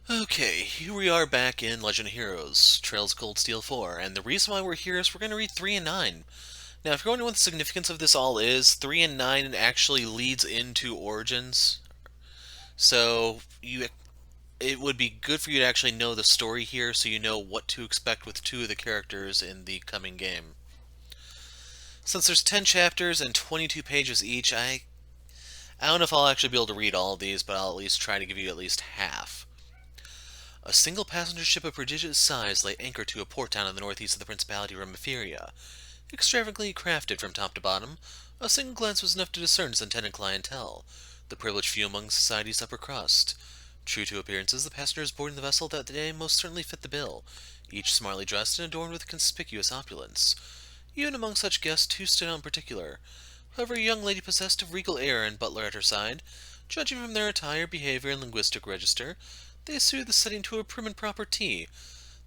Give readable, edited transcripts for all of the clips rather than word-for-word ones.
Okay, here we are back in Legend of Heroes, Trails of Cold Steel 4, and the reason why we're here is we're going to read 3 and 9. Now, if you're wondering what the significance of this all is, 3 and 9 actually leads into Origins, so it would be good for you to actually know the story here so you know what to expect with two of the characters in the coming game. Since there's 10 chapters and 22 pages each, I don't know if I'll actually be able to read all of these, but I'll at least try to give you at least half. A single passenger ship of prodigious size lay anchored to a port town in the northeast of the Principality of Remipheria. Extravagantly crafted from top to bottom, a single glance was enough to discern its intended clientele, the privileged few among society's upper crust. True to appearances, the passengers boarding the vessel that day most certainly fit the bill, each smartly dressed and adorned with conspicuous opulence. Even among such guests, two stood out in particular. However, a young lady possessed of regal air and butler at her side, judging from their attire, behavior, and linguistic register, they suited the setting to a prim and proper T.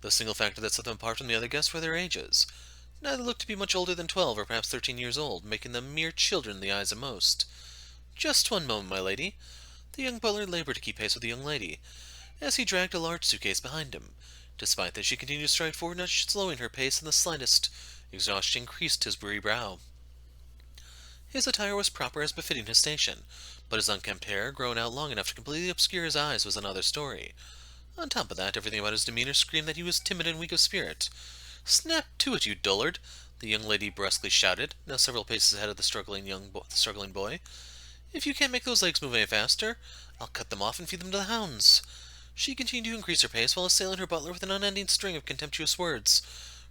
The single factor that set them apart from the other guests were their ages. Neither looked to be much older than 12 or perhaps 13 years old, making them mere children in the eyes of most. Just one moment, my lady. The young butler labored to keep pace with the young lady, as he dragged a large suitcase behind him. Despite this, she continued to stride forward, not slowing her pace in the slightest. Exhaustion creased his weary brow. His attire was proper as befitting his station, but his unkempt hair, grown out long enough to completely obscure his eyes, was another story. On top of that, everything about his demeanor screamed that he was timid and weak of spirit. "Snap to it, you dullard!" the young lady brusquely shouted, now several paces ahead of the struggling boy. "If you can't make those legs move any faster, I'll cut them off and feed them to the hounds." She continued to increase her pace while assailing her butler with an unending string of contemptuous words.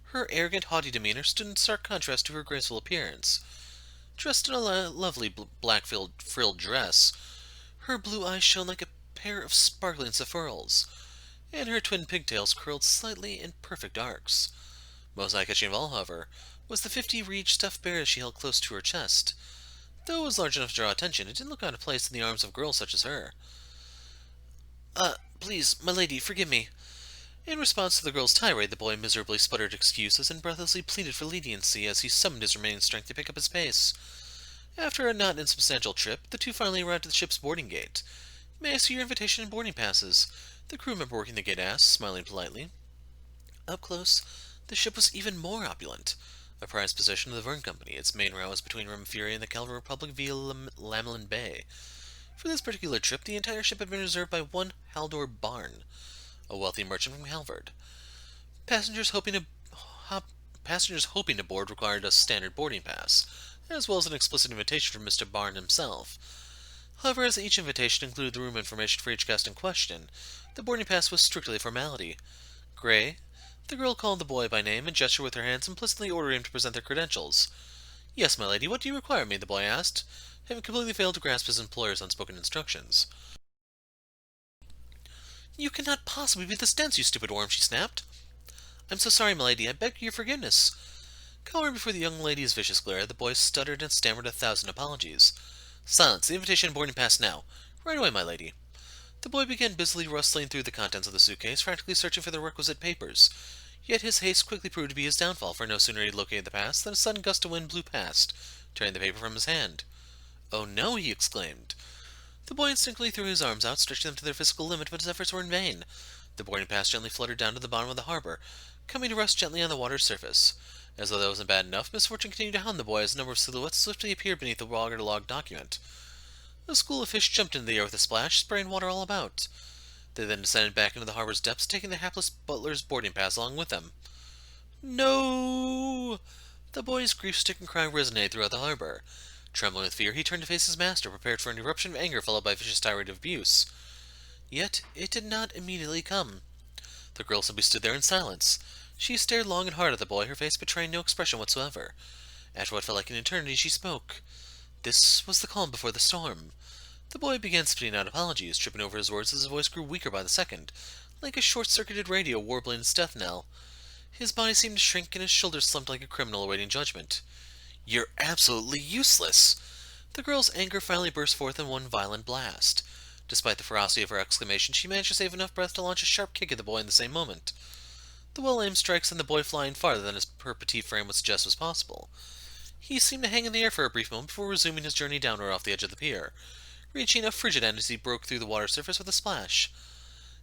Her arrogant, haughty demeanor stood in stark contrast to her graceful appearance. Dressed in a lovely black frilled dress, her blue eyes shone like a pair of sparkling sapphires, and her twin pigtails curled slightly in perfect arcs. Most eye-catching of all, however, was the 50-reed stuffed bear she held close to her chest. Though it was large enough to draw attention, it didn't look out of place in the arms of girls such as her. Please, my lady, forgive me." In response to the girl's tirade, the boy miserably sputtered excuses and breathlessly pleaded for leniency as he summoned his remaining strength to pick up his pace. After a not insubstantial trip, the two finally arrived at the ship's boarding gate. "May I see your invitation and boarding passes?" the crew member working the gate asked, smiling politely. Up close, the ship was even more opulent. A prized possession of the Verne Company, its main route was between Rimfury and the Calvin Republic via Lamelin Bay. For this particular trip, the entire ship had been reserved by one Haldor Barn, a wealthy merchant from Halvard. Passengers hoping to Passengers hoping to board required a standard boarding pass, as well as an explicit invitation from Mr. Barn himself. However, as each invitation included the room information for each guest in question, the boarding pass was strictly a formality. Gray, the girl called the boy by name and gestured with her hands, implicitly ordering him to present their credentials. "Yes, my lady, what do you require of me?" the boy asked, having completely failed to grasp his employer's unspoken instructions. "You cannot possibly be this dense, you stupid worm," she snapped. "I'm so sorry, my lady, I beg your forgiveness." Cowering before the young lady's vicious glare, the boy stuttered and stammered 1,000 apologies. "Silence! The invitation and boarding pass now! Right away, my lady!" The boy began busily rustling through the contents of the suitcase, frantically searching for the requisite papers. Yet his haste quickly proved to be his downfall, for no sooner had he located the pass than a sudden gust of wind blew past, tearing the paper from his hand. "Oh no!" he exclaimed. The boy instinctively threw his arms out, stretching them to their physical limit, but his efforts were in vain. The boarding pass gently fluttered down to the bottom of the harbor, coming to rest gently on the water's surface. As though that wasn't bad enough, misfortune continued to hound the boy as a number of silhouettes swiftly appeared beneath the waterlogged document. A school of fish jumped into the air with a splash, spraying water all about. They then descended back into the harbor's depths, taking the hapless butler's boarding pass along with them. "No!" The boy's grief-stricken cry resonated throughout the harbor. Trembling with fear, he turned to face his master, prepared for an eruption of anger followed by a vicious tirade of abuse. Yet it did not immediately come. The girl simply stood there in silence. She stared long and hard at the boy, her face betraying no expression whatsoever. After what felt like an eternity, she spoke. This was the calm before the storm. The boy began spitting out apologies, tripping over his words as his voice grew weaker by the second, like a short-circuited radio warbling its death knell. His body seemed to shrink and his shoulders slumped like a criminal awaiting judgment. "You're absolutely useless!" The girl's anger finally burst forth in one violent blast. Despite the ferocity of her exclamation, she managed to save enough breath to launch a sharp kick at the boy in the same moment. The well-aimed strike sent the boy flying farther than her petite frame would suggest was possible. He seemed to hang in the air for a brief moment before resuming his journey downward off the edge of the pier, reaching a frigid end as he broke through the water surface with a splash.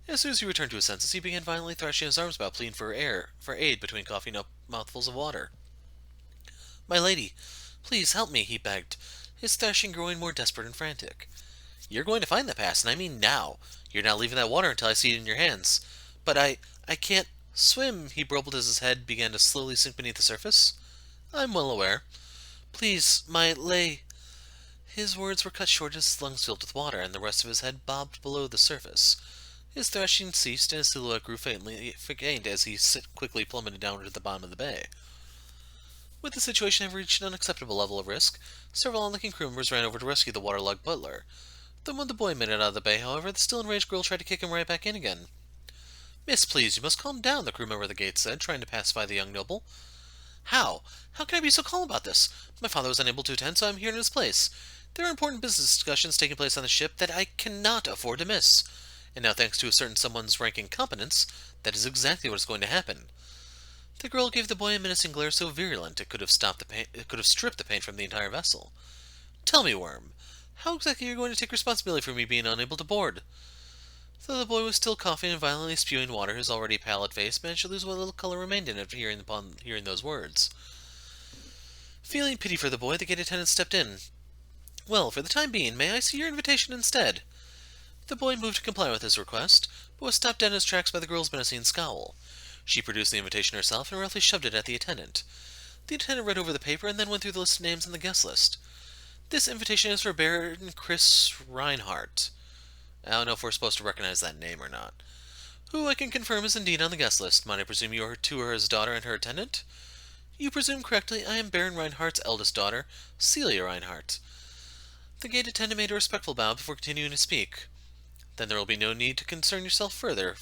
As soon as he returned to his senses, he began violently thrashing his arms about, pleading for aid between coughing up mouthfuls of water. "My lady, please help me," he begged, his thrashing growing more desperate and frantic. "You're going to find the pass, and I mean now. You're not leaving that water until I see it in your hands." "But I can't swim," he burbled as his head began to slowly sink beneath the surface. "I'm well aware. Please, my lay—" His words were cut short as his lungs filled with water, and the rest of his head bobbed below the surface. His thrashing ceased, and his silhouette grew faint as he quickly plummeted down to the bottom of the bay. With the situation having reached an unacceptable level of risk, several onlooking crew members ran over to rescue the waterlogged butler. Then when the boy made it out of the bay, however, the still enraged girl tried to kick him right back in again. "Miss, please, you must calm down," the crew member at the gate said, trying to pacify the young noble. "How? How can I be so calm about this? My father was unable to attend, so I'm here in his place. There are important business discussions taking place on the ship that I cannot afford to miss. And now, thanks to a certain someone's ranking competence, that is exactly what is going to happen." The girl gave the boy a menacing glare so virulent it could have stripped the paint from the entire vessel. "Tell me, Worm, how exactly are you going to take responsibility for me being unable to board?" Though the boy was still coughing and violently spewing water, his already pallid face managed to lose what little color remained in it after hearing those words. Feeling pity for the boy, the gate attendant stepped in. "Well, for the time being, may I see your invitation instead?" The boy moved to comply with his request, but was stopped dead in his tracks by the girl's menacing scowl. She produced the invitation herself and roughly shoved it at the attendant. The attendant read over the paper and then went through the list of names on the guest list. "This invitation is for Baron Chris Reinhardt." I don't know if we're supposed to recognize that name or not. "Who I can confirm is indeed on the guest list. Might I presume you are to her his daughter and her attendant?" "You presume correctly. I am Baron Reinhardt's eldest daughter, Celia Reinhardt." The gate attendant made a respectful bow before continuing to speak. "Then there will be no need to concern yourself further.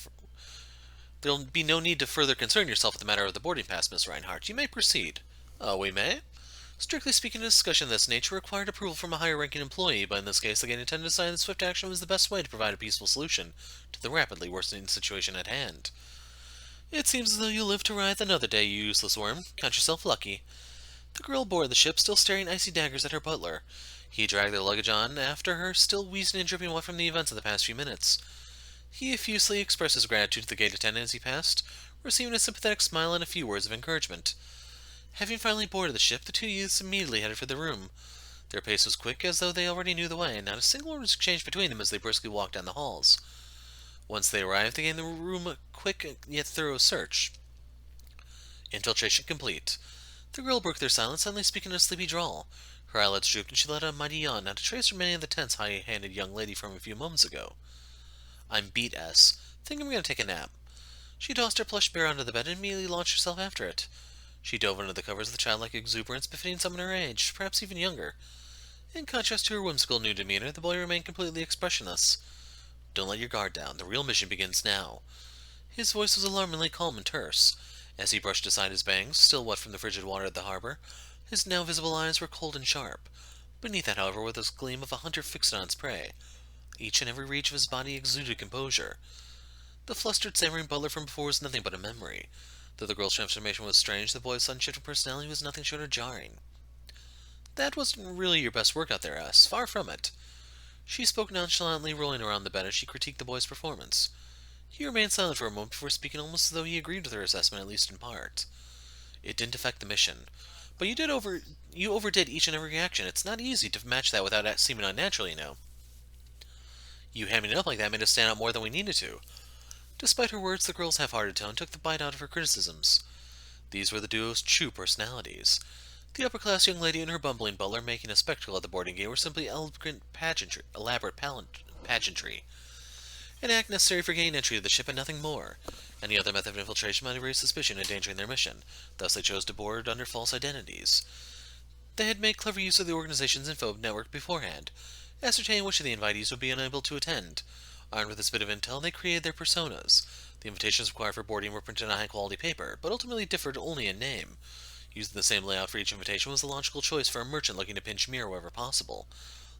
There will be no need to further concern yourself with the matter of the boarding pass, Miss Reinhardt. You may proceed." "Oh, we may?" Strictly speaking, a discussion of this nature required approval from a higher-ranking employee, but in this case the gate attendant decided that swift action was the best way to provide a peaceful solution to the rapidly worsening situation at hand. "It seems as though you'll live to ride another day, you useless worm. Count yourself lucky." The girl boarded the ship, still staring icy daggers at her butler. He dragged their luggage on after her, still wheezing and dripping wet from the events of the past few minutes. He effusively expressed his gratitude to the gate attendant as he passed, receiving a sympathetic smile and a few words of encouragement. Having finally boarded the ship, the two youths immediately headed for their room. Their pace was quick, as though they already knew the way, and not a single word was exchanged between them as they briskly walked down the halls. Once they arrived, they gave the room a quick yet thorough search. Infiltration complete. The girl broke their silence, suddenly speaking in a sleepy drawl. Her eyelids drooped, and she let out a mighty yawn, not a trace from any of the tense, high-handed young lady from a few moments ago. "I'm beat, S. Think I'm going to take a nap." She tossed her plush bear onto the bed and immediately launched herself after it. She dove under the covers with childlike exuberance befitting someone her age, perhaps even younger. In contrast to her whimsical new demeanor, the boy remained completely expressionless. "Don't let your guard down. The real mission begins now." His voice was alarmingly calm and terse. As he brushed aside his bangs, still wet from the frigid water at the harbor, his now visible eyes were cold and sharp. Beneath that, however, was the gleam of a hunter fixed on its prey. Each and every reach of his body exuded composure. The flustered, stammering butler from before was nothing but a memory. Though the girl's transformation was strange, the boy's sudden shift of personality was nothing short of jarring. "That wasn't really your best work out there, S. Far from it." She spoke nonchalantly, rolling around the bed as she critiqued the boy's performance. He remained silent for a moment before speaking, almost as though he agreed with her assessment, at least in part. "It didn't affect the mission. But you overdid each and every action. It's not easy to match that without seeming unnatural, you know." "You hamming it up like that made us stand out more than we needed to." Despite her words, the girl's half-hearted tone took the bite out of her criticisms. These were the duo's true personalities. The upper-class young lady and her bumbling butler making a spectacle at the boarding gate were simply elaborate pageantry. An act necessary for gaining entry to the ship and nothing more. Any other method of infiltration might have raised suspicion, endangering their mission. Thus they chose to board under false identities. They had made clever use of the organization's info network beforehand, ascertaining which of the invitees would be unable to attend. Armed with this bit of intel, they created their personas. The invitations required for boarding were printed on high-quality paper, but ultimately differed only in name. Using the same layout for each invitation was the logical choice for a merchant looking to pinch Mir wherever possible.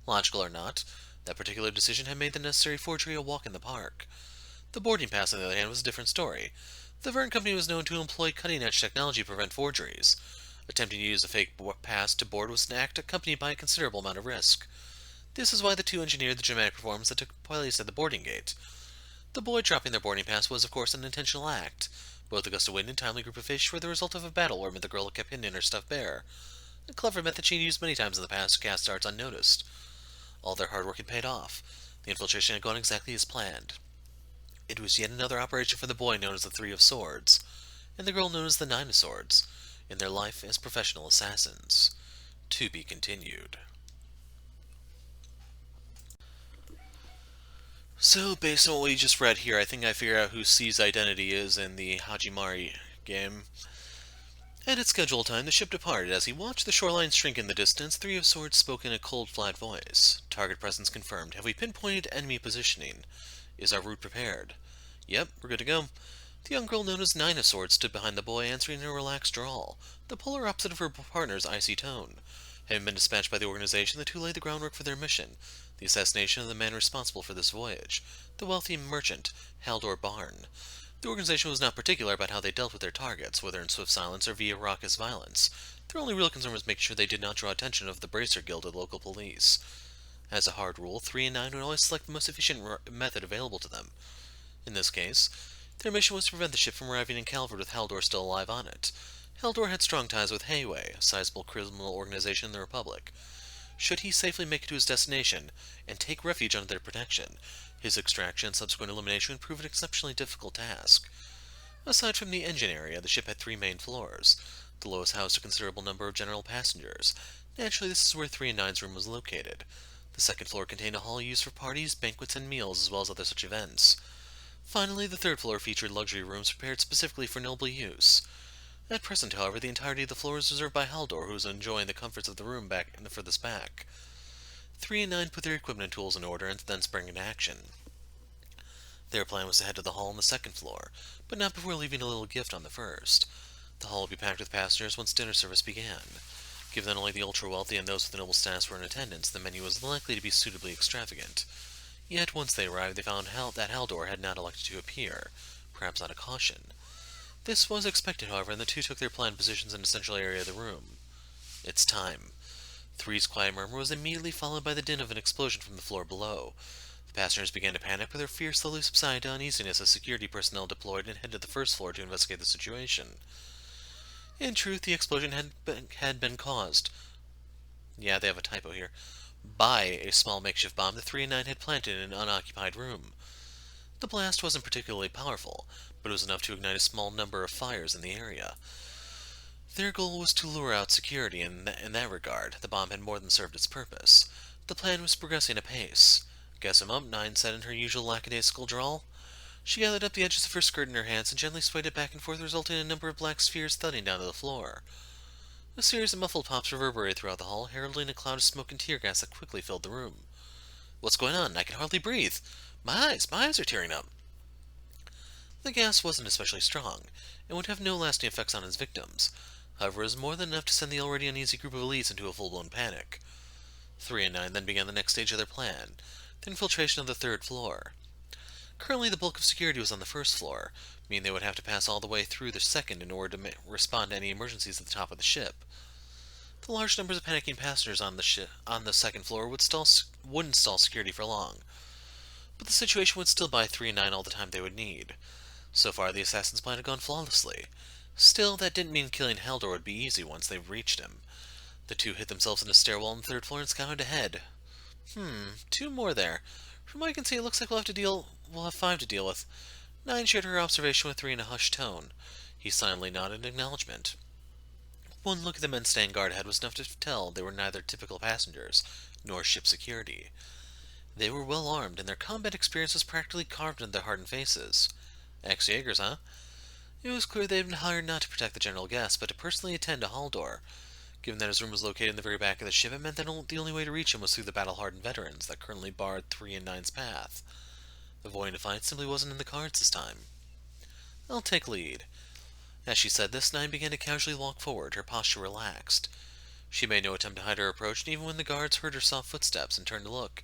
Logical or not, that particular decision had made the necessary forgery a walk in the park. The boarding pass, on the other hand, was a different story. The Verne Company was known to employ cutting-edge technology to prevent forgeries. Attempting to use a fake pass to board was an act accompanied by a considerable amount of risk. This is why the two engineered the dramatic performance that took place at the boarding gate. The boy dropping their boarding pass was, of course, an intentional act. Both a gust of wind and timely group of fish were the result of a battle where the girl kept hidden in her stuffed bear, a clever method she'd used many times in the past to cast darts unnoticed. All their hard work had paid off. The infiltration had gone exactly as planned. It was yet another operation for the boy known as the Three of Swords, and the girl known as the Nine of Swords, in their life as professional assassins. To be continued. So, based on what we just read here, I think I figured out who C's identity is in the Hajimari game. At its scheduled time, the ship departed. As he watched the shoreline shrink in the distance, Three of Swords spoke in a cold, flat voice. Target presence confirmed. Have we pinpointed enemy positioning? Is our route prepared? Yep, we're good to go. The young girl known as Nine of Swords stood behind the boy, answering in a relaxed drawl, the polar opposite of her partner's icy tone. Having been dispatched by the organization, the two laid the groundwork for their mission, the assassination of the man responsible for this voyage, the wealthy merchant, Haldor Barn. The organization was not particular about how they dealt with their targets, whether in swift silence or via raucous violence. Their only real concern was making sure they did not draw attention of the Bracer Guild or the local police. As a hard rule, 3 and 9 would always select the most efficient method available to them. In this case, their mission was to prevent the ship from arriving in Calvert with Haldor still alive on it. Haldor had strong ties with Hayway, a sizable criminal organization in the Republic. Should he safely make it to his destination, and take refuge under their protection, his extraction and subsequent elimination would prove an exceptionally difficult task. Aside from the engine area, the ship had 3 main floors. The lowest housed a considerable number of general passengers. Naturally, this is where 3 and 9's room was located. The second floor contained a hall used for parties, banquets, and meals, as well as other such events. Finally, the third floor featured luxury rooms prepared specifically for noble use. At present, however, the entirety of the floor is reserved by Haldor, who was enjoying the comforts of the room back in the furthest back. 3 and 9 put their equipment and tools in order and then sprang into action. Their plan was to head to the hall on the second floor, but not before leaving a little gift on the first. The hall would be packed with passengers once dinner service began. Given that only the ultra-wealthy and those with the noble status were in attendance, the menu was likely to be suitably extravagant. Yet, once they arrived, they found that Haldor had not elected to appear, perhaps out of caution. This was expected, however, and the two took their planned positions in a central area of the room. It's time. 3's quiet murmur was immediately followed by the din of an explosion from the floor below. The passengers began to panic, but their fear slowly subsided to uneasiness as security personnel deployed and headed to the first floor to investigate the situation. In truth, the explosion had been caused. Yeah, they have a typo here. By a small makeshift bomb the 3 and 9 had planted in an unoccupied room. The blast wasn't particularly powerful, but it was enough to ignite a small number of fires in the area. Their goal was to lure out security, and in that regard, the bomb had more than served its purpose. The plan was progressing apace. Guess I'm up, 9 said in her usual lackadaisical drawl. She gathered up the edges of her skirt in her hands and gently swayed it back and forth, resulting in a number of black spheres thudding down to the floor. A series of muffled pops reverberated throughout the hall, heralding a cloud of smoke and tear gas that quickly filled the room. What's going on? I can hardly breathe. My eyes are tearing up. The gas wasn't especially strong, and would have no lasting effects on its victims. However, it was more than enough to send the already uneasy group of elites into a full-blown panic. 3 and 9 then began the next stage of their plan, the infiltration of the third floor. Currently, the bulk of security was on the first floor, meaning they would have to pass all the way through the second in order to respond to any emergencies at the top of the ship. The large numbers of panicking passengers on the second floor wouldn't stall security for long, but the situation would still buy 3 and 9 all the time they would need. So far, the assassin's plan had gone flawlessly. Still, that didn't mean killing Haldor would be easy once they reached him. The two hid themselves in a stairwell on the third floor and scouted ahead. 2 more there. From what I can see, it looks like we'll have 5 to deal with. 9 shared her observation with 3 in a hushed tone. He silently nodded in acknowledgement. One look at the men staying guard ahead was enough to tell they were neither typical passengers, nor ship security. They were well armed, and their combat experience was practically carved into their hardened faces. Ex-Jaegers, huh? It was clear they had been hired not to protect the general guest, but to personally attend to Haldor. Given that his room was located in the very back of the ship, it meant that the only way to reach him was through the battle-hardened veterans that currently barred 3 and 9's path. Avoiding a fight simply wasn't in the cards this time. I'll take lead. As she said this, 9 began to casually walk forward, her posture relaxed. She made no attempt to hide her approach, and even when the guards heard her soft footsteps and turned to look,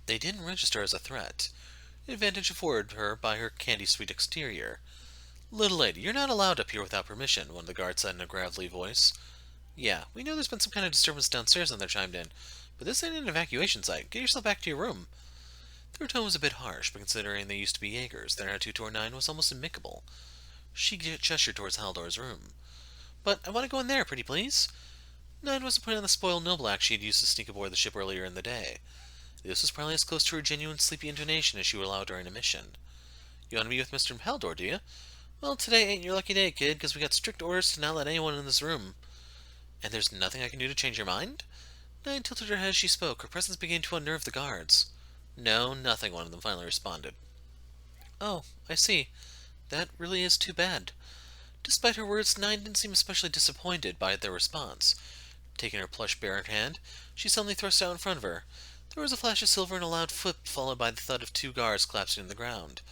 they didn't register as a threat, an advantage afforded her by her candy-sweet exterior. "Little lady, you're not allowed up here without permission," one of the guards said in a gravelly voice. "Yeah, we know there's been some kind of disturbance downstairs," another chimed in, "but this ain't an evacuation site. Get yourself back to your room." Their tone was a bit harsh, but considering they used to be Jaegers, their attitude toward Nine was almost amicable. She gestured towards Haldor's room. "But I want to go in there, pretty please." Nine wasn't putting on the spoiled noble act she had used to sneak aboard the ship earlier in the day. This was probably as close to her genuine sleepy intonation as she would allow during a mission. "You want to be with Mr. Haldor, do you? Well, today ain't your lucky day, kid, because we got strict orders to not let anyone in this room." "And there's nothing I can do to change your mind?" Nine tilted her head as she spoke. Her presence began to unnerve the guards. "No, nothing," one of them finally responded. "Oh, I see. That really is too bad." Despite her words, Nine didn't seem especially disappointed by their response. Taking her plush bear in hand, she suddenly thrust it out in front of her. There was a flash of silver and a loud flip, followed by the thud of two guards collapsing to the ground.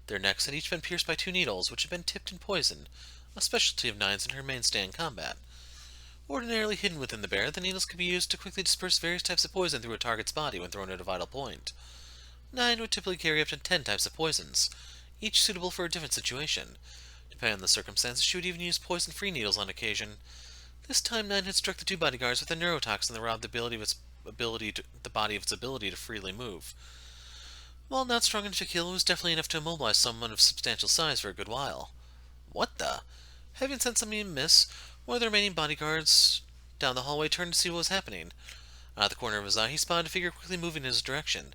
Their necks had each been pierced by two needles, which had been tipped in poison, a specialty of Nine's and her mainstay in combat. Ordinarily hidden within the bear, the needles could be used to quickly disperse various types of poison through a target's body when thrown at a vital point. Nine would typically carry up to 10 types of poisons, each suitable for a different situation. Depending on the circumstances, she would even use poison-free needles on occasion. This time, Nine had struck the two bodyguards with a neurotoxin that robbed the body of its ability to freely move. While not strong enough to kill, it was definitely enough to immobilize someone of substantial size for a good while. What the? Having sensed something amiss, one of the remaining bodyguards down the hallway turned to see what was happening. Out of the corner of his eye, he spotted a figure quickly moving in his direction.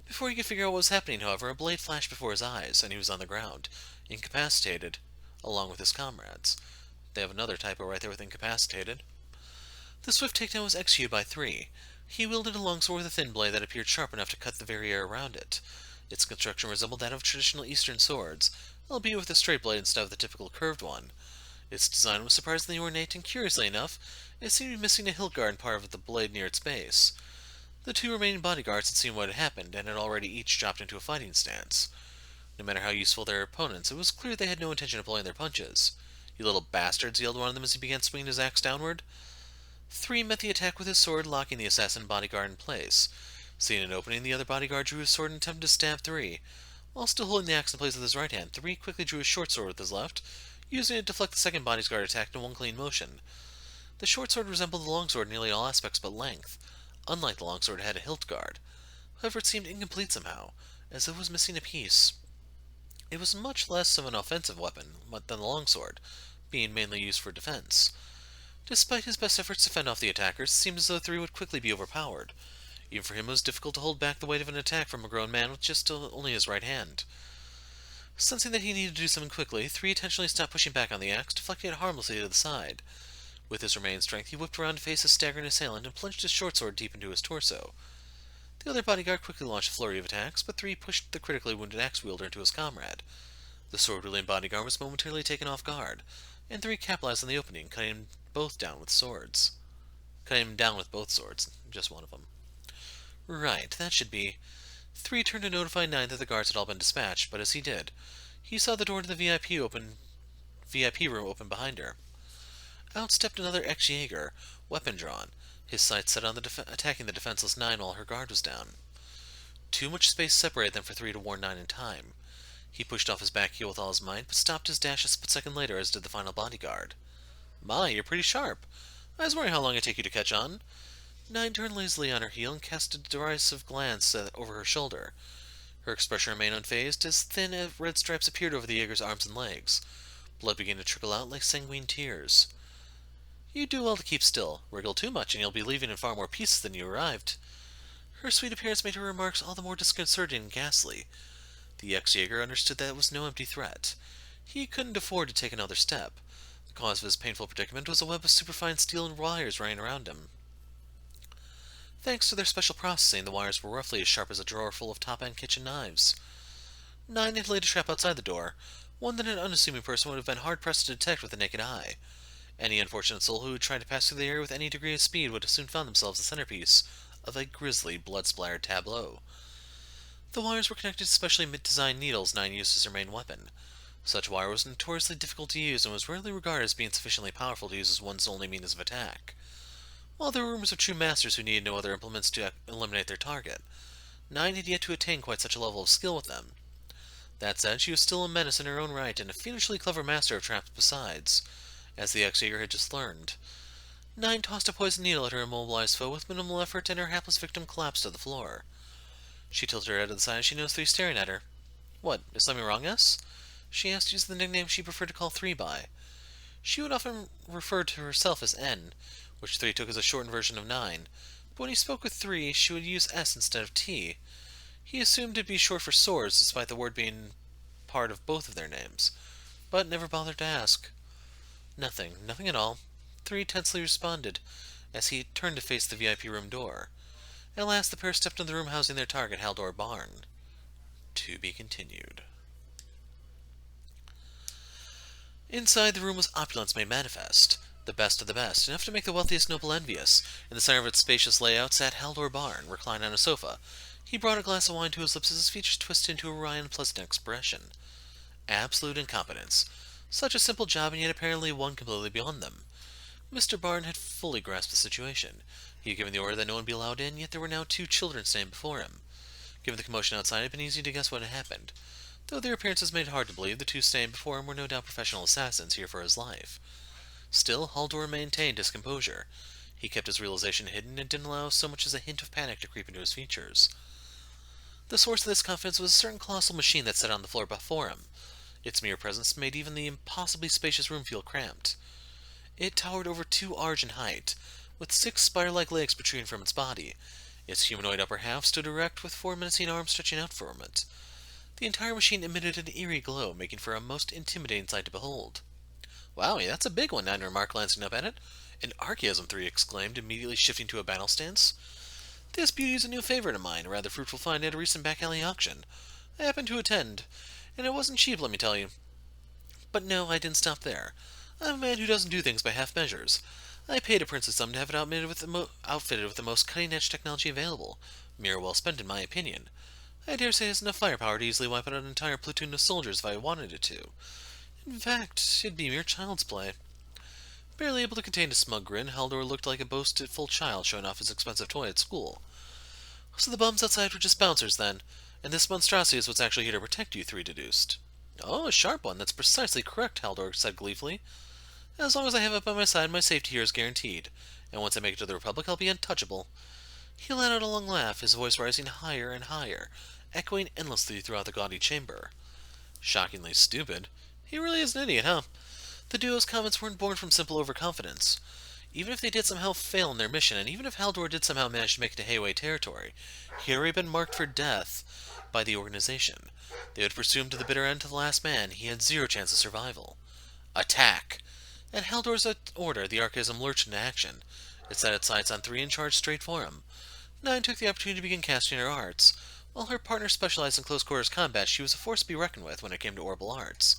Before he could figure out what was happening, however, a blade flashed before his eyes, and he was on the ground, incapacitated, along with his comrades. They have another typo right there with incapacitated. The swift takedown was executed by three. He wielded a longsword with a thin blade that appeared sharp enough to cut the very air around it. Its construction resembled that of traditional Eastern swords, albeit with a straight blade instead of the typical curved one. Its design was surprisingly ornate, and curiously enough, it seemed to be missing a hilt guard part of the blade near its base. The two remaining bodyguards had seen what had happened, and had already each dropped into a fighting stance. No matter how useful their opponents, it was clear they had no intention of pulling their punches. "You little bastards," yelled one of them as he began swinging his axe downward. Three met the attack with his sword, locking the assassin bodyguard in place. Seeing an opening, the other bodyguard drew his sword and attempted to stab Three. While still holding the axe in place with his right hand, Three quickly drew his short sword with his left, using it to deflect the second bodyguard attack in one clean motion. The short sword resembled the longsword in nearly all aspects but length. Unlike the longsword, it had a hilt guard. However, it seemed incomplete somehow, as if it was missing a piece. It was much less of an offensive weapon than the longsword, being mainly used for defense. Despite his best efforts to fend off the attackers, it seemed as though Three would quickly be overpowered. Even for him, it was difficult to hold back the weight of an attack from a grown man with just only his right hand. Sensing that he needed to do something quickly, Three intentionally stopped pushing back on the axe, deflecting it harmlessly to the side. With his remaining strength, he whipped around to face his staggering assailant and plunged his short sword deep into his torso. The other bodyguard quickly launched a flurry of attacks, but Three pushed the critically wounded axe wielder into his comrade. The sword-wielding bodyguard was momentarily taken off guard, and Three capitalized on the opening, cutting him down with both swords, just one of them. Right, that should be. Three turned to notify Nine that the guards had all been dispatched, but as he did, he saw the door to the VIP room open behind her. Out stepped another ex-Jaeger, weapon drawn, his sights set on attacking the defenseless Nine while her guard was down. Too much space separated them for Three to warn Nine in time. He pushed off his back heel with all his might, but stopped his dash a split second later, as did the final bodyguard. "My, you're pretty sharp. I was wondering how long it'd take you to catch on." Nine turned lazily on her heel and cast a derisive glance over her shoulder. Her expression remained unfazed, as thin red stripes appeared over the Jaeger's arms and legs. Blood began to trickle out like sanguine tears. "You do well to keep still. Wriggle too much, and you'll be leaving in far more pieces than you arrived." Her sweet appearance made her remarks all the more disconcerting and ghastly. The ex-Jaeger understood that it was no empty threat. He couldn't afford to take another step. The cause of his painful predicament was a web of superfine steel and wires running around him. Thanks to their special processing, the wires were roughly as sharp as a drawer full of top-end kitchen knives. Nine had laid a trap outside the door, one that an unassuming person would have been hard-pressed to detect with the naked eye. Any unfortunate soul who had tried to pass through the air with any degree of speed would have soon found themselves the centerpiece of a grisly, blood-splattered tableau. The wires were connected to specially designed needles Nine used as her main weapon. Such wire was notoriously difficult to use and was rarely regarded as being sufficiently powerful to use as one's only means of attack. While there were rumors of true masters who needed no other implements to eliminate their target, Nine had yet to attain quite such a level of skill with them. That said, she was still a menace in her own right, and a fiendishly clever master of traps besides, as the ex-Jaeger had just learned. Nine tossed a poisoned needle at her immobilized foe with minimal effort, and her hapless victim collapsed to the floor. She tilted her head to the side as she noticed 3 staring at her. What, is something wrong, S? She asked, using the nickname she preferred to call 3 by. She would often refer to herself as N, which 3 took as a shortened version of 9, but when he spoke with 3, she would use S instead of T. He assumed it would be short for swords, despite the word being part of both of their names, but never bothered to ask. Nothing at all, 3 tensely responded, as he turned to face the VIP room door. At last, the pair stepped into the room housing their target, Haldor Barn. To be continued. Inside, the room was opulence made manifest. The best of the best, enough to make the wealthiest noble envious. In the center of its spacious layout sat Haldor Barn, reclined on a sofa. He brought a glass of wine to his lips as his features twisted into a wry and pleasant expression. Absolute incompetence. Such a simple job, and yet apparently one completely beyond them. Mr. Barn had fully grasped the situation. He had given the order that no one be allowed in, yet there were now 2 children standing before him. Given the commotion outside, it had been easy to guess what had happened. Though their appearances made it hard to believe, the 2 standing before him were no doubt professional assassins here for his life. Still, Haldor maintained his composure. He kept his realization hidden and didn't allow so much as a hint of panic to creep into his features. The source of this confidence was a certain colossal machine that sat on the floor before him. Its mere presence made even the impossibly spacious room feel cramped. It towered over 2 arch in height, with 6 spider-like legs protruding from its body. Its humanoid upper half stood erect, with 4 menacing arms stretching out from it. The entire machine emitted an eerie glow, making for a most intimidating sight to behold. "Wowie, that's a big one," 9 remarked, glancing up at it. "An archaism," 3 exclaimed, immediately shifting to a battle stance. "This beauty is a new favorite of mine, a rather fruitful find at a recent back-alley auction. I happened to attend, and it wasn't cheap, let me tell you. But no, I didn't stop there. I'm a man who doesn't do things by half measures. I paid a princely sum to have it outfitted with the most cutting-edge technology available. Mere well spent, in my opinion. I dare say it has enough firepower to easily wipe out an entire platoon of soldiers if I wanted it to. In fact, it'd be mere child's play." Barely able to contain a smug grin, Haldor looked like a boastful child showing off his expensive toy at school. "So the bums outside were just bouncers, then, and this monstrosity is what's actually here to protect you," 3 deduced. "Oh, a sharp one. That's precisely correct," Haldor said gleefully. "As long as I have it by my side, my safety here is guaranteed, and once I make it to the Republic, I'll be untouchable." He let out a long laugh, his voice rising higher and higher, echoing endlessly throughout the gaudy chamber. Shockingly stupid. He really is an idiot, huh? The duo's comments weren't born from simple overconfidence. Even if they did somehow fail in their mission, and even if Haldor did somehow manage to make it to Hayway territory, he had already been marked for death by the organization. They would pursue him to the bitter end, to the last man. He had 0 chance of survival. Attack! At Haldor's order, the archaism lurched into action. It set its sights on 3 and charged straight for him. 9 took the opportunity to begin casting her arts. While her partner specialized in close-quarters combat, she was a force to be reckoned with when it came to orbital arts.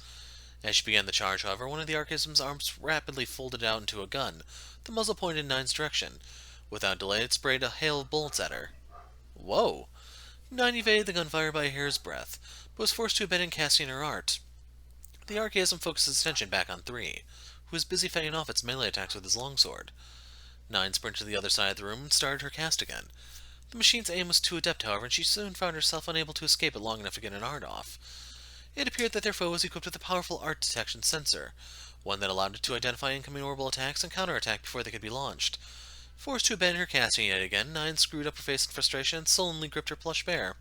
As she began the charge, however, one of the archaism's arms rapidly folded out into a gun, the muzzle pointed in 9's direction. Without delay, it sprayed a hail of bullets at her. Whoa! 9 evaded the gunfire by a hair's breadth, but was forced to abandon casting her art. The archaism focused its attention back on 3, who was busy fending off its melee attacks with his longsword. 9 sprinted to the other side of the room and started her cast again. The machine's aim was too adept, however, and she soon found herself unable to escape it long enough to get an art off. It appeared that their foe was equipped with a powerful art detection sensor, one that allowed it to identify incoming orbital attacks and counterattack before they could be launched. Forced to abandon her casting yet again, 9 screwed up her face in frustration and sullenly gripped her plush bear.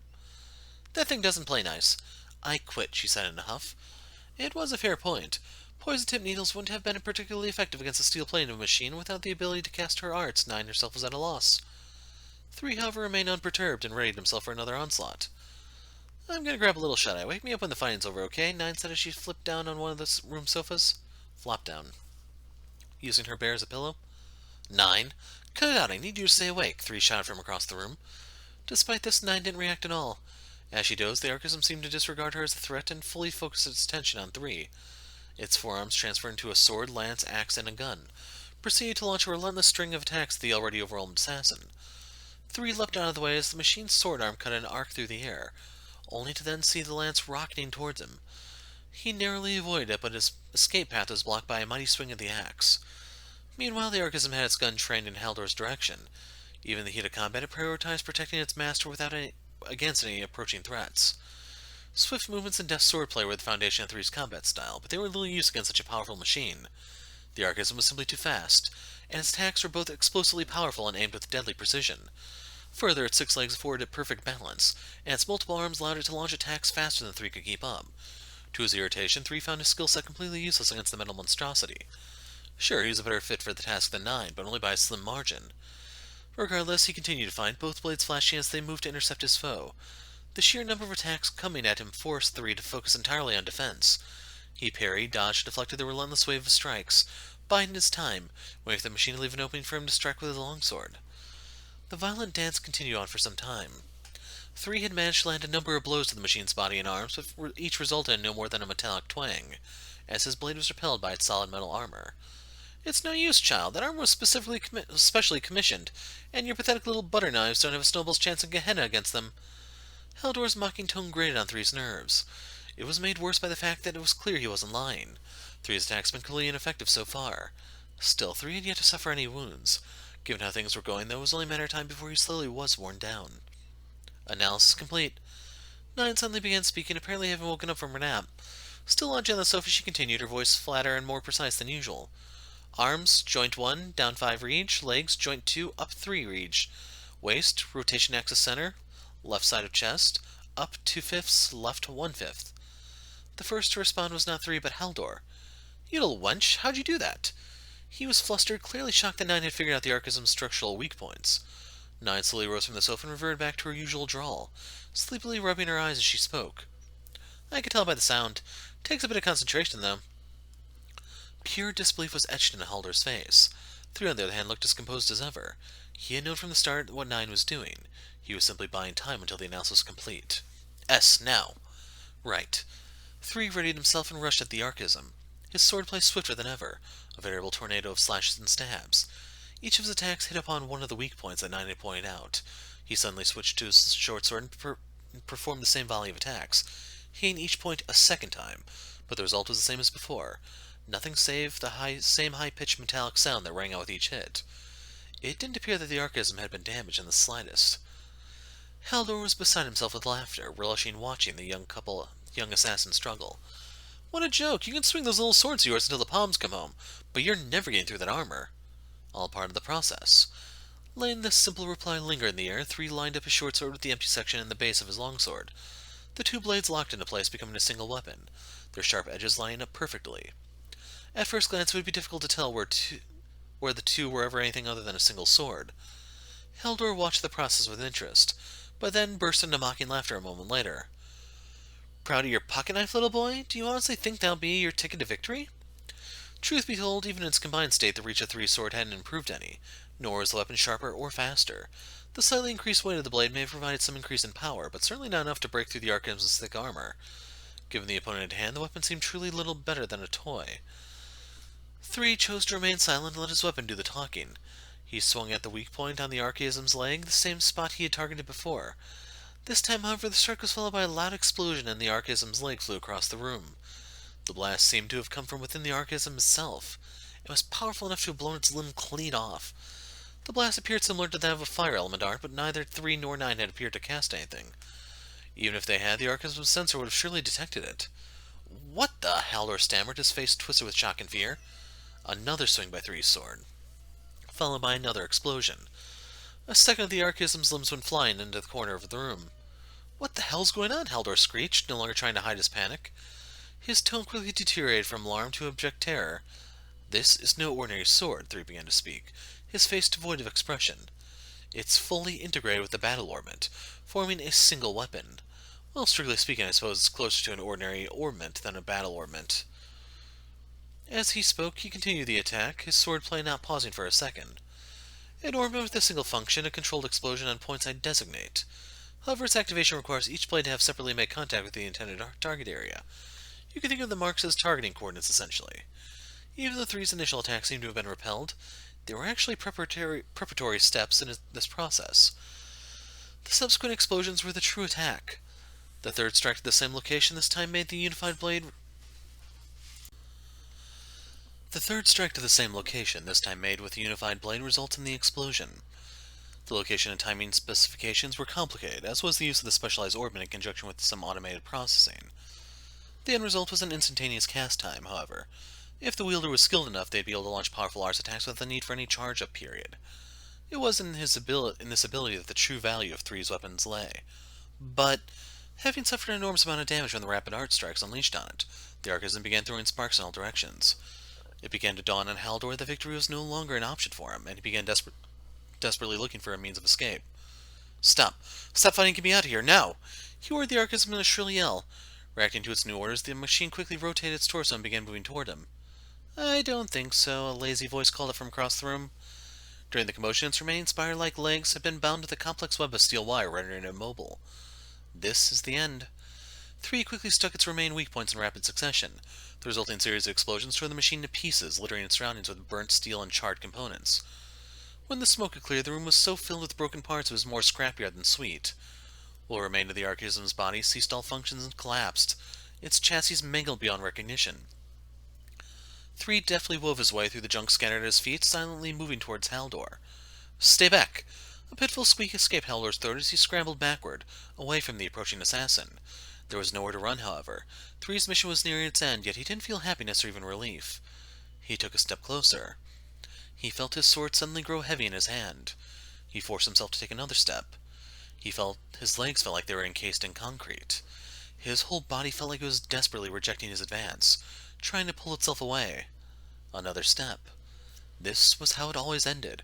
"That thing doesn't play nice. I quit," she said in a huff. It was a fair point. Poison-tipped needles wouldn't have been particularly effective against the steel plate of a machine. Without the ability to cast her arts, 9 herself was at a loss. 3, however, remained unperturbed and readied himself for another onslaught. "I'm gonna grab a little shut-eye. Wake me up when the fighting's over, okay?" 9 said as she flipped down on one of the room sofas. Flopped down, using her bear as a pillow. "9! Cut it out, I need you to stay awake," 3 shouted from across the room. Despite this, 9 didn't react at all. As she dozed, the archaism seemed to disregard her as a threat and fully focused its attention on 3. Its forearms transferred into a sword, lance, axe, and a gun, proceeded to launch a relentless string of attacks at the already overwhelmed assassin. 3 leapt out of the way as the machine's sword arm cut an arc through the air, only to then see the lance rocketing towards him. He narrowly avoided it, but his escape path was blocked by a mighty swing of the axe. Meanwhile, the archaism had its gun trained in Haldor's direction. Even in the heat of combat, it prioritized protecting its master against any approaching threats. Swift movements and deft swordplay were the foundation of 3's combat style, but they were little use against such a powerful machine. The archaism was simply too fast, and its attacks were both explosively powerful and aimed with deadly precision. Further, its 6 legs afforded perfect balance, and its multiple arms allowed it to launch attacks faster than 3 could keep up. To his irritation, 3 found his skill set completely useless against the metal monstrosity. Sure, he was a better fit for the task than 9, but only by a slim margin. Regardless, he continued to find both blades flashing as they moved to intercept his foe. The sheer number of attacks coming at him forced 3 to focus entirely on defense. He parried, dodged, and deflected the relentless wave of strikes, biding his time, waiting for the machine to leave an opening for him to strike with his longsword. The violent dance continued on for some time. 3 had managed to land a number of blows to the machine's body and arms, but each resulted in no more than a metallic twang, as his blade was repelled by its solid metal armor. "It's no use, child. That armor was specially commissioned, and your pathetic little butter knives don't have a snowball's chance in Gehenna against them." Haldor's mocking tone grated on 3's nerves. It was made worse by the fact that it was clear he wasn't lying. 3's attacks had been completely ineffective so far. Still, 3 had yet to suffer any wounds. Given how things were going, though, it was only a matter of time before he slowly was worn down. Analysis complete. 9 suddenly began speaking, apparently having woken up from her nap. Still lounging on the sofa, she continued, her voice flatter and more precise than usual. "Arms, joint 1, down 5 reach. Legs, joint 2, up 3 reach. Waist, rotation axis center. Left side of chest, up 2/5, left 1/5. The first to respond was not 3, but Haldor. "You little wench, how'd you do that?" He was flustered, clearly shocked that 9 had figured out the Archism's structural weak points. 9 slowly rose from the sofa and reverted back to her usual drawl, sleepily rubbing her eyes as she spoke. "I could tell by the sound. Takes a bit of concentration, though." Pure disbelief was etched into Haldor's face. 3, on the other hand, looked as composed as ever. He had known from the start what 9 was doing. He was simply buying time until the analysis was complete. Now." "Right." 3 readied himself and rushed at the Archism. His swordplay swifter than ever, a veritable tornado of slashes and stabs. Each of his attacks hit upon one of the weak points that 9 had pointed out. He suddenly switched to his short sword and performed the same volley of attacks, hitting each point a second time, but the result was the same as before. Nothing save the same high-pitched metallic sound that rang out with each hit. It didn't appear that the Archism had been damaged in the slightest. Haldor was beside himself with laughter, relishing watching the young assassin struggle. "What a joke! You can swing those little swords of yours until the palms come home, but you're never getting through that armor." All part of the process. Letting this simple reply linger in the air, 3 lined up his short sword with the empty section in the base of his longsword. The 2 blades locked into place, becoming a single weapon, their sharp edges lining up perfectly. At first glance, it would be difficult to tell where the 2 were ever anything other than a single sword. Haldor watched the process with interest, but then burst into mocking laughter a moment later. "Proud of your pocket knife, little boy? Do you honestly think that'll be your ticket to victory?" Truth be told, even in its combined state, the reach of 3's sword hadn't improved any, nor was the weapon sharper or faster. The slightly increased weight of the blade may have provided some increase in power, but certainly not enough to break through the Archism's thick armor. Given the opponent at hand, the weapon seemed truly little better than a toy. 3 chose to remain silent and let his weapon do the talking. He swung at the weak point on the Archism's leg, the same spot he had targeted before. This time, however, the strike was followed by a loud explosion and the Archism's leg flew across the room. The blast seemed to have come from within the Archism itself. It was powerful enough to have blown its limb clean off. The blast appeared similar to that of a fire element art, but neither 3 nor 9 had appeared to cast anything. Even if they had, the Archism's sensor would have surely detected it. "What the?" Haldor stammered, his face twisted with shock and fear. Another swing by 3's sword, followed by another explosion. A second of the Archism's limbs went flying into the corner of the room. "What the hell's going on?" Haldor screeched, no longer trying to hide his panic. His tone quickly deteriorated from alarm to abject terror. "This is no ordinary sword," 3 began to speak, his face devoid of expression. "It's fully integrated with the battle ornament, forming a single weapon. Well, strictly speaking, I suppose it's closer to an ordinary ornament than a battle ornament." As he spoke, he continued the attack, his swordplay not pausing for a second. "An ornament with a single function, a controlled explosion on points I designate. However, its activation requires each blade to have separately made contact with the intended target area. You can think of the marks as targeting coordinates, essentially. Even though 3's initial attack seemed to have been repelled, there were actually preparatory steps in this process. The subsequent explosions were the true attack. The third strike to the same location this time made the unified blade result in the explosion. The location and timing specifications were complicated, as was the use of the specialized orbit in conjunction with some automated processing. The end result was an instantaneous cast time, however. If the wielder was skilled enough, they'd be able to launch powerful Ars attacks without the need for any charge-up period. It was in this ability that the true value of Three's weapons lay. But, having suffered an enormous amount of damage from the rapid art strikes unleashed on it, the artisan began throwing sparks in all directions. It began to dawn on Haldor that victory was no longer an option for him, and he began desperately looking for a means of escape. Stop! Stop fighting, get me out of here, now! He ordered the artisan in a shrill yell. Reacting to its new orders, the machine quickly rotated its torso and began moving toward him. I don't think so, a lazy voice called it from across the room. During the commotion, its remaining spire-like legs had been bound with a complex web of steel wire, rendering it immobile. This is the end. Three quickly stuck its remaining weak points in rapid succession. The resulting series of explosions tore the machine to pieces, littering its surroundings with burnt steel and charred components. When the smoke had cleared, the room was so filled with broken parts it was more scrapyard than sweet. What remained of the archaism's body ceased all functions and collapsed, its chassis mangled beyond recognition. Three deftly wove his way through the junk scattered at his feet, silently moving towards Haldor. Stay back! A pitiful squeak escaped Haldor's throat as he scrambled backward, away from the approaching assassin. There was nowhere to run, however. Three's mission was nearing its end, yet he didn't feel happiness or even relief. He took a step closer. He felt his sword suddenly grow heavy in his hand. He forced himself to take another step. His legs felt like they were encased in concrete. His whole body felt like it was desperately rejecting his advance, trying to pull itself away. Another step. This was how it always ended.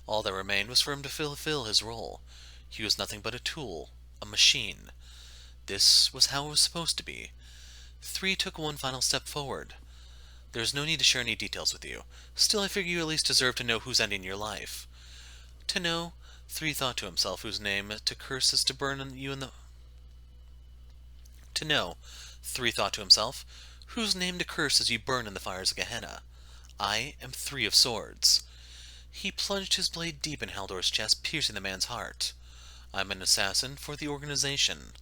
All that remained was for him to fulfill his role. He was nothing but a tool, a machine. This was how it was supposed to be. Three took one final step forward. There's no need to share any details with you. Still, I figure you at least deserve to know who's ending your life. To know, Three thought to himself, whose name to curse is to burn you in the... To know, Three thought to himself, whose name to curse as you burn in the fires of Gehenna. I am Three of Swords. He plunged his blade deep in Haldor's chest, piercing the man's heart. I'm an assassin for the organization.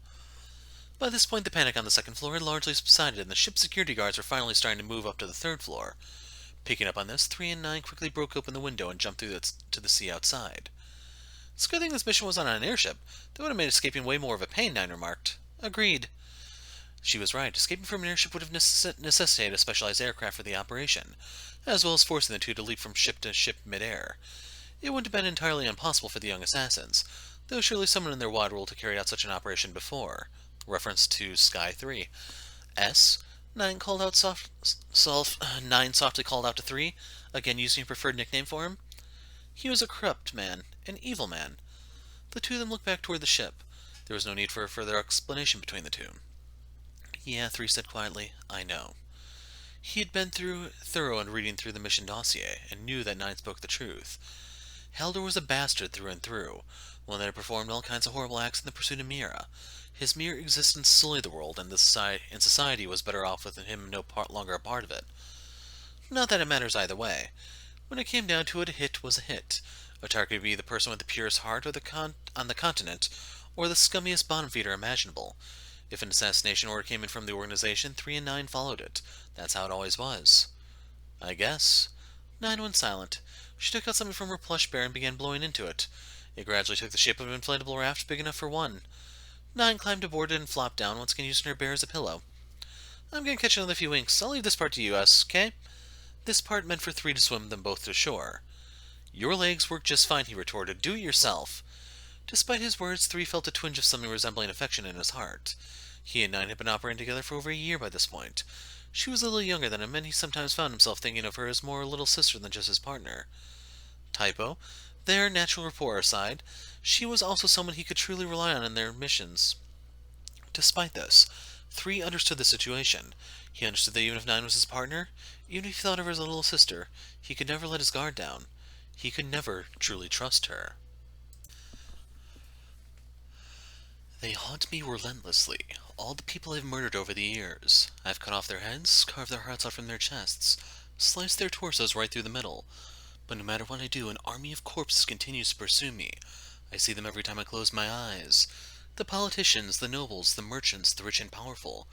By this point, the panic on the second floor had largely subsided, and the ship's security guards were finally starting to move up to the third floor. Picking up on this, 3 and 9 quickly broke open the window and jumped through to the sea outside. It's a good thing this mission was on an airship. That would have made escaping way more of a pain, 9 remarked. Agreed. She was right. Escaping from an airship would have necessitated a specialized aircraft for the operation, as well as forcing the two to leap from ship to ship mid-air. It wouldn't have been entirely impossible for the young assassins, though surely someone in their wide world had carried out such an operation before. Reference to Sky 3. S. 9 softly called out to 3, again using a preferred nickname for him. He was a corrupt man, an evil man. The two of them looked back toward the ship. There was no need for a further explanation between the two. Yeah, 3 said quietly, I know. He had been thorough in reading through the mission dossier, and knew that 9 spoke the truth. Haldor was a bastard through and through, one that had performed all kinds of horrible acts in the pursuit of Mira. His mere existence sullied the world, and society was better off with him no longer a part of it. Not that it matters either way. When it came down to it, a hit was a hit. A target could be the person with the purest heart on the continent, or the scummiest bottom feeder imaginable. If an assassination order came in from the organization, 3 and 9 followed it. That's how it always was. I guess. 9 went silent. She took out something from her plush bear and began blowing into it. It gradually took the shape of an inflatable raft big enough for 1. 9 climbed aboard it and flopped down, once again using her bear as a pillow. I'm going to catch another few winks. I'll leave this part to you, okay? This part meant for 3 to swim them both to shore. Your legs work just fine, he retorted. Do it yourself. Despite his words, 3 felt a twinge of something resembling affection in his heart. He and 9 had been operating together for over a year by this point. She was a little younger than him, and he sometimes found himself thinking of her as more a little sister than just his partner. Typo. Their natural rapport aside, she was also someone he could truly rely on in their missions. Despite this, 3 understood the situation. He understood that even if 9 was his partner, even if he thought of her as a little sister, he could never let his guard down. He could never truly trust her. They haunt me relentlessly, all the people I've murdered over the years. I've cut off their heads, carved their hearts out from their chests, sliced their torsos right through the middle. But no matter what I do, an army of corpses continues to pursue me. I see them every time I close my eyes. The politicians, the nobles, the merchants, the rich and powerful.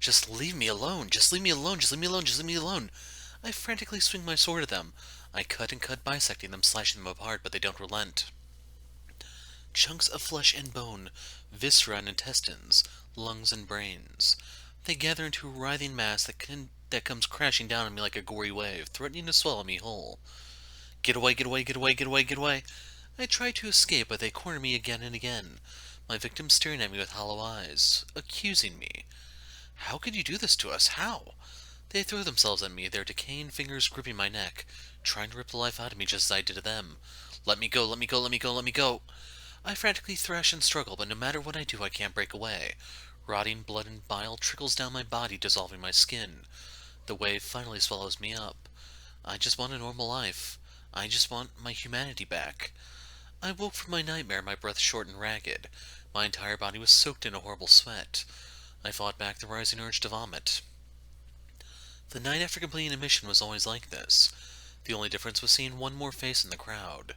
Just leave me alone, just leave me alone, just leave me alone, just leave me alone. I frantically swing my sword at them. I cut and cut, bisecting them, slashing them apart, but they don't relent. Chunks of flesh and bone, viscera and intestines, lungs and brains. They gather into a writhing mass that comes crashing down on me like a gory wave, threatening to swallow me whole. Get away, get away, get away, get away, get away! I tried to escape, but they cornered me again and again, my victims staring at me with hollow eyes, accusing me. How could you do this to us? How? They threw themselves at me, their decaying fingers gripping my neck, trying to rip the life out of me just as I did to them. Let me go, let me go, let me go, let me go! I frantically thrash and struggle, but no matter what I do, I can't break away. Rotting blood and bile trickles down my body, dissolving my skin. The wave finally swallows me up. I just want a normal life. I just want my humanity back. I woke from my nightmare, my breath short and ragged. My entire body was soaked in a horrible sweat. I fought back the rising urge to vomit. The night after completing a mission was always like this. The only difference was seeing one more face in the crowd.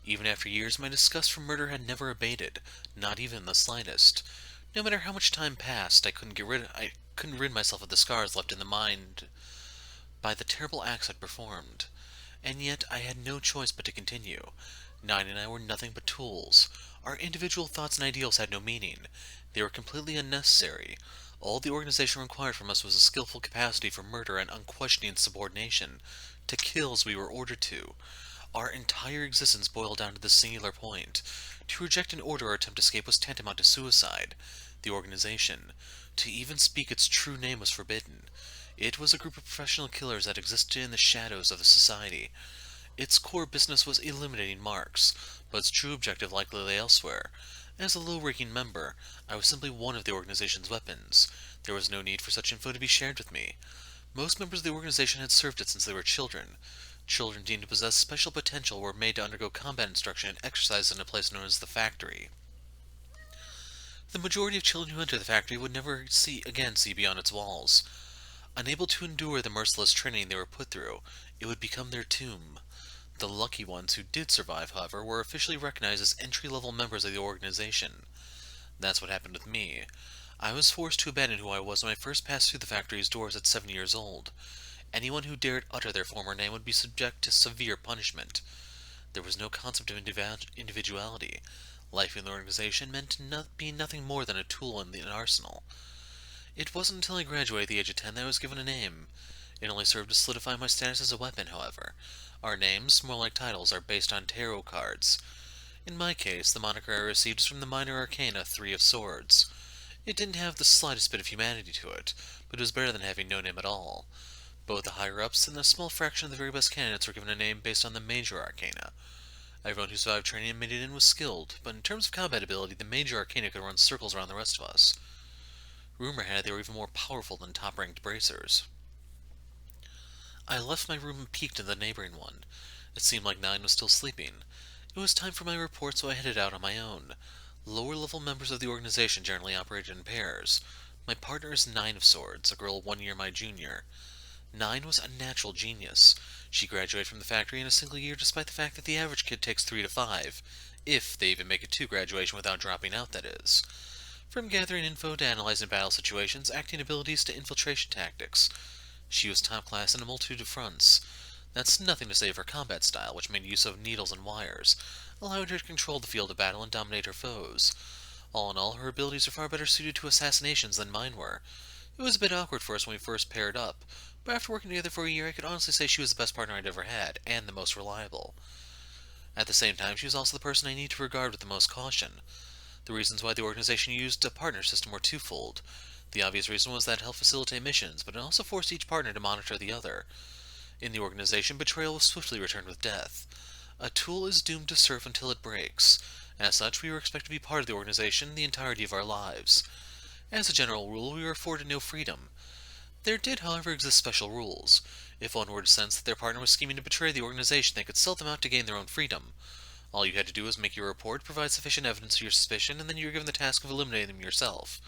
Even after years, my disgust for murder had never abated, not even the slightest. No matter how much time passed, I couldn't rid myself of the scars left in the mind by the terrible acts I'd performed. And yet I had no choice but to continue. Nine and I were nothing but tools. Our individual thoughts and ideals had no meaning. They were completely unnecessary. All the organization required from us was a skillful capacity for murder and unquestioning subordination, to kill as we were ordered to. Our entire existence boiled down to this singular point. To reject an order or attempt escape was tantamount to suicide. The organization. To even speak its true name was forbidden. It was a group of professional killers that existed in the shadows of the society. Its core business was eliminating marks, but its true objective likely lay elsewhere. As a low-ranking member, I was simply one of the organization's weapons. There was no need for such info to be shared with me. Most members of the organization had served it since they were children. Children deemed to possess special potential were made to undergo combat instruction and exercised in a place known as the factory. The majority of children who entered the factory would never see beyond its walls. Unable to endure the merciless training they were put through, it would become their tomb. The lucky ones who did survive, however, were officially recognized as entry-level members of the organization. That's what happened with me. I was forced to abandon who I was when I first passed through the factory's doors at 7 years old. Anyone who dared utter their former name would be subject to severe punishment. There was no concept of individuality. Life in the organization meant being nothing more than a tool in an arsenal. It wasn't until I graduated at the age of 10 that I was given a name. It only served to solidify my status as a weapon, however. Our names, more like titles, are based on tarot cards. In my case, the moniker I received is from the minor arcana Three of Swords. It didn't have the slightest bit of humanity to it, but it was better than having no name at all. Both the higher-ups and a small fraction of the very best candidates were given a name based on the major arcana. Everyone who survived training and made it in was skilled, but in terms of combat ability, the major arcana could run circles around the rest of us. Rumor had it they were even more powerful than top-ranked bracers. I left my room and peeked into the neighboring one. It seemed like 9 was still sleeping. It was time for my report, so I headed out on my own. Lower-level members of the organization generally operated in pairs. My partner is 9 of Swords, a girl 1 year my junior. 9 was a natural genius. She graduated from the factory in a single year despite the fact that the average kid takes 3 to 5. If they even make it to graduation without dropping out, that is. From gathering info to analyzing battle situations, acting abilities to infiltration tactics. She was top class in a multitude of fronts. That's nothing to say of her combat style, which made use of needles and wires, allowing her to control the field of battle and dominate her foes. All in all, her abilities are far better suited to assassinations than mine were. It was a bit awkward for us when we first paired up, but after working together for a year, I could honestly say she was the best partner I'd ever had, and the most reliable. At the same time, she was also the person I need to regard with the most caution. The reasons why the organization used a partner system were twofold. The obvious reason was that it helped facilitate missions, but it also forced each partner to monitor the other. In the organization, betrayal was swiftly returned with death. A tool is doomed to serve until it breaks. As such, we were expected to be part of the organization the entirety of our lives. As a general rule, we were afforded no freedom. There did, however, exist special rules. If one were to sense that their partner was scheming to betray the organization, they could sell them out to gain their own freedom. All you had to do was make your report, provide sufficient evidence of your suspicion, and then you were given the task of eliminating them yourself.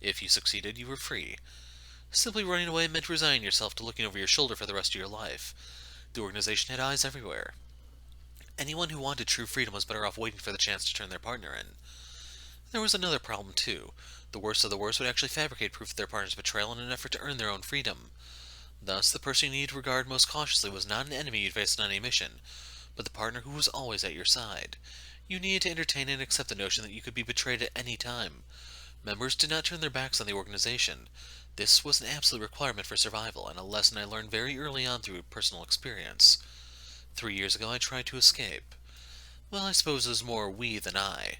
If you succeeded, you were free. Simply running away meant resigning yourself to looking over your shoulder for the rest of your life. The organization had eyes everywhere. Anyone who wanted true freedom was better off waiting for the chance to turn their partner in. There was another problem, too. The worst of the worst would actually fabricate proof of their partner's betrayal in an effort to earn their own freedom. Thus, the person you needed to regard most cautiously was not an enemy you'd faced on any mission, but the partner who was always at your side. You needed to entertain and accept the notion that you could be betrayed at any time. Members did not turn their backs on the organization. This was an absolute requirement for survival, and a lesson I learned very early on through personal experience. 3 years ago, I tried to escape. Well, I suppose it was more we than I.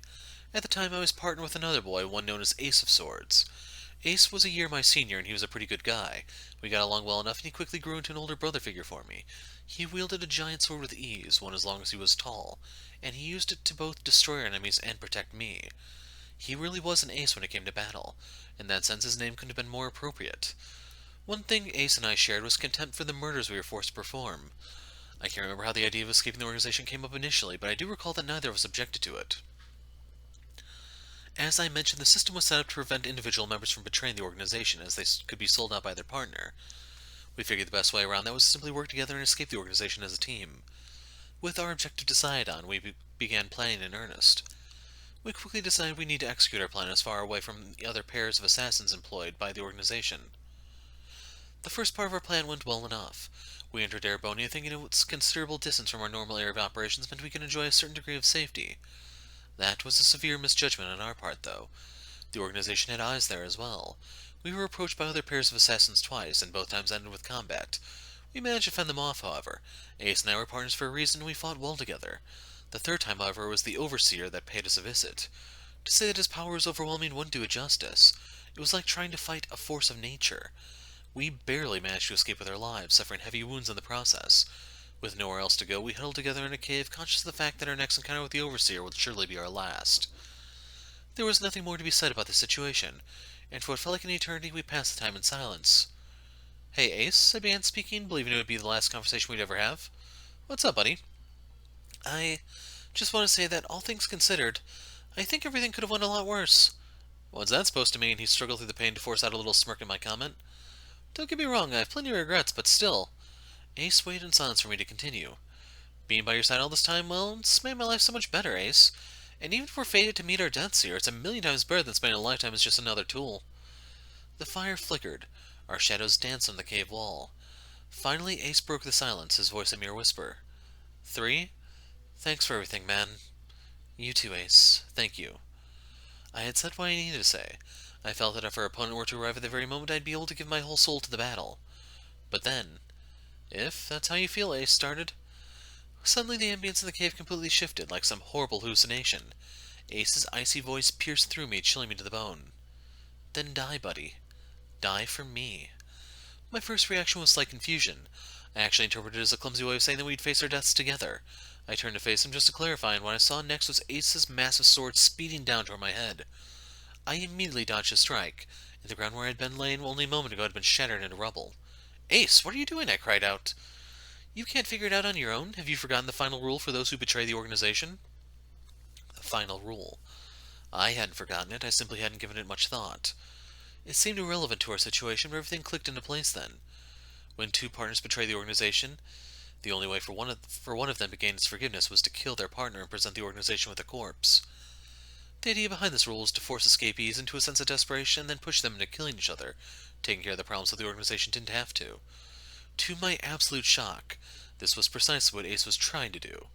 At the time, I was partnered with another boy, one known as Ace of Swords. Ace was a year my senior, and he was a pretty good guy. We got along well enough, and he quickly grew into an older brother figure for me. He wielded a giant sword with ease, one as long as he was tall, and he used it to both destroy our enemies and protect me. He really was an ace when it came to battle. In that sense, his name couldn't have been more appropriate. One thing Ace and I shared was contempt for the murders we were forced to perform. I can't remember how the idea of escaping the organization came up initially, but I do recall that neither of us objected to it. As I mentioned, the system was set up to prevent individual members from betraying the organization, as they could be sold out by their partner. We figured the best way around that was to simply work together and escape the organization as a team. With our objective decided on, we began planning in earnest. We quickly decided we need to execute our plan as far away from the other pairs of assassins employed by the organization. The first part of our plan went well enough. We entered Erebonia thinking its considerable distance from our normal area of operations meant we could enjoy a certain degree of safety. That was a severe misjudgment on our part, though. The organization had eyes there as well. We were approached by other pairs of assassins twice, and both times ended with combat. We managed to fend them off, however. Ace and I were partners for a reason, and we fought well together. The third time, however, was the Overseer that paid us a visit. To say that his power was overwhelming wouldn't do it justice. It was like trying to fight a force of nature. We barely managed to escape with our lives, suffering heavy wounds in the process. With nowhere else to go, we huddled together in a cave, conscious of the fact that our next encounter with the Overseer would surely be our last. There was nothing more to be said about the situation, and for what felt like an eternity, we passed the time in silence. "Hey, Ace," I began speaking, believing it would be the last conversation we'd ever have. "What's up, buddy?" "I just want to say that, all things considered, I think everything could have went a lot worse." "What's that supposed to mean?" He struggled through the pain to force out a little smirk at my comment. "Don't get me wrong, I have plenty of regrets, but still." Ace waited in silence for me to continue. "Being by your side all this time, well, it's made my life so much better, Ace. And even if we're fated to meet our deaths here, it's a million times better than spending a lifetime as just another tool." The fire flickered. Our shadows danced on the cave wall. Finally, Ace broke the silence, his voice a mere whisper. "3? Thanks for everything, man." "You too, Ace. Thank you." I had said what I needed to say. I felt that if our opponent were to arrive at the very moment, I'd be able to give my whole soul to the battle. But then, "If that's how you feel," Ace started. Suddenly the ambience in the cave completely shifted, like some horrible hallucination. Ace's icy voice pierced through me, chilling me to the bone. "Then die, buddy. Die for me." My first reaction was slight confusion. I actually interpreted it as a clumsy way of saying that we'd face our deaths together. I turned to face him just to clarify, and what I saw next was Ace's massive sword speeding down toward my head. I immediately dodged his strike, and the ground where I had been laying only a moment ago had been shattered into rubble. "Ace, what are you doing?" I cried out. "You can't figure it out on your own? Have you forgotten the final rule for those who betray the organization?" The final rule. I hadn't forgotten it, I simply hadn't given it much thought. It seemed irrelevant to our situation, but everything clicked into place then. When two partners betray the organization, the only way for one of them to gain its forgiveness was to kill their partner and present the organization with a corpse. The idea behind this rule was to force escapees into a sense of desperation and then push them into killing each other, taking care of the problems so the organization didn't have to. To my absolute shock, this was precisely what Ace was trying to do.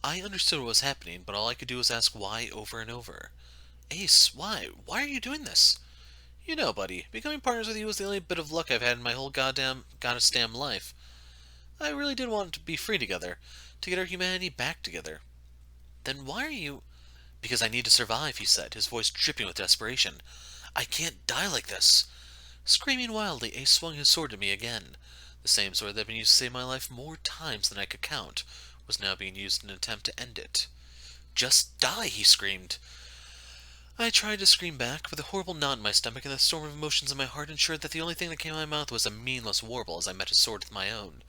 I understood what was happening, but all I could do was ask why over and over. "Ace, why? Why are you doing this?" "You know, buddy, becoming partners with you was the only bit of luck I've had in my whole goddess damn life. I really did want to be free together, to get our humanity back together." "Then why are you—" "Because I need to survive," he said, his voice dripping with desperation. "I can't die like this." Screaming wildly, Ace swung his sword at me again. The same sword that had been used to save my life more times than I could count was now being used in an attempt to end it. "Just die!" he screamed. I tried to scream back, but the horrible knot in my stomach and the storm of emotions in my heart ensured that the only thing that came out of my mouth was a meaningless warble as I met his sword with my own.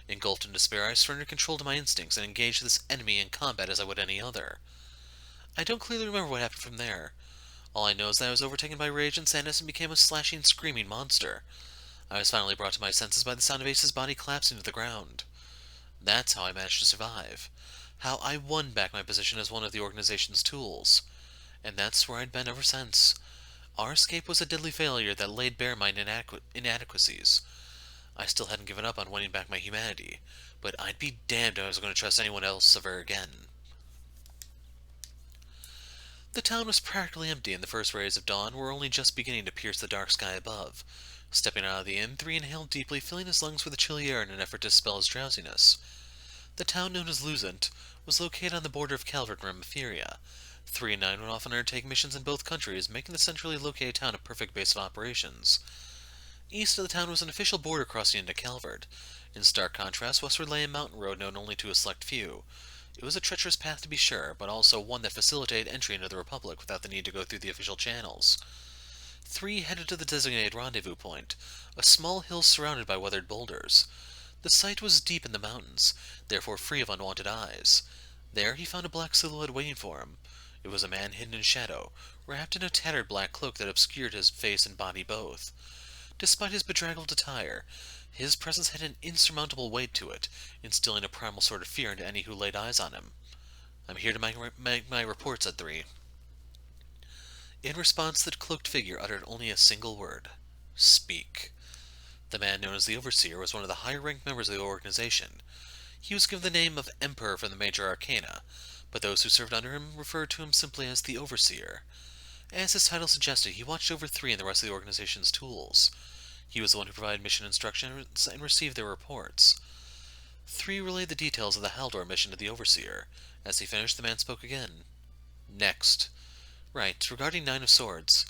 Engulfed in despair, I surrendered control to my instincts and engaged this enemy in combat as I would any other. I don't clearly remember what happened from there. All I know is that I was overtaken by rage and sadness and became a slashing, screaming monster. I was finally brought to my senses by the sound of Ace's body collapsing to the ground. That's how I managed to survive. How I won back my position as one of the organization's tools. And that's where I'd been ever since. Our escape was a deadly failure that laid bare my inadequacies. I still hadn't given up on winning back my humanity, but I'd be damned if I was going to trust anyone else ever again. The town was practically empty, and the first rays of dawn were only just beginning to pierce the dark sky above. Stepping out of the inn, 3 inhaled deeply, filling his lungs with the chilly air in an effort to dispel his drowsiness. The town known as Luzant was located on the border of Calvert and Remetheria. 3 and 9 would often undertake missions in both countries, making the centrally located town a perfect base of operations. East of the town was an official border crossing into Calvert. In stark contrast, westward lay a mountain road known only to a select few. It was a treacherous path to be sure, but also one that facilitated entry into the Republic without the need to go through the official channels. 3 headed to the designated rendezvous point, a small hill surrounded by weathered boulders. The site was deep in the mountains, therefore free of unwanted eyes. There he found a black silhouette waiting for him. It was a man hidden in shadow, wrapped in a tattered black cloak that obscured his face and body both. Despite his bedraggled attire, his presence had an insurmountable weight to it, instilling a primal sort of fear into any who laid eyes on him. "I'm here to make my report," said 3. In response, the cloaked figure uttered only a single word: "Speak." The man known as the Overseer was one of the higher-ranked members of the organization. He was given the name of Emperor from the major arcana, but those who served under him referred to him simply as the Overseer. As his title suggested, he watched over 3 and the rest of the organization's tools. He was the one who provided mission instructions and received their reports. 3 relayed the details of the Haldor mission to the Overseer. As he finished, the man spoke again. "Next. Right, regarding 9 of Swords.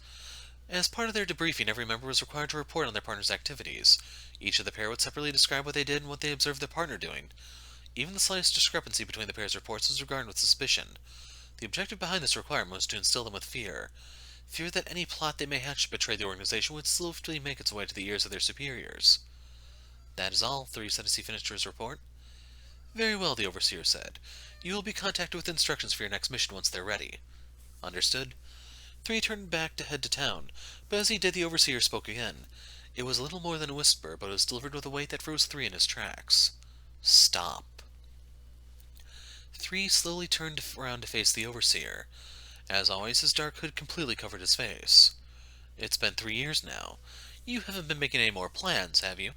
As part of their debriefing, every member was required to report on their partner's activities. Each of the pair would separately describe what they did and what they observed their partner doing. Even the slightest discrepancy between the pair's reports was regarded with suspicion. The objective behind this requirement was to instill them with fear. Fear that any plot they may hatch to betray the organization would swiftly make its way to the ears of their superiors." "That is all," 3 said as he finished his report. "Very well," the Overseer said. "You will be contacted with instructions for your next mission once they're ready." "Understood." 3 turned back to head to town, but as he did, the Overseer spoke again. It was little more than a whisper, but it was delivered with a weight that froze 3 in his tracks. "Stop." 3 slowly turned around to face the Overseer. As always, his dark hood completely covered his face. "It's been 3 years now. You haven't been making any more plans, have you?"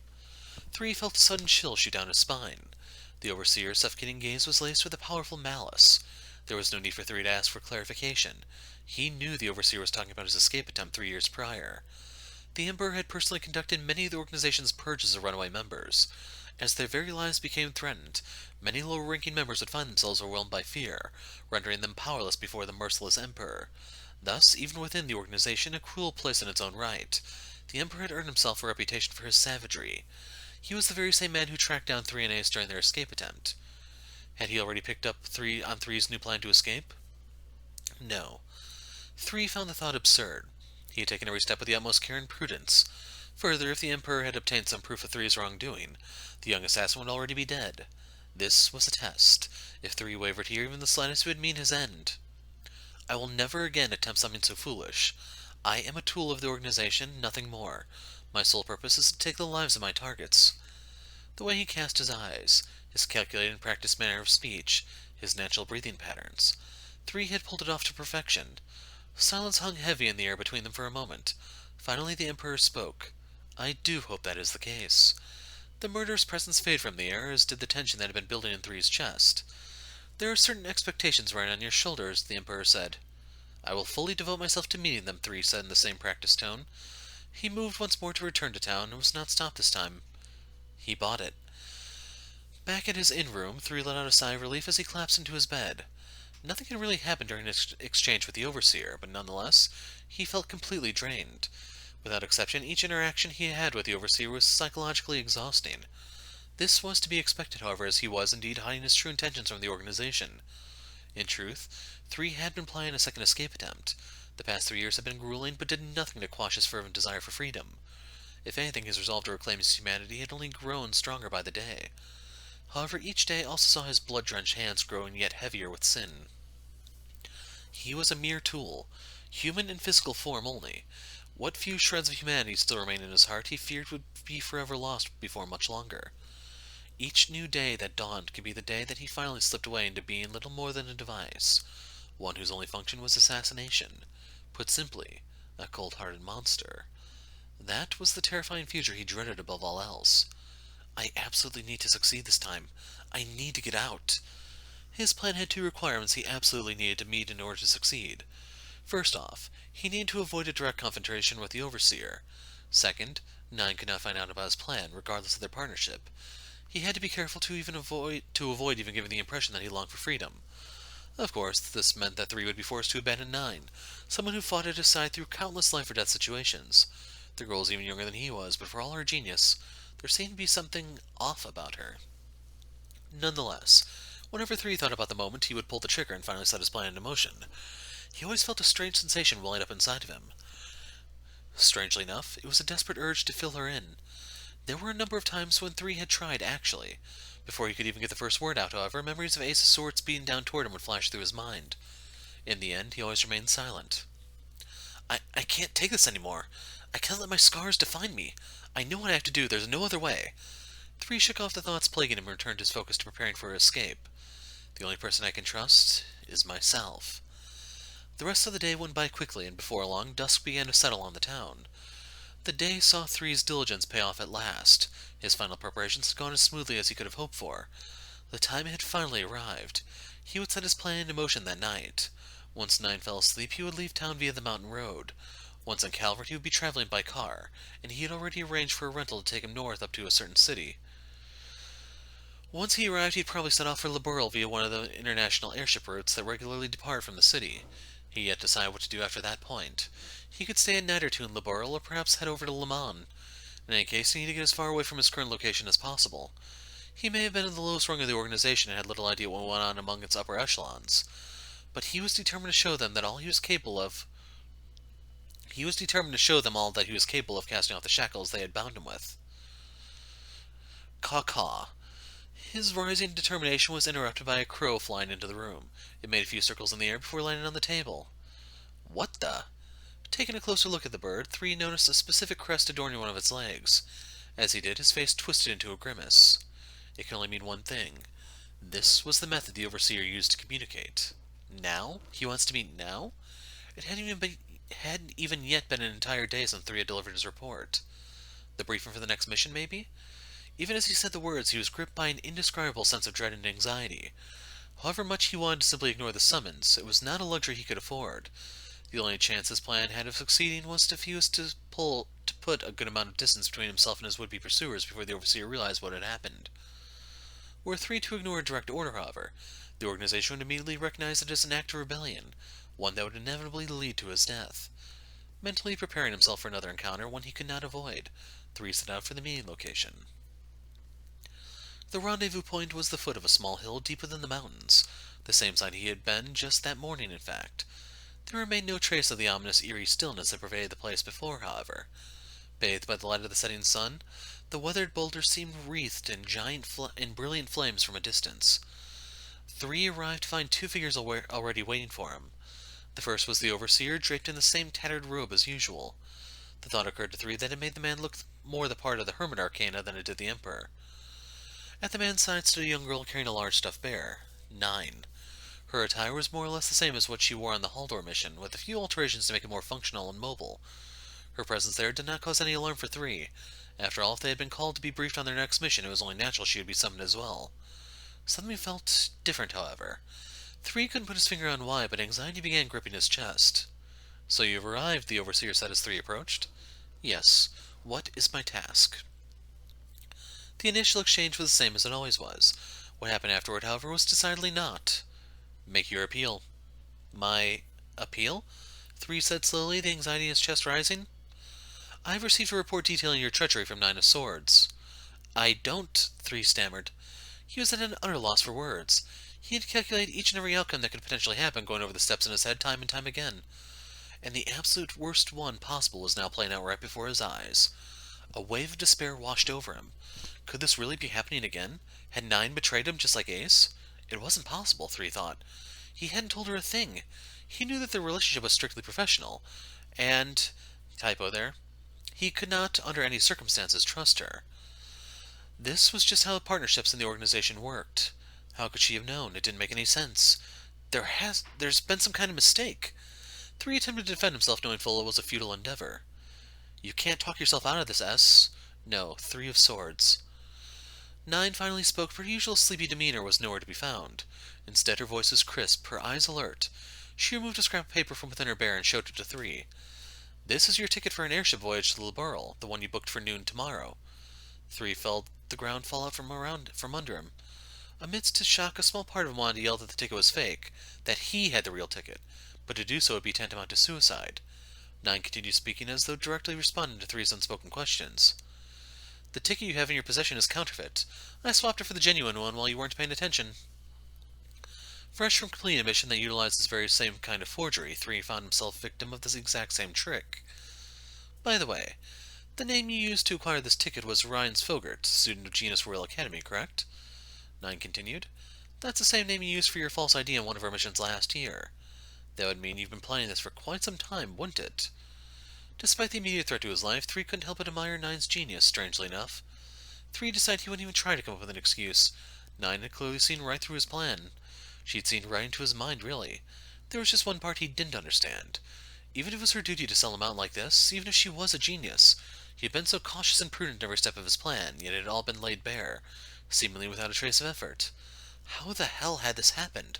3 felt a sudden chill shoot down his spine. The Overseer's suffocating gaze was laced with a powerful malice. There was no need for 3 to ask for clarification. He knew the Overseer was talking about his escape attempt 3 years prior. The Emperor had personally conducted many of the organization's purges of runaway members. As their very lives became threatened, many lower-ranking members would find themselves overwhelmed by fear, rendering them powerless before the merciless Emperor. Thus, even within the organization, a cruel place in its own right, the Emperor had earned himself a reputation for his savagery. He was the very same man who tracked down 3 and Ace during their escape attempt. Had he already picked up 3's new plan to escape? No. 3 found the thought absurd. He had taken every step with the utmost care and prudence. Further, if the Emperor had obtained some proof of 3's wrongdoing, the young assassin would already be dead. This was a test. If 3 wavered here even the slightest, it would mean his end. "I will never again attempt something so foolish. I am a tool of the organization, nothing more. My sole purpose is to take the lives of my targets." The way he cast his eyes, his calculated and practiced manner of speech, his natural breathing patterns. 3 had pulled it off to perfection. Silence hung heavy in the air between them for a moment. Finally the Emperor spoke. "I do hope that is the case." The murderous presence faded from the air, as did the tension that had been building in 3's chest. "There are certain expectations lying on your shoulders," the Emperor said. "I will fully devote myself to meeting them," 3 said in the same practiced tone. He moved once more to return to town, and was not stopped this time. He bought it. Back at his inn room, 3 let out a sigh of relief as he collapsed into his bed. Nothing had really happened during his exchange with the Overseer, but nonetheless, he felt completely drained. Without exception, each interaction he had with the Overseer was psychologically exhausting. This was to be expected, however, as he was indeed hiding his true intentions from the organization. In truth, 3 had been planning a second escape attempt. The past 3 years had been grueling, but did nothing to quash his fervent desire for freedom. If anything, his resolve to reclaim his humanity had only grown stronger by the day. However, each day also saw his blood-drenched hands growing yet heavier with sin. He was a mere tool, human in physical form only. What few shreds of humanity still remained in his heart he feared would be forever lost before much longer. Each new day that dawned could be the day that he finally slipped away into being little more than a device, one whose only function was assassination. Put simply, a cold-hearted monster. That was the terrifying future he dreaded above all else. "I absolutely need to succeed this time. I need to get out." His plan had 2 requirements he absolutely needed to meet in order to succeed. First off, he needed to avoid a direct confrontation with the Overseer. Second, 9 could not find out about his plan, regardless of their partnership. He had to be careful to avoid even giving the impression that he longed for freedom. Of course, this meant that 3 would be forced to abandon 9, someone who fought at his side through countless life-or-death situations. The girl was even younger than he was, but for all her genius, there seemed to be something off about her. Nonetheless, whenever 3 thought about the moment he would pull the trigger and finally set his plan into motion, he always felt a strange sensation welling up inside of him. Strangely enough, it was a desperate urge to fill her in. There were a number of times when 3 had tried, actually. Before he could even get the first word out, however, memories of Ace's sword speeding down toward him would flash through his mind. In the end, he always remained silent. I can't take this anymore. I can't let my scars define me. I know what I have to do. There's no other way. 3 shook off the thoughts plaguing him and returned his focus to preparing for escape. The only person I can trust is myself. The rest of the day went by quickly, and before long, dusk began to settle on the town. The day saw 3's diligence pay off at last. His final preparations had gone as smoothly as he could have hoped for. The time had finally arrived. He would set his plan into motion that night. Once 9 fell asleep, he would leave town via the mountain road. Once in Calvert, he would be traveling by car, and he had already arranged for a rental to take him north up to a certain city. Once he arrived, he'd probably set off for Labourle via one of the international airship routes that regularly depart from the city. He yet decided what to do after that point. He could stay a night or two in Labourle, or perhaps head over to Le Mans. In any case, he needed to get as far away from his current location as possible. He may have been in the lowest rung of the organization and had little idea what went on among its upper echelons, but he was determined to show them that all he was capable of. He was determined to show them all that he was capable of casting off the shackles they had bound him with. Caw-caw. His rising determination was interrupted by a crow flying into the room. It made a few circles in the air before landing on the table. What the? Taking a closer look at the bird, 3 noticed a specific crest adorning one of its legs. As he did, his face twisted into a grimace. It could only mean one thing. This was the method the Overseer used to communicate. Now? He wants to meet now? It hadn't even yet been an entire day since 3 had delivered his report. The briefing for the next mission, maybe? Even as he said the words, he was gripped by an indescribable sense of dread and anxiety. However much he wanted to simply ignore the summons, it was not a luxury he could afford. The only chance his plan had of succeeding was if he was to put a good amount of distance between himself and his would-be pursuers before the Overseer realized what had happened. Were 3 to ignore a direct order, however, the organization would immediately recognize it as an act of rebellion, one that would inevitably lead to his death. Mentally preparing himself for another encounter, one he could not avoid, 3 set out for the meeting location. The rendezvous point was the foot of a small hill deep within the mountains, the same side he had been just that morning, in fact. There remained no trace of the ominous, eerie stillness that pervaded the place before, however. Bathed by the light of the setting sun, the weathered boulders seemed wreathed in brilliant flames from a distance. 3 arrived to find 2 figures already waiting for him. The first was the Overseer, draped in the same tattered robe as usual. The thought occurred to 3 that it made the man look more the part of the Hermit Arcana than it did the Emperor. At the man's side stood a young girl carrying a large stuffed bear. 9. Her attire was more or less the same as what she wore on the Haldor mission, with a few alterations to make it more functional and mobile. Her presence there did not cause any alarm for 3. After all, if they had been called to be briefed on their next mission, it was only natural she would be summoned as well. Something felt different, however. 3 couldn't put his finger on why, but anxiety began gripping his chest. "So you've arrived," the Overseer said as 3 approached. "Yes. What is my task?" The initial exchange was the same as it always was. What happened afterward, however, was decidedly not. "Make your appeal." "My appeal?" 3 said slowly, the anxiety in his chest rising. "I've received a report detailing your treachery from 9 of Swords." "I don't," 3 stammered. He was at an utter loss for words. He had calculated each and every outcome that could potentially happen, going over the steps in his head time and time again. And the absolute worst one possible was now playing out right before his eyes. A wave of despair washed over him. Could this really be happening again? Had 9 betrayed him just like Ace? It wasn't possible, 3 thought. He hadn't told her a thing. He knew that their relationship was strictly professional, and, typo there, he could not, under any circumstances, trust her. This was just how partnerships in the organization worked. How could she have known? It didn't make any sense. There's been some kind of mistake. 3 attempted to defend himself, knowing full it was a futile endeavor. "You can't talk yourself out of this, S." "No, 3 of Swords." 9 finally spoke, but her usual sleepy demeanor was nowhere to be found. Instead, her voice was crisp, her eyes alert. She removed a scrap of paper from within her bear and showed it to 3. "This is your ticket for an airship voyage to Labourle, the one you booked for noon tomorrow." 3 felt the ground fall out from under him. Amidst his shock, a small part of him wanted to yell that the ticket was fake, that he had the real ticket, but to do so would be tantamount to suicide. 9 continued speaking as though directly responding to 3's unspoken questions. The ticket you have in your possession is counterfeit. I swapped it for the genuine one while you weren't paying attention. Fresh from complete admission that utilized this very same kind of forgery, 3 found himself victim of this exact same trick. By the way, the name you used to acquire this ticket was Ryan Sfogert, student of Genus Royal Academy, correct? 9 continued. That's the same name you used for your false ID in one of our missions last year. That would mean you've been planning this for quite some time, wouldn't it? Despite the immediate threat to his life, 3 couldn't help but admire 9's genius, strangely enough. 3 decided he wouldn't even try to come up with an excuse. 9 had clearly seen right through his plan. She'd seen right into his mind, really. There was just one part he didn't understand. Even if it was her duty to sell him out like this, even if she was a genius, he had been so cautious and prudent in every step of his plan, yet it had all been laid bare, seemingly without a trace of effort. How the hell had this happened?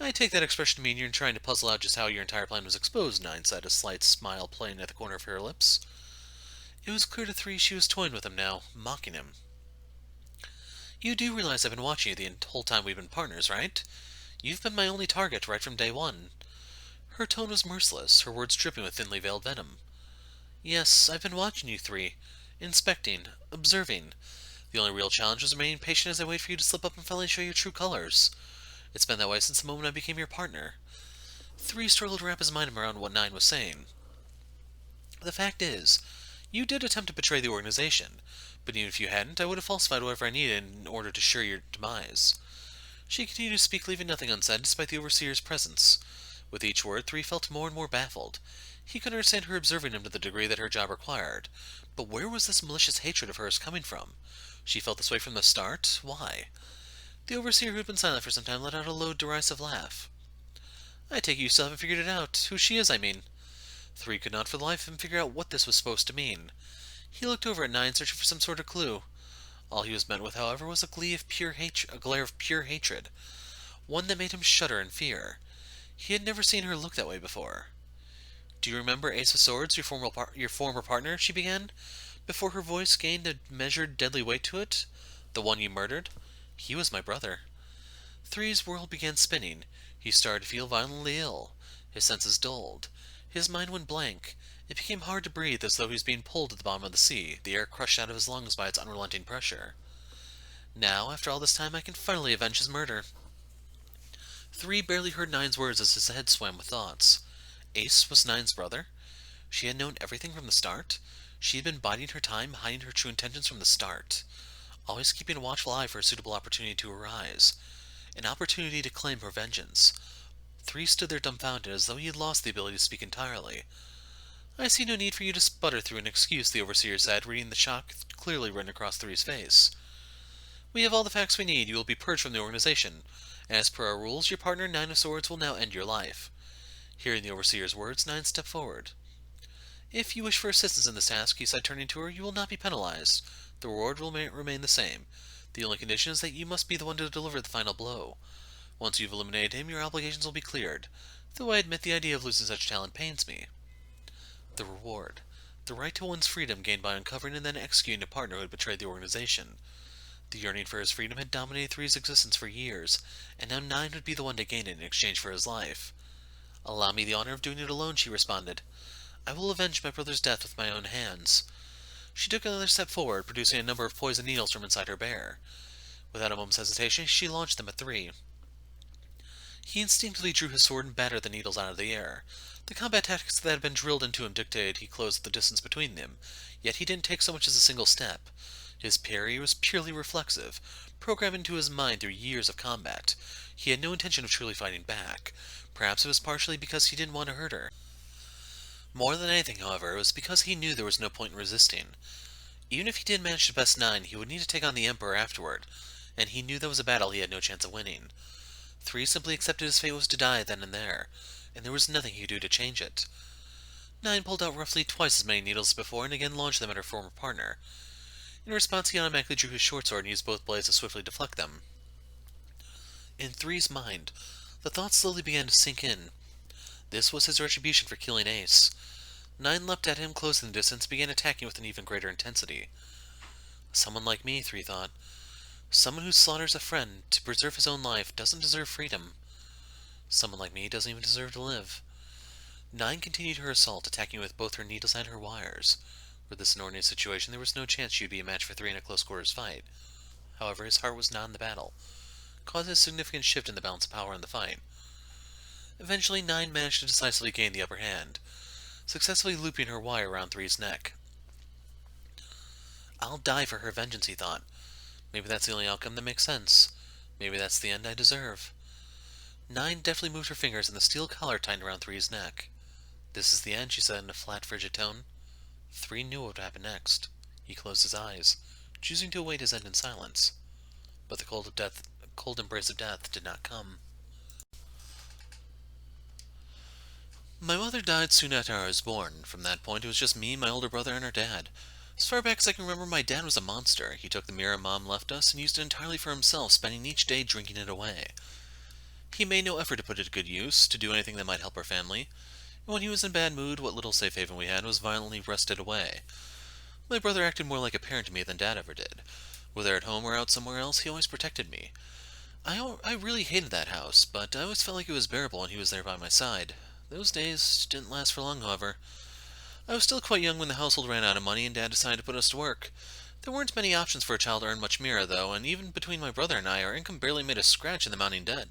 I take that expression to mean you're trying to puzzle out just how your entire plan was exposed, 9 said, a slight smile playing at the corner of her lips. It was clear to 3 she was toying with him now, mocking him. You do realize I've been watching you the whole time we've been partners, right? You've been my only target right from day one. Her tone was merciless, her words dripping with thinly veiled venom. Yes, I've been watching you 3. Inspecting. Observing. The only real challenge was remaining patient as I wait for you to slip up and finally show your true colors. It's been that way since the moment I became your partner. 3 struggled to wrap his mind around what 9 was saying. The fact is, you did attempt to betray the organization, but even if you hadn't, I would have falsified whatever I needed in order to assure your demise. She continued to speak, leaving nothing unsaid despite the overseer's presence. With each word, 3 felt more and more baffled. He could understand her observing him to the degree that her job required, but where was this malicious hatred of hers coming from? She felt this way from the start? Why? The overseer, who had been silent for some time, let out a low, derisive laugh. I take it you still haven't figured it out. Who she is, I mean. 3 could not for the life of him figure out what this was supposed to mean. He looked over at 9, searching for some sort of clue. All he was met with, however, was a glare of pure hatred, one that made him shudder in fear. He had never seen her look that way before. Do you remember Ace of Swords, your former partner? She began, before her voice gained a measured, deadly weight to it. The one you murdered? He was my brother. 3's world began spinning. He started to feel violently ill. His senses dulled. His mind went blank. It became hard to breathe, as though he was being pulled to the bottom of the sea, the air crushed out of his lungs by its unrelenting pressure. Now, after all this time, I can finally avenge his murder. 3 barely heard 9's words as his head swam with thoughts. Ace was 9's brother? She had known everything from the start? She had been biding her time, hiding her true intentions from the start, always keeping a watchful eye for a suitable opportunity to arise, an opportunity to claim her vengeance. 3 stood there dumbfounded, as though he had lost the ability to speak entirely. I see no need for you to sputter through an excuse, the overseer said, reading the shock clearly written across 3's face. We have all the facts we need. You will be purged from the organization. As per our rules, your partner, 9 of Swords, will now end your life. Hearing the overseer's words, 9 stepped forward. If you wish for assistance in this task, he said, turning to her, you will not be penalized. The reward will remain the same. The only condition is that you must be the one to deliver the final blow. Once you've eliminated him, your obligations will be cleared, though I admit the idea of losing such talent pains me. The reward. The right to one's freedom gained by uncovering and then executing a partner who had betrayed the organization. The yearning for his freedom had dominated 3's existence for years, and now 9 would be the one to gain it in exchange for his life. Allow me the honor of doing it alone, she responded. I will avenge my brother's death with my own hands. She took another step forward, producing a number of poisoned needles from inside her bear. Without a moment's hesitation, she launched them at 3. He instinctively drew his sword and battered the needles out of the air. The combat tactics that had been drilled into him dictated he closed the distance between them, yet he didn't take so much as a single step. His parry was purely reflexive, programmed into his mind through years of combat. He had no intention of truly fighting back. Perhaps it was partially because he didn't want to hurt her. More than anything, however, it was because he knew there was no point in resisting. Even if he did manage to best 9, he would need to take on the Emperor afterward, and he knew that was a battle he had no chance of winning. 3 simply accepted his fate was to die then and there, and there was nothing he could do to change it. 9 pulled out roughly twice as many needles as before and again launched them at her former partner. In response, he automatically drew his short sword and used both blades to swiftly deflect them. In 3's mind, the thought slowly began to sink in. This was his retribution for killing Ace. 9 leapt at him, closing the distance, began attacking with an even greater intensity. Someone like me, 3 thought. Someone who slaughters a friend to preserve his own life doesn't deserve freedom. Someone like me doesn't even deserve to live. 9 continued her assault, attacking with both her needles and her wires. Were this an ordinary situation, there was no chance she would be a match for 3 in a close quarters fight. However, his heart was not in the battle, causing a significant shift in the balance of power in the fight. Eventually, 9 managed to decisively gain the upper hand, successfully looping her wire around 3's neck. I'll die for her vengeance, he thought. Maybe that's the only outcome that makes sense. Maybe that's the end I deserve. 9 deftly moved her fingers and the steel collar tightened around 3's neck. This is the end, she said in a flat, frigid tone. 3 knew what would happen next. He closed his eyes, choosing to await his end in silence. But the cold embrace of death did not come. My mother died soon after I was born. From that point, it was just me, my older brother, and our dad. As far back as I can remember, my dad was a monster. He took the mirror Mom left us and used it entirely for himself, spending each day drinking it away. He made no effort to put it to good use, to do anything that might help our family. And when he was in bad mood, what little safe haven we had was violently wrested away. My brother acted more like a parent to me than Dad ever did. Whether at home or out somewhere else, he always protected me. I really hated that house, but I always felt like it was bearable when he was there by my side. Those days didn't last for long, however. I was still quite young when the household ran out of money and Dad decided to put us to work. There weren't many options for a child to earn much mira, though, and even between my brother and I, our income barely made a scratch in the mounting debt.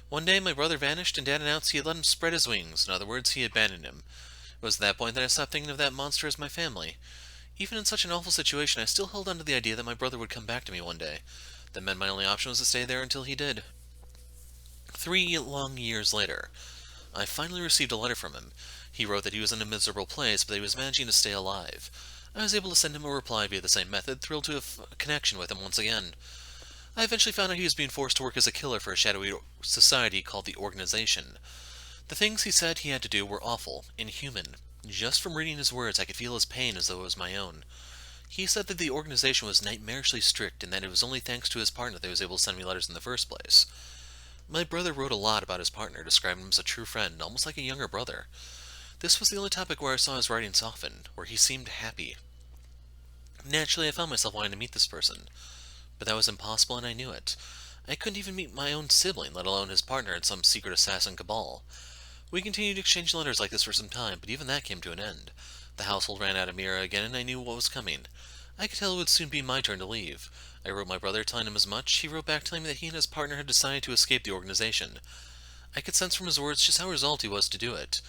One day, my brother vanished, and Dad announced he had let him spread his wings. In other words, he abandoned him. It was at that point that I stopped thinking of that monster as my family. Even in such an awful situation, I still held on to the idea that my brother would come back to me one day. That meant my only option was to stay there until he did. 3 long years later, I finally received a letter from him. He wrote that he was in a miserable place, but that he was managing to stay alive. I was able to send him a reply via the same method, thrilled to have a connection with him once again. I eventually found out he was being forced to work as a killer for a shadowy society called the Organization. The things he said he had to do were awful, inhuman. Just from reading his words, I could feel his pain as though it was my own. He said that the organization was nightmarishly strict and that it was only thanks to his partner that he was able to send me letters in the first place. My brother wrote a lot about his partner, describing him as a true friend, almost like a younger brother. This was the only topic where I saw his writing soften, where he seemed happy. Naturally, I found myself wanting to meet this person. But that was impossible and I knew it. I couldn't even meet my own sibling, let alone his partner in some secret assassin cabal. We continued to exchange letters like this for some time, but even that came to an end. The household ran out of Mira again, and I knew what was coming. I could tell it would soon be my turn to leave. I wrote my brother telling him as much. He wrote back telling me that he and his partner had decided to escape the organization. I could sense from his words just how resolved he was to do it.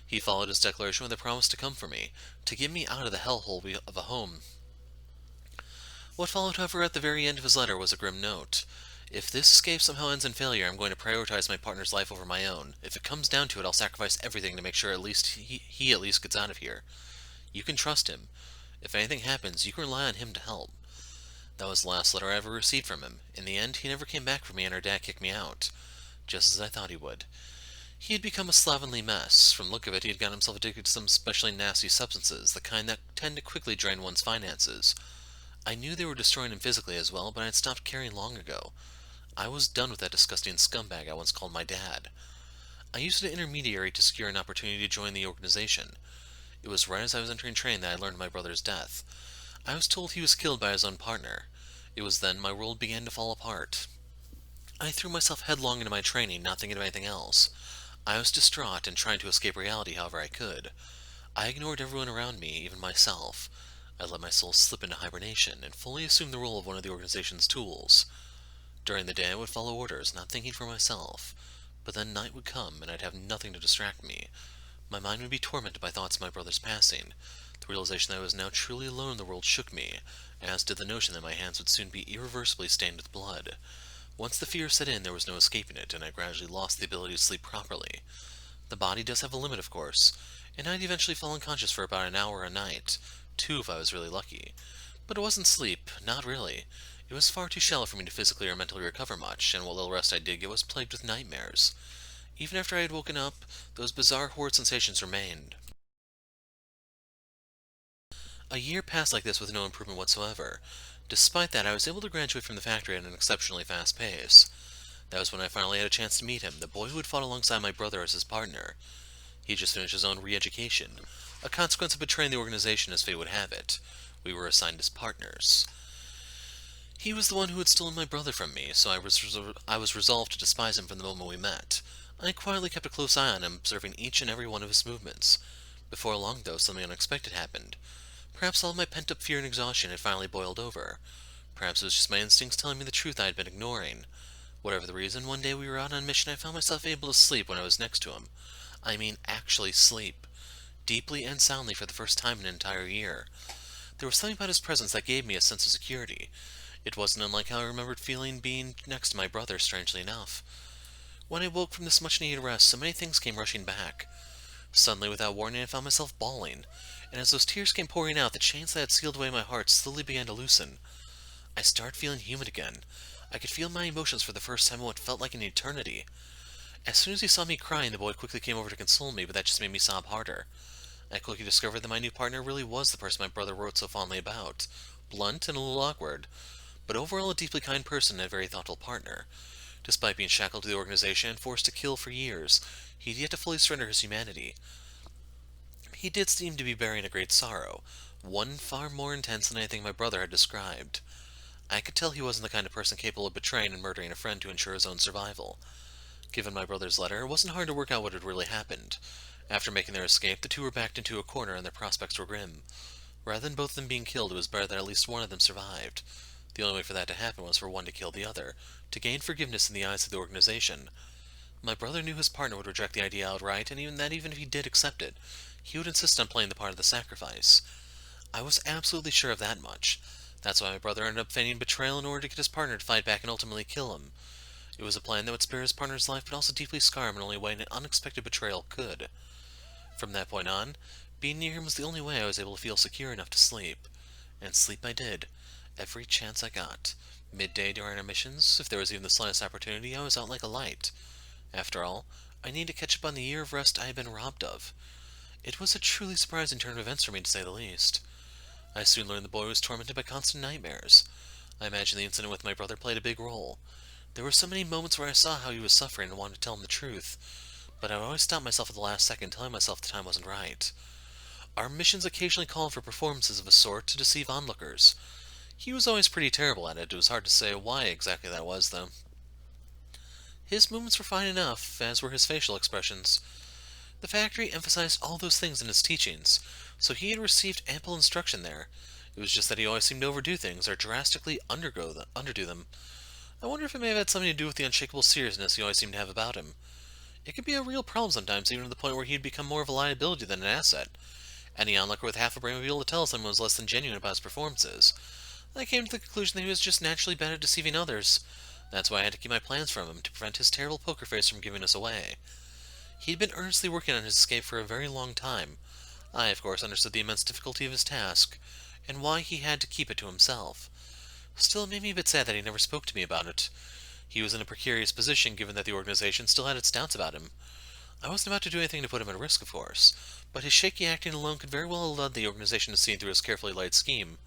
He followed his declaration with a promise to come for me, to get me out of the hellhole of a home. What followed, however, at the very end of his letter was a grim note. If this escape somehow ends in failure, I'm going to prioritize my partner's life over my own. If it comes down to it, I'll sacrifice everything to make sure at least he at least gets out of here. You can trust him. If anything happens, you can rely on him to help. That was the last letter I ever received from him. In the end, he never came back for me and our dad kicked me out. Just as I thought he would. He had become a slovenly mess. From the look of it, he had gotten himself addicted to some especially nasty substances, the kind that tend to quickly drain one's finances. I knew they were destroying him physically as well, but I had stopped caring long ago. I was done with that disgusting scumbag I once called my dad. I used an intermediary to secure an opportunity to join the organization. It was right as I was entering training that I learned of my brother's death. I was told he was killed by his own partner. It was then my world began to fall apart. I threw myself headlong into my training, not thinking of anything else. I was distraught and trying to escape reality however I could. I ignored everyone around me, even myself. I let my soul slip into hibernation and fully assumed the role of one of the organization's tools. During the day I would follow orders, not thinking for myself. But then night would come and I'd have nothing to distract me. My mind would be tormented by thoughts of my brother's passing. The realization that I was now truly alone in the world shook me, as did the notion that my hands would soon be irreversibly stained with blood. Once the fear set in, there was no escaping it, and I gradually lost the ability to sleep properly. The body does have a limit, of course, and I'd eventually fall unconscious for about an hour a night, 2 if I was really lucky. But it wasn't sleep, not really. It was far too shallow for me to physically or mentally recover much, and what little rest I did get was plagued with nightmares. Even after I had woken up, those bizarre horrid sensations remained. A year passed like this with no improvement whatsoever. Despite that, I was able to graduate from the factory at an exceptionally fast pace. That was when I finally had a chance to meet him, the boy who had fought alongside my brother as his partner. He had just finished his own re-education, a consequence of betraying the organization as fate would have it. We were assigned as partners. He was the one who had stolen my brother from me, so I was resolved to despise him from the moment we met. I quietly kept a close eye on him, observing each and every one of his movements. Before long, though, something unexpected happened. Perhaps all my pent-up fear and exhaustion had finally boiled over. Perhaps it was just my instincts telling me the truth I had been ignoring. Whatever the reason, one day we were out on mission and I found myself able to sleep when I was next to him. I mean, actually sleep. Deeply and soundly for the first time in an entire year. There was something about his presence that gave me a sense of security. It wasn't unlike how I remembered feeling being next to my brother, strangely enough. When I woke from this much-needed rest, so many things came rushing back. Suddenly, without warning, I found myself bawling, and as those tears came pouring out, the chains that had sealed away my heart slowly began to loosen. I started feeling human again. I could feel my emotions for the first time in what felt like an eternity. As soon as he saw me crying, the boy quickly came over to console me, but that just made me sob harder. I quickly discovered that my new partner really was the person my brother wrote so fondly about. Blunt and a little awkward, but overall a deeply kind person and a very thoughtful partner. Despite being shackled to the organization and forced to kill for years, he had yet to fully surrender his humanity. He did seem to be bearing a great sorrow, one far more intense than anything my brother had described. I could tell he wasn't the kind of person capable of betraying and murdering a friend to ensure his own survival. Given my brother's letter, it wasn't hard to work out what had really happened. After making their escape, the two were backed into a corner and their prospects were grim. Rather than both of them being killed, it was better that at least one of them survived. The only way for that to happen was for one to kill the other, to gain forgiveness in the eyes of the organization. My brother knew his partner would reject the idea outright, and even if he did accept it, he would insist on playing the part of the sacrifice. I was absolutely sure of that much. That's why my brother ended up feigning betrayal in order to get his partner to fight back and ultimately kill him. It was a plan that would spare his partner's life, but also deeply scar him in only a way an unexpected betrayal could. From that point on, being near him was the only way I was able to feel secure enough to sleep. And sleep I did, every chance I got. Midday during our missions, if there was even the slightest opportunity, I was out like a light. After all, I needed to catch up on the year of rest I had been robbed of. It was a truly surprising turn of events for me, to say the least. I soon learned the boy was tormented by constant nightmares. I imagine the incident with my brother played a big role. There were so many moments where I saw how he was suffering and wanted to tell him the truth, but I would always stop myself at the last second, telling myself the time wasn't right. Our missions occasionally called for performances of a sort to deceive onlookers. He was always pretty terrible at it. It was hard to say why exactly that was, though. His movements were fine enough, as were his facial expressions. The factory emphasized all those things in his teachings, so he had received ample instruction there. It was just that he always seemed to overdo things, or drastically underdo them. I wonder if it may have had something to do with the unshakable seriousness he always seemed to have about him. It could be a real problem sometimes, even to the point where he'd become more of a liability than an asset. Any onlooker with half a brain would be able to tell if someone was less than genuine about his performances. I came to the conclusion that he was just naturally bad at deceiving others. That's why I had to keep my plans from him, to prevent his terrible poker face from giving us away. He'd been earnestly working on his escape for a very long time. I, of course, understood the immense difficulty of his task, and why he had to keep it to himself. Still, it made me a bit sad that he never spoke to me about it. He was in a precarious position, given that the organization still had its doubts about him. I wasn't about to do anything to put him at risk, of course, but his shaky acting alone could very well have led the organization to see through his carefully laid scheme.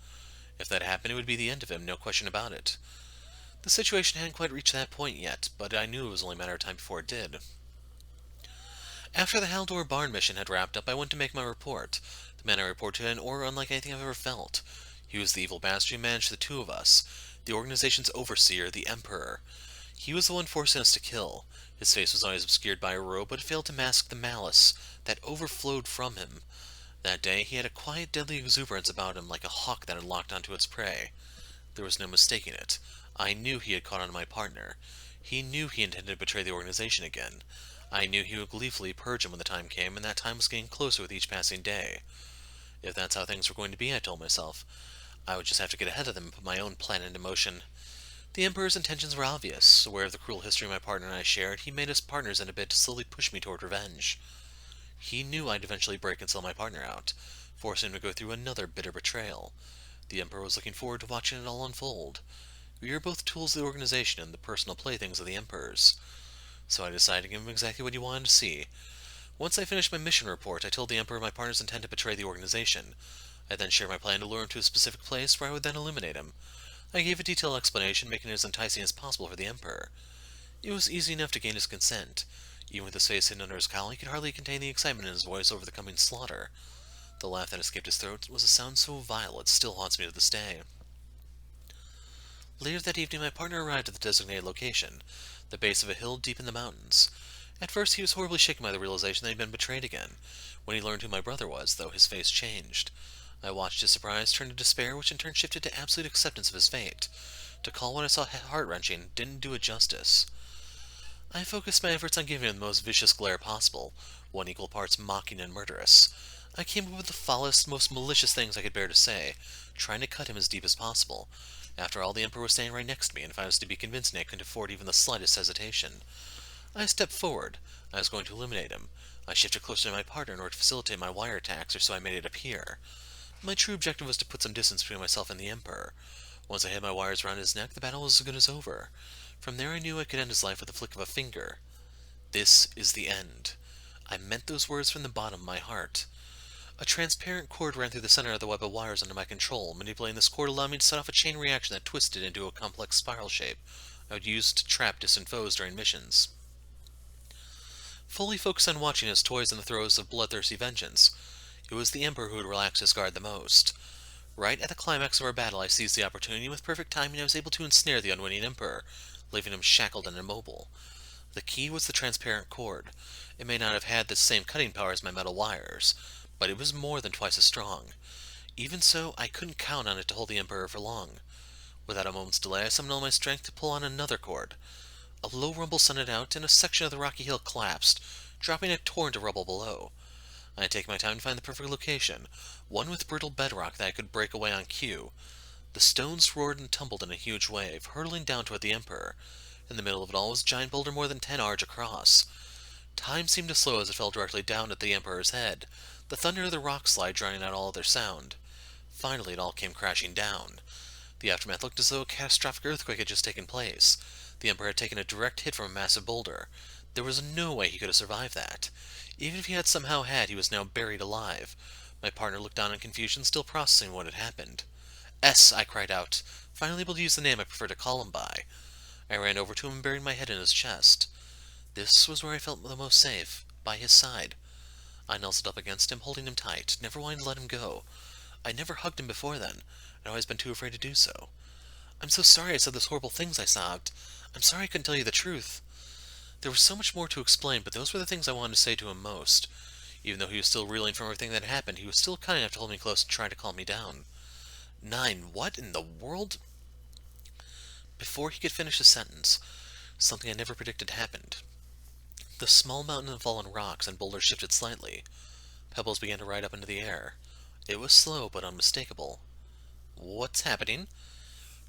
If that happened, it would be the end of him, no question about it. The situation hadn't quite reached that point yet, but I knew it was only a matter of time before it did. After the Haldor Barn mission had wrapped up, I went to make my report. The man I reported had an aura unlike anything I've ever felt. He was the evil bastard who managed the two of us, the organization's overseer, the Emperor. He was the one forcing us to kill. His face was always obscured by a robe, but it failed to mask the malice that overflowed from him. That day, he had a quiet, deadly exuberance about him, like a hawk that had locked onto its prey. There was no mistaking it. I knew he had caught on to my partner. He knew he intended to betray the organization again. I knew he would gleefully purge him when the time came, and that time was getting closer with each passing day. If that's how things were going to be, I told myself, I would just have to get ahead of them and put my own plan into motion. The Emperor's intentions were obvious. Aware of the cruel history my partner and I shared, he made us partners in a bid to slowly push me toward revenge. He knew I'd eventually break and sell my partner out, forcing him to go through another bitter betrayal. The Emperor was looking forward to watching it all unfold. We were both tools of the organization and the personal playthings of the Emperor's. So I decided to give him exactly what he wanted to see. Once I finished my mission report, I told the Emperor my partner's intent to betray the organization. I then shared my plan to lure him to a specific place where I would then eliminate him. I gave a detailed explanation, making it as enticing as possible for the Emperor. It was easy enough to gain his consent. Even with his face hidden under his cowl, he could hardly contain the excitement in his voice over the coming slaughter. The laugh that escaped his throat was a sound so vile it still haunts me to this day. Later that evening, my partner arrived at the designated location, the base of a hill deep in the mountains. At first, he was horribly shaken by the realization that he'd been betrayed again. When he learned who my brother was, though, his face changed. I watched his surprise turn to despair, which in turn shifted to absolute acceptance of his fate. To call what I saw heart-wrenching didn't do it justice. I focused my efforts on giving him the most vicious glare possible, one equal parts mocking and murderous. I came up with the foulest, most malicious things I could bear to say, trying to cut him as deep as possible. After all, the Emperor was standing right next to me, and if I was to be convincing, I couldn't afford even the slightest hesitation. I stepped forward. I was going to eliminate him. I shifted closer to my partner in order to facilitate my wire attacks, or so I made it appear. My true objective was to put some distance between myself and the Emperor. Once I had my wires around his neck, the battle was as good as over. From there I knew I could end his life with a flick of a finger. This is the end. I meant those words from the bottom of my heart. A transparent cord ran through the center of the web of wires under my control. Manipulating this cord allowed me to set off a chain reaction that twisted into a complex spiral shape I would use to trap distant foes during missions. Fully focused on watching his toys in the throes of bloodthirsty vengeance, it was the Emperor who would relax his guard the most. Right at the climax of our battle, I seized the opportunity, and with perfect timing I was able to ensnare the unwitting Emperor, leaving him shackled and immobile. The key was the transparent cord. It may not have had the same cutting power as my metal wires, but it was more than twice as strong. Even so, I couldn't count on it to hold the Emperor for long. Without a moment's delay, I summoned all my strength to pull on another cord. A low rumble sounded out, and a section of the rocky hill collapsed, dropping a torrent of rubble below. I had taken my time to find the perfect location, one with brittle bedrock that I could break away on cue. The stones roared and tumbled in a huge wave, hurtling down toward the Emperor. In the middle of it all was a giant boulder more than 10 arge across. Time seemed to slow as it fell directly down at the Emperor's head, the thunder of the rock slide drowning out all other sound. Finally, it all came crashing down. The aftermath looked as though a catastrophic earthquake had just taken place. The Emperor had taken a direct hit from a massive boulder. There was no way he could have survived that. Even if he had somehow had, he was now buried alive. My partner looked on in confusion, still processing what had happened. "S!" I cried out, finally able to use the name I prefer to call him by. I ran over to him and buried my head in his chest. This was where I felt the most safe, by his side. I nestled up against him, holding him tight, never wanting to let him go. I'd never hugged him before then. I'd always been too afraid to do so. "I'm so sorry I said those horrible things," I sobbed. "I'm sorry I couldn't tell you the truth." There was so much more to explain, but those were the things I wanted to say to him most. Even though he was still reeling from everything that had happened, he was still kind enough to hold me close and try to calm me down. "Nine, what in the world?" Before he could finish his sentence, something I never predicted happened. The small mountain of fallen rocks and boulders shifted slightly. Pebbles began to ride up into the air. It was slow, but unmistakable. "What's happening?"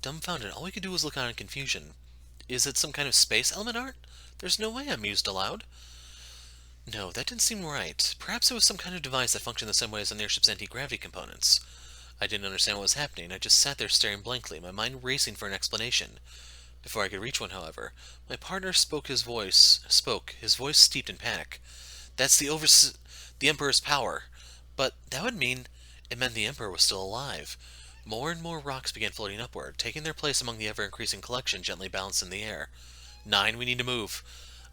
Dumbfounded, all we could do was look on in confusion. "Is it some kind of space element art? There's no way," I mused aloud. No, that didn't seem right. Perhaps it was some kind of device that functioned the same way as an airship's anti-gravity components. I didn't understand what was happening. I just sat there staring blankly, my mind racing for an explanation. Before I could reach one, however, my partner spoke, his voice steeped in panic. "That's the Emperor's power." But that would mean it meant the Emperor was still alive. More and more rocks began floating upward, taking their place among the ever-increasing collection gently balanced in the air. "Nine, we need to move."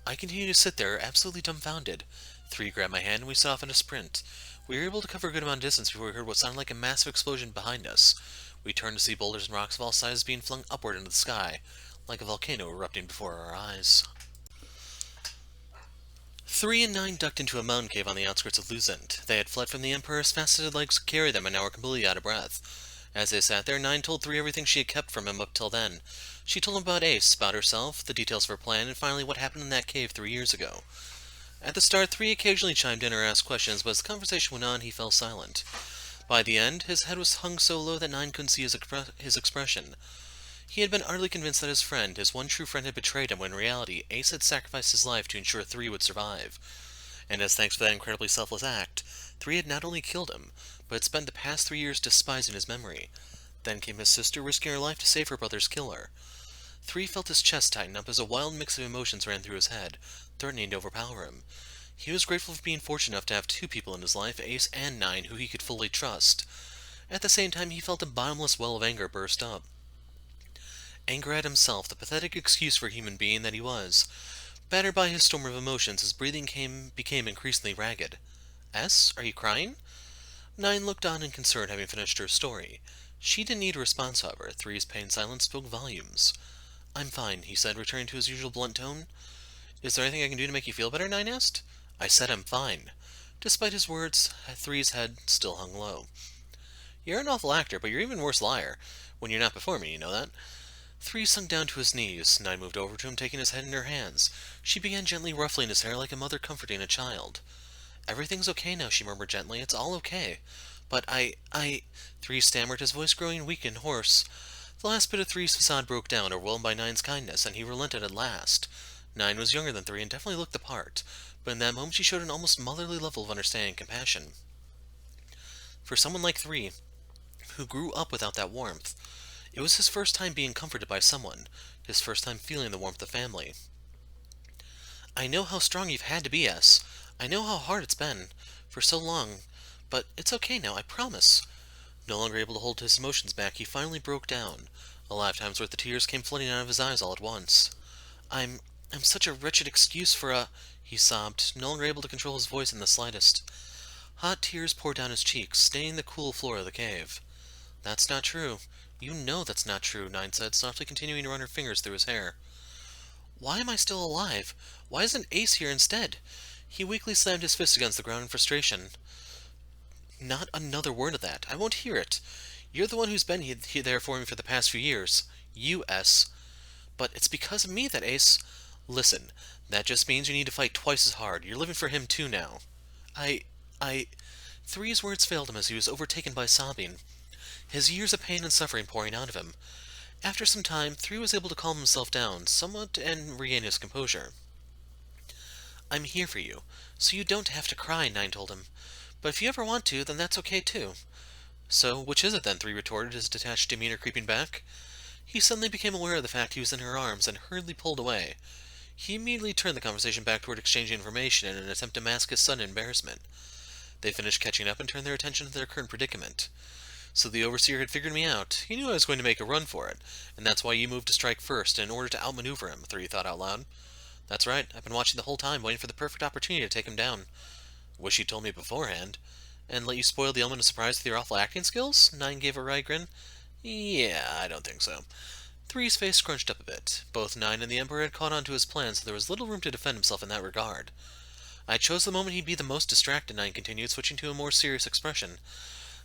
I continued to sit there, absolutely dumbfounded. Three grabbed my hand and we set off in a sprint. We were able to cover a good amount of distance before we heard what sounded like a massive explosion behind us. We turned to see boulders and rocks of all sizes being flung upward into the sky, like a volcano erupting before our eyes. 3 and 9 ducked into a mountain cave on the outskirts of Luzent. They had fled from the Emperor as fast as his legs could carry them and now were completely out of breath. As they sat there, 9 told 3 everything she had kept from him up till then. She told him about Ace, about herself, the details of her plan, and finally what happened in that cave 3 years ago. At the start, 3 occasionally chimed in or asked questions, but as the conversation went on, he fell silent. By the end, his head was hung so low that 9 couldn't see his expression. He had been utterly convinced that his friend, his one true friend, had betrayed him when in reality Ace had sacrificed his life to ensure 3 would survive. And as thanks for that incredibly selfless act, 3 had not only killed him, but had spent the past 3 years despising his memory. Then came his sister, risking her life to save her brother's killer. 3 felt his chest tighten up as a wild mix of emotions ran through his head, threatening to overpower him. He was grateful for being fortunate enough to have 2 people in his life, Ace and 9, who he could fully trust. At the same time, he felt a bottomless well of anger burst up. Anger at himself, the pathetic excuse for a human being that he was. Battered by his storm of emotions, his breathing became increasingly ragged. "S, are you crying?" 9 looked on in concern, having finished her story. She didn't need a response, however. Three's pained silence spoke volumes. "I'm fine," he said, returning to his usual blunt tone. "Is there anything I can do to make you feel better?" Nine asked. "I said I'm fine." Despite his words, Three's head still hung low. "You're an awful actor, but you're even worse liar. When you're not before me, you know that?" Three sunk down to his knees. Nine moved over to him, taking his head in her hands. She began gently ruffling his hair like a mother comforting a child. "Everything's okay now," she murmured gently. "It's all okay. But Three stammered, his voice growing weak and hoarse. The last bit of Three's facade broke down, overwhelmed by Nine's kindness, and he relented at last. Nine was younger than Three and definitely looked the part, but in that moment she showed an almost motherly level of understanding and compassion. For someone like Three, who grew up without that warmth, it was his first time being comforted by someone, his first time feeling the warmth of family. "I know how strong you've had to be, S. I know how hard it's been, for so long, but it's okay now, I promise." No longer able to hold his emotions back, he finally broke down. A lifetime's worth of tears came flooding out of his eyes all at once. I'm such a wretched excuse for a," he sobbed, no longer able to control his voice in the slightest. Hot tears poured down his cheeks, staining the cool floor of the cave. "That's not true. You know that's not true," Nine said, softly continuing to run her fingers through his hair. "Why am I still alive? Why isn't Ace here instead?" He weakly slammed his fist against the ground in frustration. "Not another word of that. I won't hear it. You're the one who's been there for me for the past few years. You, S. But it's because of me that Ace—" "Listen, that just means you need to fight twice as hard. You're living for him too now." I... I... Three's words failed him as he was overtaken by sobbing, his years of pain and suffering pouring out of him. After some time, Three was able to calm himself down somewhat and regain his composure. "I'm here for you, so you don't have to cry," Nine told him. "But if you ever want to, then that's okay too." "So, which is it then?" Three retorted, his detached demeanor creeping back. He suddenly became aware of the fact he was in her arms and hurriedly pulled away. He immediately turned the conversation back toward exchanging information in an attempt to mask his sudden embarrassment. They finished catching up and turned their attention to their current predicament. "So the Overseer had figured me out. He knew I was going to make a run for it, and that's why you moved to strike first, in order to outmaneuver him," Three thought out loud. "That's right. I've been watching the whole time, waiting for the perfect opportunity to take him down." "Wish you'd told me beforehand." "And let you spoil the element of surprise with your awful acting skills?" Nine gave a wry grin. "Yeah, I don't think so." Three's face scrunched up a bit. Both Nine and the Emperor had caught on to his plan, so there was little room to defend himself in that regard. "I chose the moment he'd be the most distracted," Nine continued, switching to a more serious expression.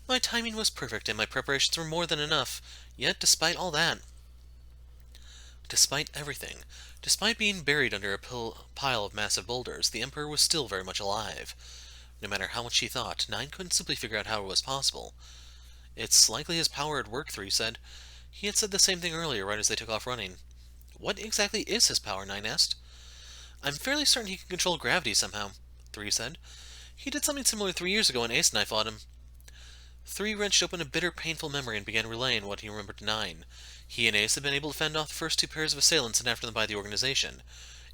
"My timing was perfect, and my preparations were more than enough. Yet, despite all that, despite everything, despite being buried under a pile of massive boulders, the Emperor was still very much alive. No matter how much she thought, Nine couldn't simply figure out how it was possible. "It's likely his power at work," Three said. He had said the same thing earlier, right as they took off running. "What exactly is his power?" Nine asked. "I'm fairly certain he can control gravity somehow," Three said. "He did something similar 3 years ago when Ace and I fought him." Three wrenched open a bitter, painful memory and began relaying what he remembered to Nine. He and Ace had been able to fend off the first two pairs of assailants sent after them by the organization.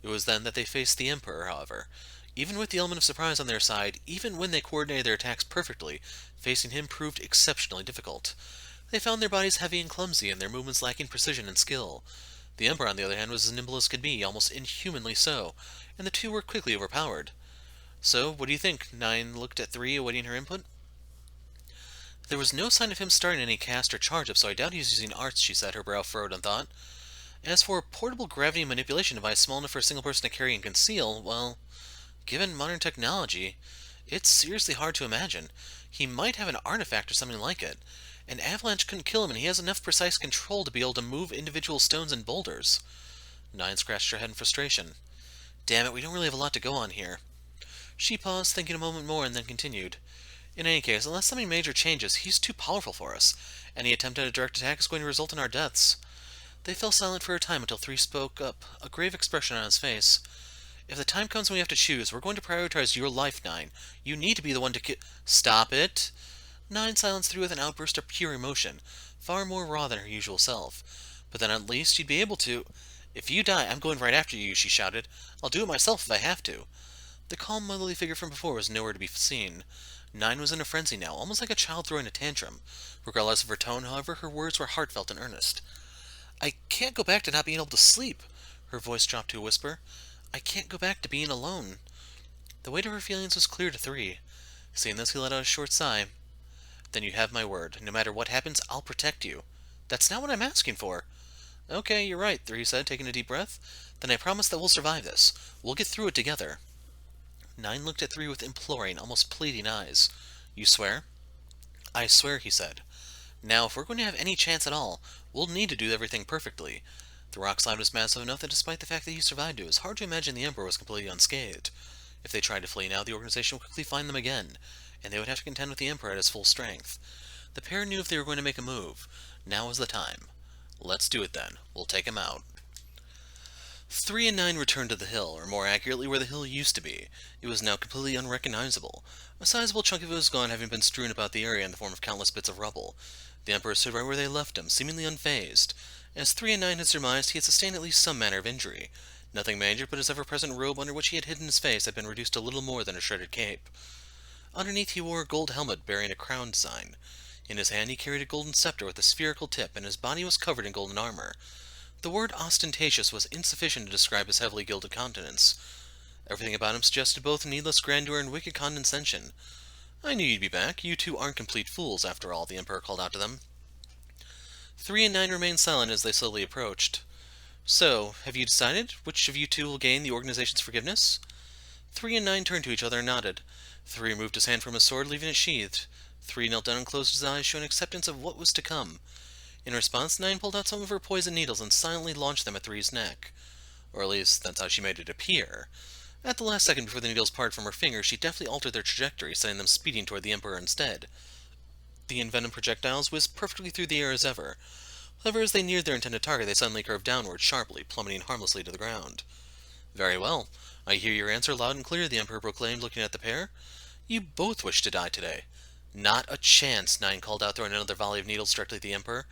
It was then that they faced the Emperor, however. Even with the element of surprise on their side, even when they coordinated their attacks perfectly, facing him proved exceptionally difficult. They found their bodies heavy and clumsy, and their movements lacking precision and skill. The Emperor, on the other hand, was as nimble as could be, almost inhumanly so, and the two were quickly overpowered. "So, what do you think?" Nine looked at Three, awaiting her input. "There was no sign of him starting any cast or charge-up, so I doubt he's using arts," she said, her brow furrowed in thought. "As for a portable gravity manipulation device small enough for a single person to carry and conceal, well, given modern technology, it's seriously hard to imagine. He might have an artifact or something like it. An avalanche couldn't kill him, and he has enough precise control to be able to move individual stones and boulders." Nine scratched her head in frustration. "Damn it, we don't really have a lot to go on here." She paused, thinking a moment more, and then continued. "In any case, unless something major changes, he's too powerful for us. Any attempt at a direct attack is going to result in our deaths." They fell silent for a time until Three spoke up, a grave expression on his face. "If the time comes when we have to choose, we're going to prioritize your life, Nine. You need to be the one to Stop it!" Nine silenced Three with an outburst of pure emotion, far more raw than her usual self. "But then at least you'd be able to—" "If you die, I'm going right after you," she shouted. "I'll do it myself if I have to." The calm, motherly figure from before was nowhere to be seen. Nine was in a frenzy now, almost like a child throwing a tantrum. Regardless of her tone, however, her words were heartfelt and earnest. "I can't go back to not being able to sleep." Her voice dropped to a whisper. "I can't go back to being alone." The weight of her feelings was clear to Three. Seeing this, he let out a short sigh. Then you have my word. No matter what happens, I'll protect you. That's not what I'm asking for. Okay, you're right, 3 said, taking a deep breath. Then I promise that we'll survive this. We'll get through it together. 9 looked at 3 with imploring, almost pleading eyes. You swear? I swear, he said. Now, if we're going to have any chance at all, we'll need to do everything perfectly. The rock slide was massive enough that despite the fact that he survived it was hard to imagine the Emperor was completely unscathed. If they tried to flee now, the organization would quickly find them again, and they would have to contend with the Emperor at his full strength. The pair knew if they were going to make a move, now was the time. Let's do it then. We'll take him out. 3 and 9 returned to the hill, or more accurately where the hill used to be. It was now completely unrecognizable. A sizable chunk of it was gone, having been strewn about the area in the form of countless bits of rubble. The Emperor stood right where they left him, seemingly unfazed. As 3 and 9 had surmised, he had sustained at least some manner of injury. Nothing major, but his ever-present robe under which he had hidden his face had been reduced to little more than a shredded cape. Underneath he wore a gold helmet bearing a crown sign. In his hand he carried a golden scepter with a spherical tip, and his body was covered in golden armor. The word ostentatious was insufficient to describe his heavily gilded countenance. Everything about him suggested both needless grandeur and wicked condescension. I knew you'd be back. You two aren't complete fools, after all, the Emperor called out to them. 3 and 9 remained silent as they slowly approached. So, have you decided which of you two will gain the organization's forgiveness? 3 and 9 turned to each other and nodded. 3 removed his hand from his sword, leaving it sheathed. 3 knelt down and closed his eyes, showing acceptance of what was to come. In response, 9 pulled out some of her poison needles and silently launched them at 3's neck. Or at least, that's how she made it appear. At the last second before the needles parted from her fingers, she deftly altered their trajectory, sending them speeding toward the Emperor instead. The envenomed projectiles whizzed perfectly through the air as ever. However, as they neared their intended target, they suddenly curved downward sharply, plummeting harmlessly to the ground. Very well. I hear your answer loud and clear, the Emperor proclaimed, looking at the pair. You both wish to die today. Not a chance, 9 called out, throwing another volley of needles directly at the Emperor.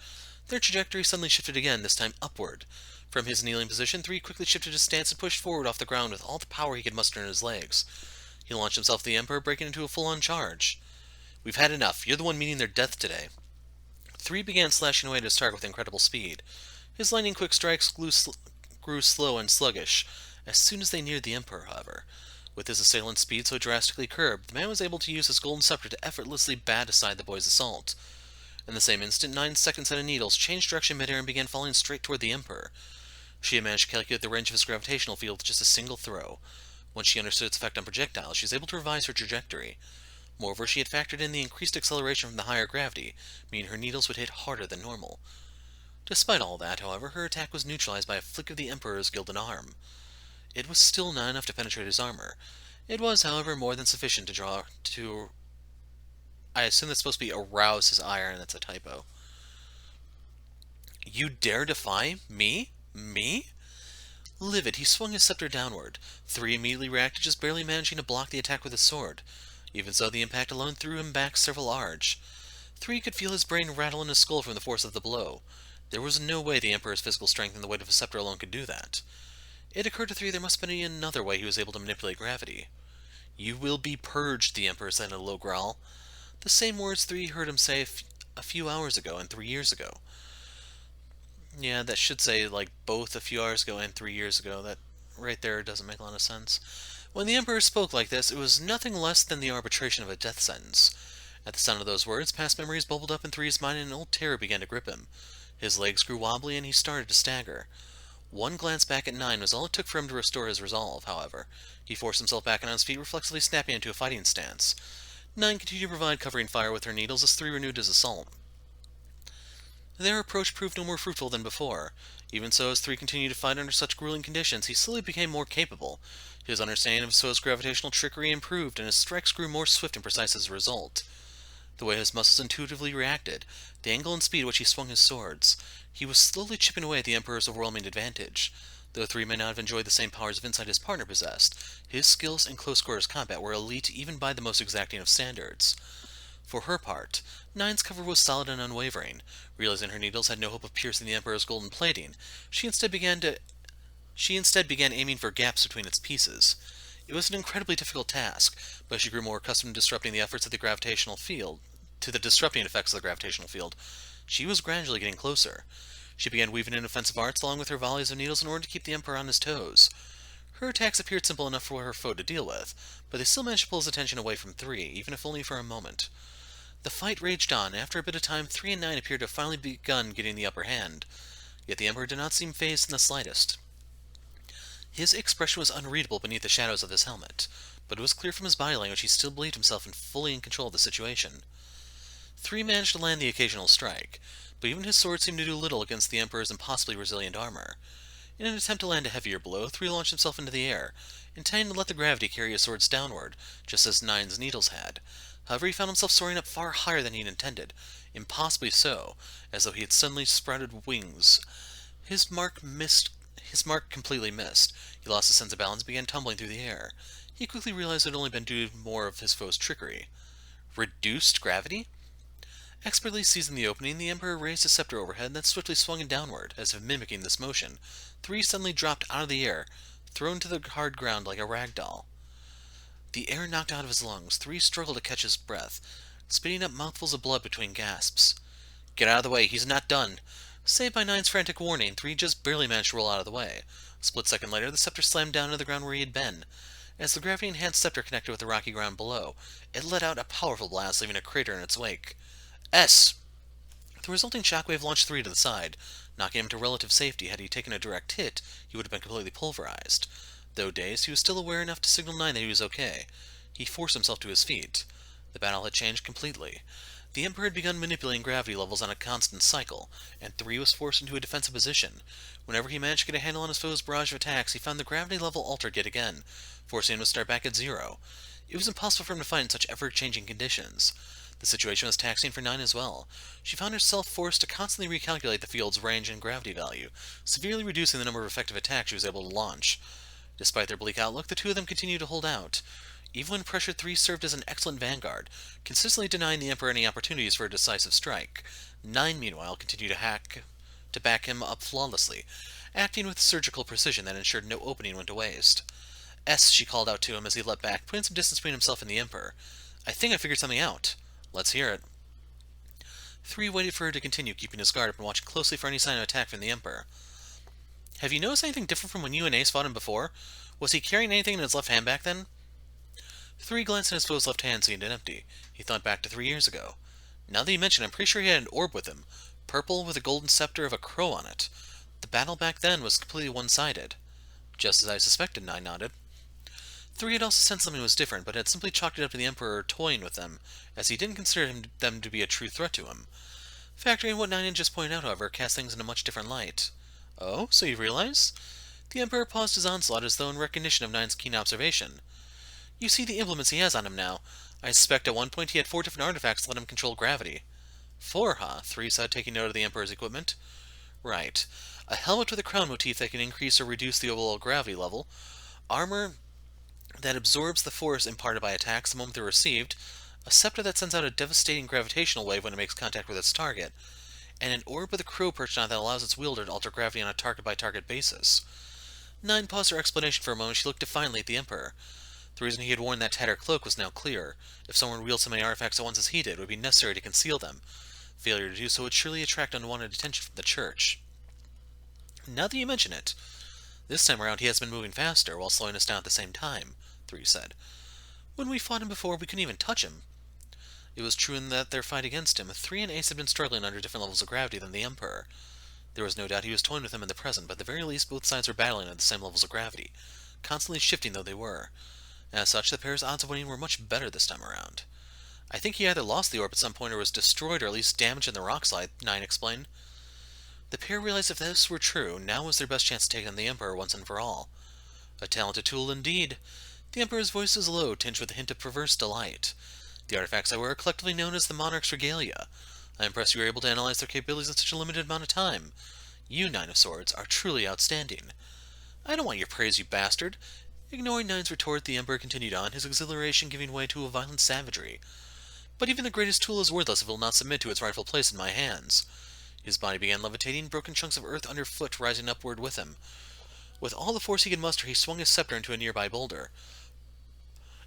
Their trajectory suddenly shifted again, this time upward. From his kneeling position, 3 quickly shifted his stance and pushed forward off the ground with all the power he could muster in his legs. He launched himself at the Emperor, breaking into a full-on charge. We've had enough. You're the one meeting their death today. 3 began slashing away at his target with incredible speed. His lightning-quick strikes grew slow and sluggish. As soon as they neared the Emperor, however, with his assailant's speed so drastically curbed, the man was able to use his golden scepter to effortlessly bat aside the boy's assault. In the same instant, 9's second set of needles changed direction midair and began falling straight toward the Emperor. She had managed to calculate the range of his gravitational field with just a single throw. Once she understood its effect on projectiles, she was able to revise her trajectory. Moreover, she had factored in the increased acceleration from the higher gravity, meaning her needles would hit harder than normal. Despite all that, however, her attack was neutralized by a flick of the Emperor's gilded arm. It was still not enough to penetrate his armor. It was, however, more than sufficient to I assume that's supposed to be arouse his ire, and that's a typo. You dare defy me? Me? Livid, he swung his scepter downward. 3 immediately reacted, just barely managing to block the attack with his sword. Even so, the impact alone threw him back several arch. 3 could feel his brain rattle in his skull from the force of the blow. There was no way the Emperor's physical strength and the weight of his scepter alone could do that. It occurred to 3 there must have been another way he was able to manipulate gravity. You will be purged, the Emperor said in a low growl. The same words 3 heard him say a few hours ago and 3 years ago. Yeah, that should say, like, both a few hours ago and 3 years ago. That right there doesn't make a lot of sense. When the Emperor spoke like this, it was nothing less than the arbitration of a death sentence. At the sound of those words, past memories bubbled up in 3's mind and an old terror began to grip him. His legs grew wobbly and he started to stagger. One glance back at 9 was all it took for him to restore his resolve, however. He forced himself back on his feet, reflexively snapping into a fighting stance. 9 continued to provide covering fire with her needles as 3 renewed his assault. Their approach proved no more fruitful than before. Even so, as 3 continued to fight under such grueling conditions, he slowly became more capable. His understanding of his foe's gravitational trickery improved, and his strikes grew more swift and precise as a result. The way his muscles intuitively reacted, the angle and speed at which he swung his swords, he was slowly chipping away at the Emperor's overwhelming advantage. Though 3 may not have enjoyed the same powers of insight his partner possessed, his skills in close-quarters combat were elite even by the most exacting of standards. For her part, 9's cover was solid and unwavering. Realizing her needles had no hope of piercing the Emperor's golden plating, she instead began aiming for gaps between its pieces. It was an incredibly difficult task, but as she grew more accustomed to disrupting the efforts of the gravitational field, to the disrupting effects of the gravitational field, she was gradually getting closer. She began weaving in offensive arts along with her volleys of needles in order to keep the Emperor on his toes. Her attacks appeared simple enough for her foe to deal with, but they still managed to pull his attention away from 3, even if only for a moment. The fight raged on, and after a bit of time, 3 and 9 appeared to have finally begun getting the upper hand. Yet the Emperor did not seem fazed in the slightest. His expression was unreadable beneath the shadows of his helmet, but it was clear from his body language he still believed himself fully in control of the situation. 3 managed to land the occasional strike, but even his sword seemed to do little against the Emperor's impossibly resilient armor. In an attempt to land a heavier blow, 3 launched himself into the air, intending to let the gravity carry his swords downward, just as 9's needles had. However, he found himself soaring up far higher than he had intended, impossibly so, as though he had suddenly sprouted wings. His mark completely missed. He lost his sense of balance and began tumbling through the air. He quickly realized it had only been due to more of his foe's trickery. Reduced gravity? Expertly seizing the opening, the Emperor raised his scepter overhead and then swiftly swung it downward, as if mimicking this motion. 3 suddenly dropped out of the air, thrown to the hard ground like a rag doll. The air knocked out of his lungs. 3 struggled to catch his breath, spitting up mouthfuls of blood between gasps. "Get out of the way, he's not done!" Saved by 9's frantic warning, 3 just barely managed to roll out of the way. A split second later, the scepter slammed down into the ground where he had been. As the gravity-enhanced scepter connected with the rocky ground below, it let out a powerful blast, leaving a crater in its wake. S! The resulting shockwave launched 3 to the side, knocking him to relative safety. Had he taken a direct hit, he would have been completely pulverized. Though dazed, he was still aware enough to signal 9 that he was okay. He forced himself to his feet. The battle had changed completely. The Emperor had begun manipulating gravity levels on a constant cycle, and 3 was forced into a defensive position. Whenever he managed to get a handle on his foe's barrage of attacks, he found the gravity level altered yet again, forcing him to start back at 0. It was impossible for him to fight in such ever-changing conditions. The situation was taxing for 9 as well. She found herself forced to constantly recalculate the field's range and gravity value, severely reducing the number of effective attacks she was able to launch. Despite their bleak outlook, the 2 of them continued to hold out. Even when pressured, 3 served as an excellent vanguard, consistently denying the Emperor any opportunities for a decisive strike. 9, meanwhile, continued to back him up flawlessly, acting with surgical precision that ensured no opening went to waste. "S," she called out to him as he leapt back, putting some distance between himself and the Emperor. "I think I figured something out. Let's hear it." 3 waited for her to continue, keeping his guard up and watching closely for any sign of attack from the Emperor. "Have you noticed anything different from when you and Ace fought him before? Was he carrying anything in his left hand back then?" 3 glanced at his foe's left hand, seeing it empty. He thought back to 3 years ago. "Now that you mention it, I'm pretty sure he had an orb with him, purple with a golden scepter of a crow on it. The battle back then was completely one-sided." "Just as I suspected," 9 nodded. 3 had also sensed something was different, but had simply chalked it up to the Emperor toying with them, as he didn't consider them to be a true threat to him. Factoring in what 9 had just pointed out, however, cast things in a much different light. "Oh, so you realize?" The Emperor paused his onslaught as though in recognition of 9's keen observation. "You see the implements he has on him now. I suspect at one point he had 4 different artifacts that let him control gravity." "4, huh?" 3 said, taking note of the Emperor's equipment. "Right. A helmet with a crown motif that can increase or reduce the overall gravity level, armor that absorbs the force imparted by attacks the moment they're received, a scepter that sends out a devastating gravitational wave when it makes contact with its target, and an orb with a crow perched on it that allows its wielder to alter gravity on a target-by-target basis." 9 paused her explanation for a moment. She looked defiantly at the Emperor. The reason he had worn that tattered cloak was now clear. If someone wielded so many artifacts at once as he did, it would be necessary to conceal them. Failure to do so would surely attract unwanted attention from the Church. "Now that you mention it, this time around he has been moving faster, while slowing us down at the same time," 3 said. "When we fought him before, we couldn't even touch him." It was true in that their fight against him, 3 and Ace had been struggling under different levels of gravity than the Emperor. There was no doubt he was toying with them in the present, but at the very least both sides were battling at the same levels of gravity, constantly shifting though they were. As such, the pair's odds of winning were much better this time around. "I think he either lost the orb at some point or was destroyed or at least damaged in the rock slide," 9 explained. The pair realized if this were true, now was their best chance to take on the Emperor once and for all. "A talented tool indeed." The Emperor's voice was low, tinged with a hint of perverse delight. "The artifacts I wear are collectively known as the Monarch's Regalia. I am impressed you were able to analyze their capabilities in such a limited amount of time. You, 9 of Swords, are truly outstanding." "I don't want your praise, you bastard." Ignoring 9's retort, the Emperor continued on, his exhilaration giving way to a violent savagery. "But even the greatest tool is worthless if it will not submit to its rightful place in my hands." His body began levitating, broken chunks of earth underfoot rising upward with him. With all the force he could muster, he swung his scepter into a nearby boulder.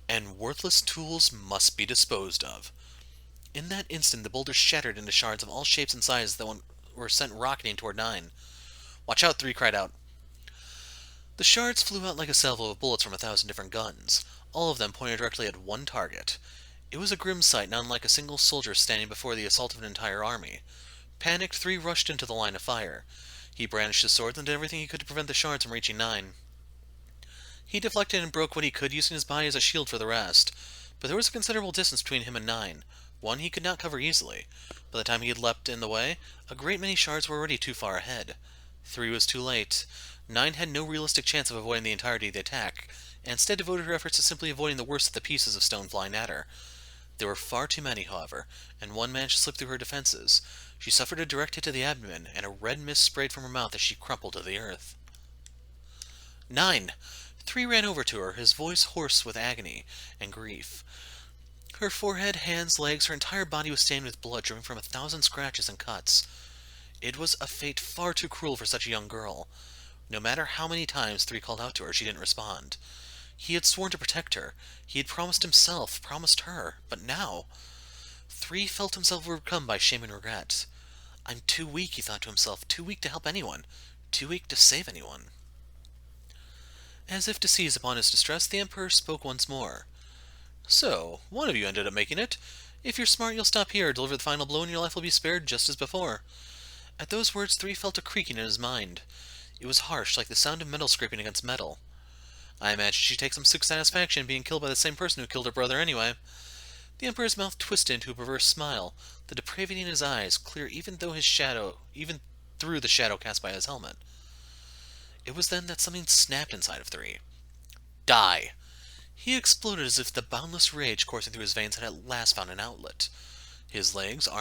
"And worthless tools must be disposed of." In that instant, the boulder shattered into shards of all shapes and sizes that were sent rocketing toward 9. "Watch out!" 3 cried out. The shards flew out like a salvo of bullets from 1,000 different guns, all of them pointed directly at one target. It was a grim sight, not unlike a single soldier standing before the assault of an entire army. Panicked, 3 rushed into the line of fire. He brandished his sword and did everything he could to prevent the shards from reaching 9. He deflected and broke what he could, using his body as a shield for the rest. But there was a considerable distance between him and 9. 1 he could not cover easily. By the time he had leapt in the way, a great many shards were already too far ahead. 3 was too late. 9 had no realistic chance of avoiding the entirety of the attack, and instead devoted her efforts to simply avoiding the worst of the pieces of stone flying at her. There were far too many, however, and 1 managed to slip through her defenses. She suffered a direct hit to the abdomen, and a red mist sprayed from her mouth as she crumpled to the earth. 9! 3 ran over to her, his voice hoarse with agony and grief. Her forehead, hands, legs, her entire body was stained with blood, driven from 1,000 scratches and cuts. It was a fate far too cruel for such a young girl. No matter how many times 3 called out to her, she didn't respond. He had sworn to protect her. He had promised himself, promised her. But now 3 felt himself overcome by shame and regret. I'm too weak, he thought to himself, too weak to help anyone, too weak to save anyone. As if to seize upon his distress, the Emperor spoke once more. So, one of you ended up making it. If you're smart, you'll stop here, deliver the final blow, and your life will be spared just as before. At those words, 3 felt a creaking in his mind. It was harsh, like the sound of metal scraping against metal. I imagine she takes some sick satisfaction in being killed by the same person who killed her brother anyway. The Emperor's mouth twisted into a perverse smile, the depravity in his eyes clear even through the shadow cast by his helmet. It was then that something snapped inside of 3. Die! He exploded as if the boundless rage coursing through his veins had at last found an outlet. His legs and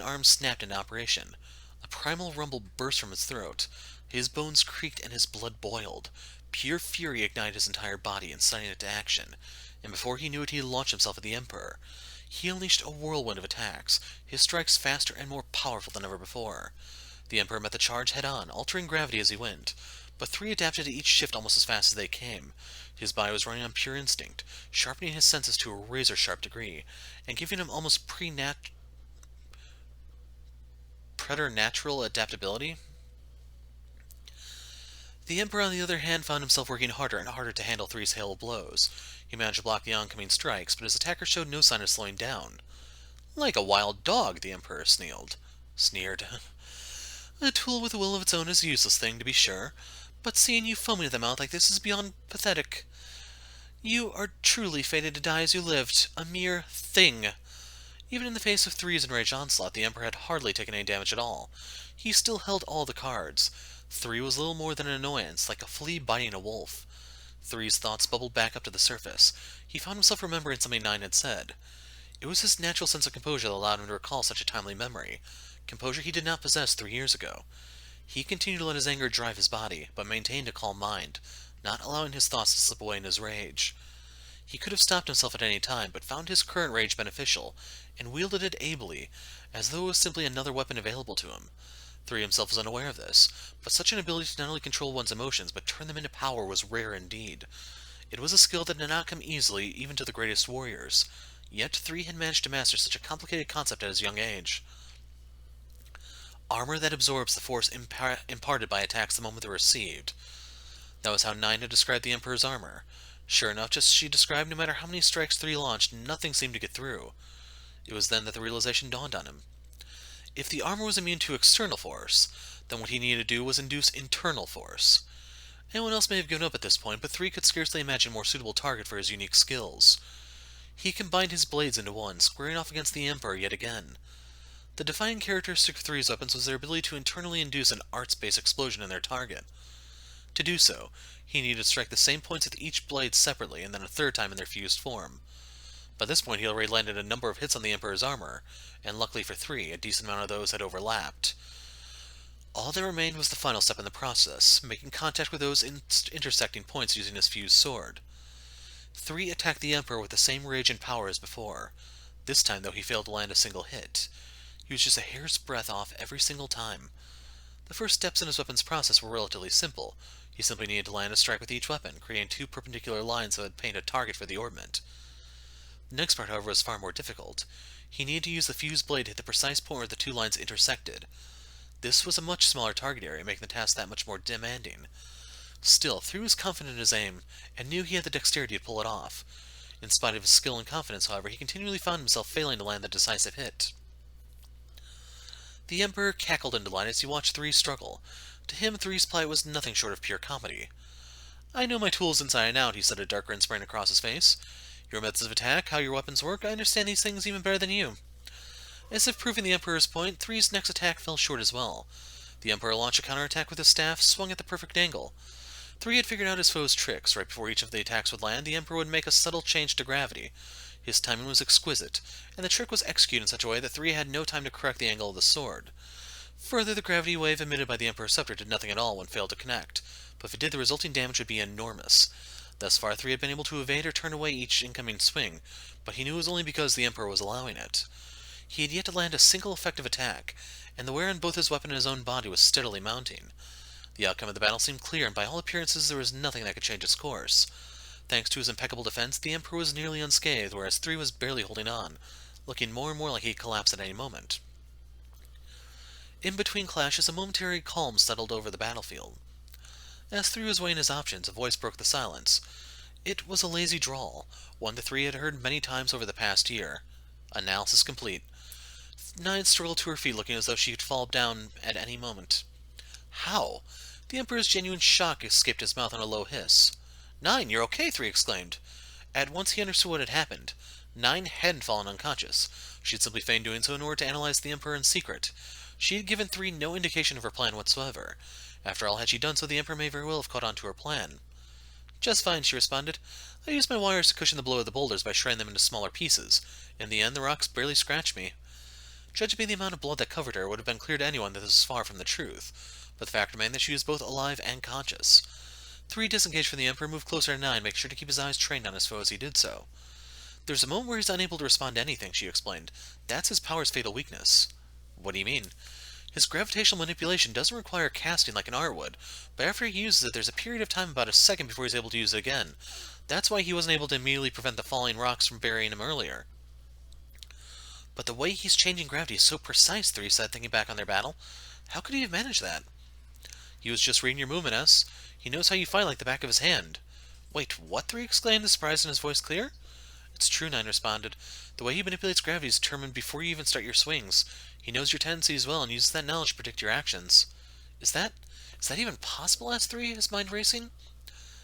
arms snapped into operation. A primal rumble burst from his throat. His bones creaked and his blood boiled. Pure fury ignited his entire body, inciting it to action, and before he knew it, he launched himself at the Emperor. He unleashed a whirlwind of attacks, his strikes faster and more powerful than ever before. The Emperor met the charge head-on, altering gravity as he went, but 3 adapted to each shift almost as fast as they came. His body was running on pure instinct, sharpening his senses to a razor-sharp degree, and giving him almost preternatural adaptability. The Emperor, on the other hand, found himself working harder and harder to handle 3's hail of blows. He managed to block the oncoming strikes, but his attacker showed no sign of slowing down. Like a wild dog, the Emperor sneered. A tool with a will of its own is a useless thing, to be sure, but seeing you foaming at the mouth like this is beyond pathetic. You are truly fated to die as you lived, a mere thing. Even in the face of 3's enraged onslaught, the Emperor had hardly taken any damage at all. He still held all the cards. 3 was little more than an annoyance, like a flea biting a wolf. 3's thoughts bubbled back up to the surface. He found himself remembering something 9 had said. It was his natural sense of composure that allowed him to recall such a timely memory, composure he did not possess 3 years ago. He continued to let his anger drive his body, but maintained a calm mind, not allowing his thoughts to slip away in his rage. He could have stopped himself at any time, but found his current rage beneficial, and wielded it ably, as though it was simply another weapon available to him. 3 himself was unaware of this, but such an ability to not only control one's emotions, but turn them into power was rare indeed. It was a skill that did not come easily even to the greatest warriors, yet 3 had managed to master such a complicated concept at his young age. Armor that absorbs the force imparted by attacks the moment they're received. That was how 9 had described the Emperor's armor. Sure enough, just as she described, no matter how many strikes 3 launched, nothing seemed to get through. It was then that the realization dawned on him. If the armor was immune to external force, then what he needed to do was induce internal force. Anyone else may have given up at this point, but 3 could scarcely imagine a more suitable target for his unique skills. He combined his blades into one, squaring off against the Emperor yet again. The defining characteristic of 3's weapons was their ability to internally induce an arts-based explosion in their target. To do so, he needed to strike the same points with each blade separately, and then a third time in their fused form. By this point he already landed a number of hits on the Emperor's armor, and luckily for 3, a decent amount of those had overlapped. All that remained was the final step in the process, making contact with those intersecting points using his fused sword. 3 attacked the Emperor with the same rage and power as before. This time, though, he failed to land a single hit. He was just a hair's breadth off every single time. The first steps in his weapon's process were relatively simple. He simply needed to land a strike with each weapon, creating 2 perpendicular lines that would paint a target for the orbment. The next part, however, was far more difficult. He needed to use the fused blade to hit the precise point where the 2 lines intersected. This was a much smaller target area, making the task that much more demanding. Still, 3 was confident in his aim, and knew he had the dexterity to pull it off. In spite of his skill and confidence, however, he continually found himself failing to land the decisive hit. The Emperor cackled in delight as he watched 3 struggle. To him, 3's plight was nothing short of pure comedy. "I know my tools inside and out," he said, a dark grin spreading across his face. "Your methods of attack, how your weapons work, I understand these things even better than you." As if proving the Emperor's point, 3's next attack fell short as well. The Emperor launched a counterattack with his staff, swung at the perfect angle. 3 had figured out his foe's tricks. Right before each of the attacks would land, the Emperor would make a subtle change to gravity. His timing was exquisite, and the trick was executed in such a way that 3 had no time to correct the angle of the sword. Further, the gravity wave emitted by the Emperor's scepter did nothing at all when failed to connect, but if it did, the resulting damage would be enormous. Thus far, 3 had been able to evade or turn away each incoming swing, but he knew it was only because the Emperor was allowing it. He had yet to land a single effective attack, and the wear on both his weapon and his own body was steadily mounting. The outcome of the battle seemed clear, and by all appearances there was nothing that could change its course. Thanks to his impeccable defense, the Emperor was nearly unscathed, whereas 3 was barely holding on, looking more and more like he'd collapse at any moment. In between clashes, a momentary calm settled over the battlefield. As 3 was weighing his options, a voice broke the silence. It was a lazy drawl, one the 3 had heard many times over the past year. Analysis complete. 9 struggled to her feet, looking as though she could fall down at any moment. "How?" The Emperor's genuine shock escaped his mouth in a low hiss. "9, you're okay," 3 exclaimed. At once he understood what had happened. 9 hadn't fallen unconscious. She had simply feigned doing so in order to analyze the Emperor in secret. She had given 3 no indication of her plan whatsoever. After all, had she done so, the Emperor may very well have caught on to her plan. "Just fine," she responded. "I used my wires to cushion the blow of the boulders by shredding them into smaller pieces. In the end, the rocks barely scratched me." Judged by the amount of blood that covered her, it would have been clear to anyone that this was far from the truth, but the fact remained that she was both alive and conscious. 3 disengaged from the Emperor, moved closer to 9, making sure to keep his eyes trained on his foe as he did so. "There's a moment where he's unable to respond to anything," she explained. "That's his power's fatal weakness." "What do you mean?" "His gravitational manipulation doesn't require casting like an art would, but after he uses it, there's a period of time about a second before he's able to use it again. That's why he wasn't able to immediately prevent the falling rocks from burying him earlier." "But the way he's changing gravity is so precise," 3 said, thinking back on their battle. "How could he have managed that?" "He was just reading your movement, S. He knows how you fight like the back of his hand." "Wait, what?" 3 exclaimed, the surprise in his voice clear. "It's true," 9 responded. "The way he manipulates gravity is determined before you even start your swings. He knows your tendencies well and uses that knowledge to predict your actions." Is that even possible?" asked 3, his mind racing.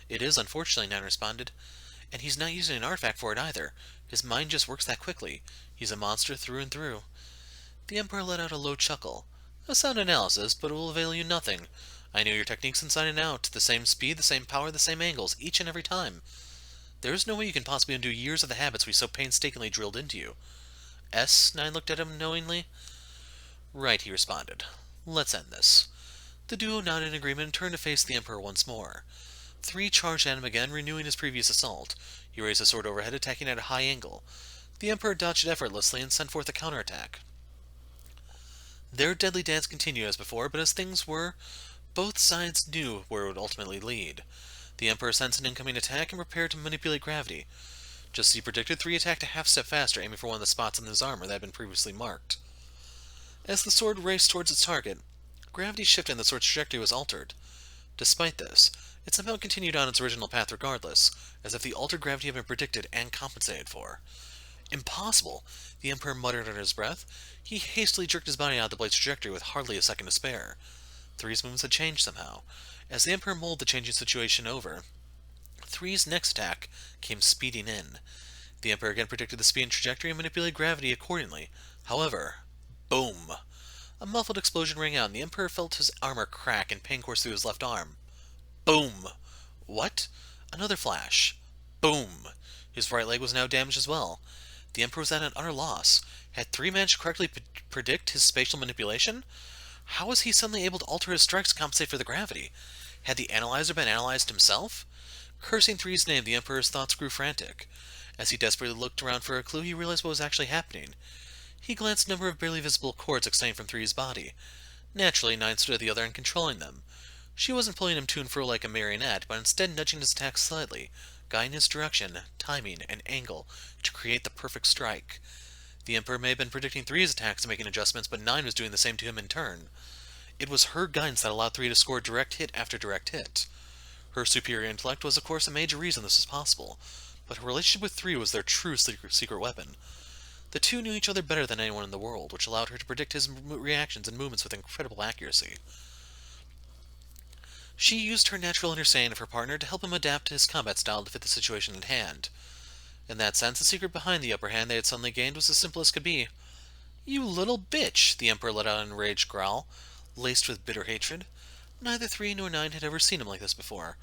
"It is, unfortunately," 9 responded. "And he's not using an artifact for it either. His mind just works that quickly. He's a monster through and through." The Emperor let out a low chuckle. "A sound analysis, but it will avail you nothing. I know your techniques inside and out, the same speed, the same power, the same angles, each and every time. There is no way you can possibly undo years of the habits we so painstakingly drilled into you." "S?" 9 looked at him knowingly. "Right," he responded. "Let's end this." The duo nodded in agreement and turned to face the Emperor once more. 3 charged at him again, renewing his previous assault. He raised his sword overhead, attacking at a high angle. The Emperor dodged effortlessly and sent forth a counterattack. Their deadly dance continued as before, but as things were, both sides knew where it would ultimately lead. The Emperor sensed an incoming attack and prepared to manipulate gravity. Just as he predicted, 3 attacked a half step faster, aiming for one of the spots in his armor that had been previously marked. As the sword raced towards its target, gravity shifted and the sword's trajectory was altered. Despite this, it somehow continued on its original path regardless, as if the altered gravity had been predicted and compensated for. "Impossible!" the Emperor muttered under his breath. He hastily jerked his body out of the blade's trajectory with hardly a second to spare. 3's movements had changed somehow. As the Emperor mulled the changing situation over, 3's next attack came speeding in. The Emperor again predicted the speed and trajectory and manipulated gravity accordingly. However, boom! A muffled explosion rang out, and the Emperor felt his armor crack and pain course through his left arm. Boom! What? Another flash. Boom! His right leg was now damaged as well. The Emperor was at an utter loss. Had 3 managed to correctly predict his spatial manipulation? How was he suddenly able to alter his strikes to compensate for the gravity? Had the analyzer been analyzed himself? Cursing 3's name, the Emperor's thoughts grew frantic. As he desperately looked around for a clue, he realized what was actually happening. He glanced at a number of barely visible cords extending from 3's body. Naturally, 9 stood at the other end controlling them. She wasn't pulling him to and fro like a marionette, but instead nudging his attack slightly, guiding his direction, timing, and angle to create the perfect strike. The Emperor may have been predicting 3's attacks and making adjustments, but 9 was doing the same to him in turn. It was her guidance that allowed 3 to score direct hit after direct hit. Her superior intellect was, of course, a major reason this was possible, but her relationship with 3 was their true secret weapon. The two knew each other better than anyone in the world, which allowed her to predict his reactions and movements with incredible accuracy. She used her natural understanding of her partner to help him adapt his combat style to fit the situation at hand. In that sense, the secret behind the upper hand they had suddenly gained was as simple as could be. "You little bitch!" the Emperor let out an enraged growl, laced with bitter hatred. Neither 3 nor 9 had ever seen him like this before.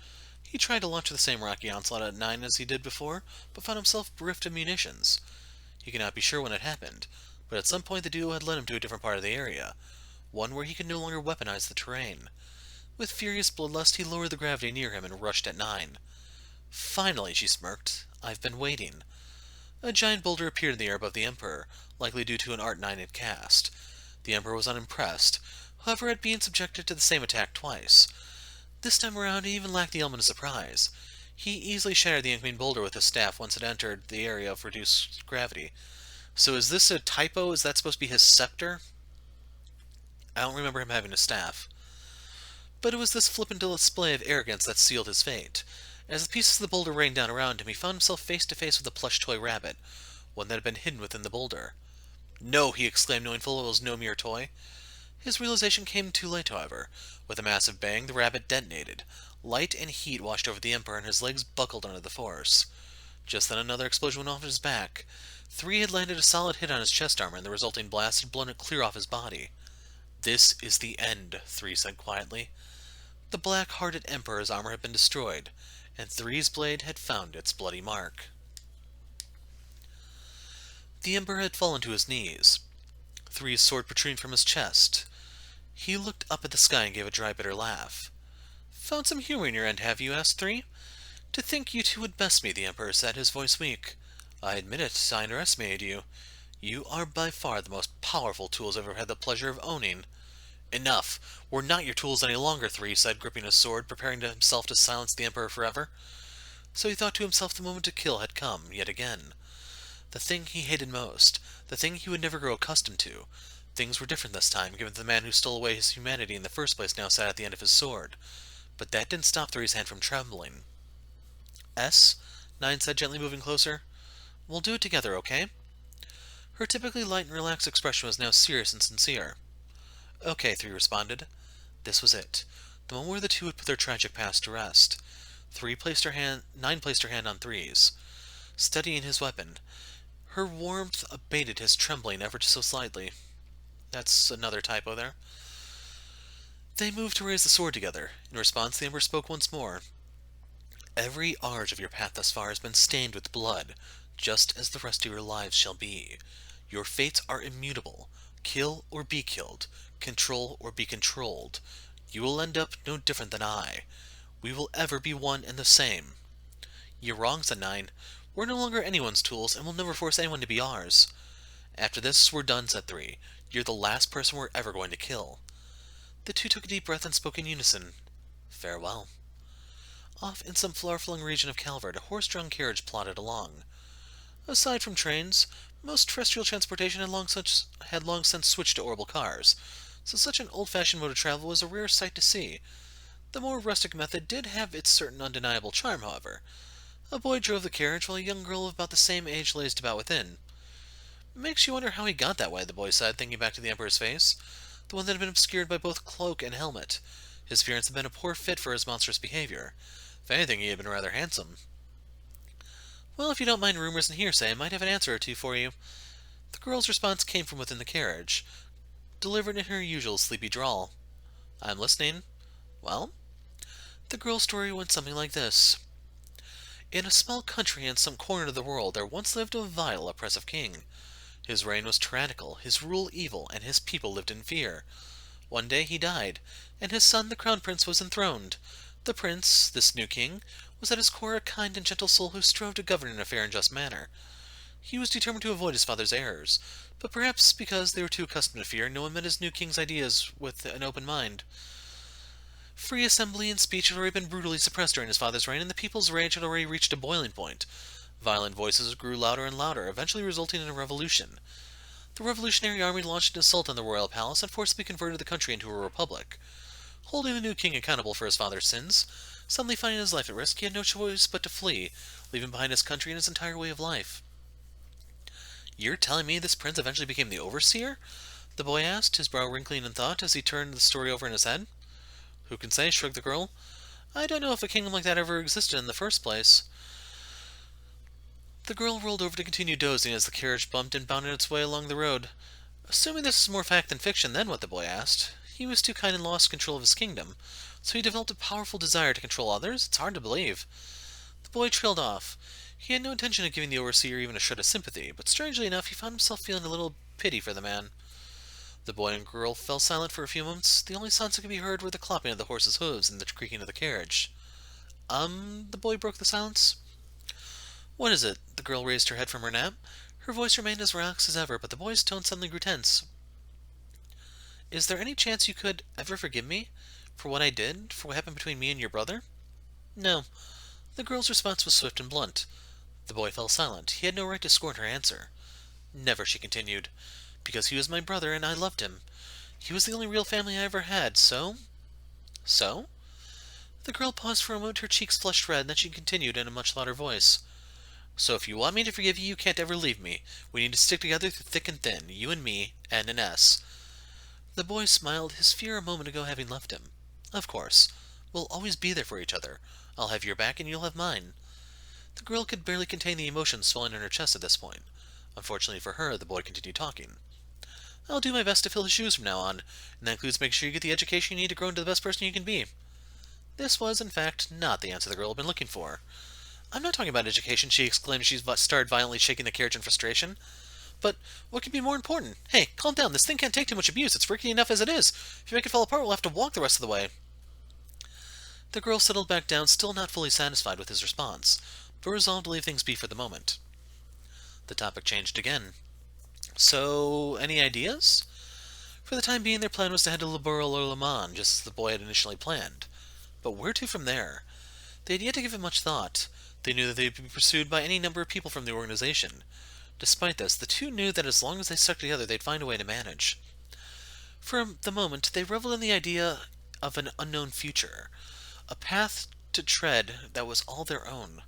He tried to launch the same rocky onslaught at 9 as he did before, but found himself bereft of munitions. He could not be sure when it happened, but at some point the duo had led him to a different part of the area, one where he could no longer weaponize the terrain. With furious bloodlust, he lowered the gravity near him and rushed at 9. "Finally," she smirked. "I've been waiting." A giant boulder appeared in the air above the Emperor, likely due to an Art 9 had cast. The Emperor was unimpressed, however, at being subjected to the same attack twice. This time around, he even lacked the element of surprise. He easily shattered the incoming boulder with his staff once it entered the area of reduced gravity. So is this a typo? Is that supposed to be his scepter? I don't remember him having a staff. But it was this flippant display of arrogance that sealed his fate. As the pieces of the boulder rained down around him, he found himself face to face with a plush toy rabbit, one that had been hidden within the boulder. "No!" he exclaimed, knowing full well it was no mere toy. His realization came too late, however. With a massive bang, the rabbit detonated. Light and heat washed over the Emperor, and his legs buckled under the force. Just then another explosion went off at his back. 3 had landed a solid hit on his chest armor, and the resulting blast had blown it clear off his body. "This is the end," 3 said quietly. The black-hearted Emperor's armor had been destroyed, and 3's blade had found its bloody mark. The Emperor had fallen to his knees, 3's sword protruding from his chest. He looked up at the sky and gave a dry, bitter laugh. "Found some humor in your end, have you?" asked 3. "To think you two would best me," the Emperor said, his voice weak. "I admit it, I underestimated you. You are by far the most powerful tools I've ever had the pleasure of owning." "Enough! We're not your tools any longer," 3 said, gripping his sword, preparing himself to silence the Emperor forever. So he thought to himself the moment to kill had come, yet again. The thing he hated most, the thing he would never grow accustomed to. Things were different this time, given that the man who stole away his humanity in the first place now sat at the end of his sword. But that didn't stop 3's hand from trembling. "S?" 9 said, gently moving closer. "We'll do it together, okay?" Her typically light and relaxed expression was now serious and sincere. "Okay," 3 responded. This was it, the moment where the two would put their tragic past to rest. 9 placed her hand on 3's, steadying his weapon. Her warmth abated his trembling ever so slightly. That's another typo there. They moved to raise the sword together. In response, the Emperor spoke once more. "Every arch of your path thus far has been stained with blood, just as the rest of your lives shall be. Your fates are immutable. Kill or be killed. Control or be controlled. You will end up no different than I. We will ever be one and the same." "You're wrong," said 9. "We're no longer anyone's tools, and we'll never force anyone to be ours." "After this, we're done," said 3. "You're the last person we're ever going to kill." The two took a deep breath and spoke in unison. "Farewell." Off in some far-flung region of Calvert, a horse-drawn carriage plodded along. Aside from trains, most terrestrial transportation had long since switched to orbital cars, so such an old-fashioned mode of travel was a rare sight to see. The more rustic method did have its certain undeniable charm, however. A boy drove the carriage, while a young girl of about the same age lazed about within. "Makes you wonder how he got that way," the boy said, thinking back to the Emperor's face, the one that had been obscured by both cloak and helmet. His appearance had been a poor fit for his monstrous behavior. If anything, he had been rather handsome. "Well, if you don't mind rumors and hearsay, I might have an answer or two for you." The girl's response came from within the carriage, delivered in her usual sleepy drawl. "I'm listening." "Well?" The girl's story went something like this. In a small country in some corner of the world there once lived a vile, oppressive king. His reign was tyrannical, his rule evil, and his people lived in fear. One day he died, and his son, the crown prince, was enthroned. The prince, this new king, was at his core a kind and gentle soul who strove to govern in a fair and just manner. He was determined to avoid his father's errors, but perhaps because they were too accustomed to fear, no one met his new king's ideas with an open mind. Free assembly and speech had already been brutally suppressed during his father's reign, and the people's rage had already reached a boiling point. Violent voices grew louder and louder, eventually resulting in a revolution. The Revolutionary Army launched an assault on the royal palace and forcibly converted the country into a republic. Holding the new king accountable for his father's sins, Suddenly finding his life at risk, he had no choice but to flee, leaving behind his country and his entire way of life. "You're telling me this prince eventually became the overseer?" the boy asked, his brow wrinkling in thought as he turned the story over in his head. "Who can say?" shrugged the girl. "I don't know if a kingdom like that ever existed in the first place." The girl rolled over to continue dozing as the carriage bumped and bounded its way along the road. "Assuming this is more fact than fiction, then," what the boy asked. "He was too kind and lost control of his kingdom, so he developed a powerful desire to control others? It's hard to believe." The boy trailed off. He had no intention of giving the overseer even a shred of sympathy, but strangely enough he found himself feeling a little pity for the man. The boy and girl fell silent for a few moments. The only sounds that could be heard were the clopping of the horse's hooves and the creaking of the carriage. The boy broke the silence. "What is it?" The girl raised her head from her nap. Her voice remained as relaxed as ever, but the boy's tone suddenly grew tense. "Is there any chance you could ever forgive me? For what I did? For what happened between me and your brother?" "No." The girl's response was swift and blunt. The boy fell silent. He had no right to scorn her answer. "Never," she continued. "Because he was my brother, and I loved him. He was the only real family I ever had, so—" "So?" The girl paused for a moment, her cheeks flushed red, then she continued in a much louder voice. "So if you want me to forgive you, you can't ever leave me. We need to stick together through thick and thin, you and me, N and S." The boy smiled, his fear a moment ago having left him. "Of course. We'll always be there for each other. I'll have your back and you'll have mine." The girl could barely contain the emotions swelling in her chest at this point. Unfortunately for her, the boy continued talking. "I'll do my best to fill his shoes from now on, and that includes making sure you get the education you need to grow into the best person you can be." This was, in fact, not the answer the girl had been looking for. "I'm not talking about education," she exclaimed as she started violently shaking the carriage in frustration. "But what could be more important? Hey, calm down. This thing can't take too much abuse. It's rickety enough as it is. If you make it fall apart, we'll have to walk the rest of the way." The girl settled back down, still not fully satisfied with his response, but resolved to leave things be for the moment. The topic changed again. "So, any ideas?" For the time being, their plan was to head to Ouroboros or Le Mans, just as the boy had initially planned. But where to from there? They had yet to give it much thought. They knew that they would be pursued by any number of people from the organization. Despite this, the two knew that as long as they stuck together, they'd find a way to manage. For the moment, they reveled in the idea of an unknown future, a path to tread that was all their own.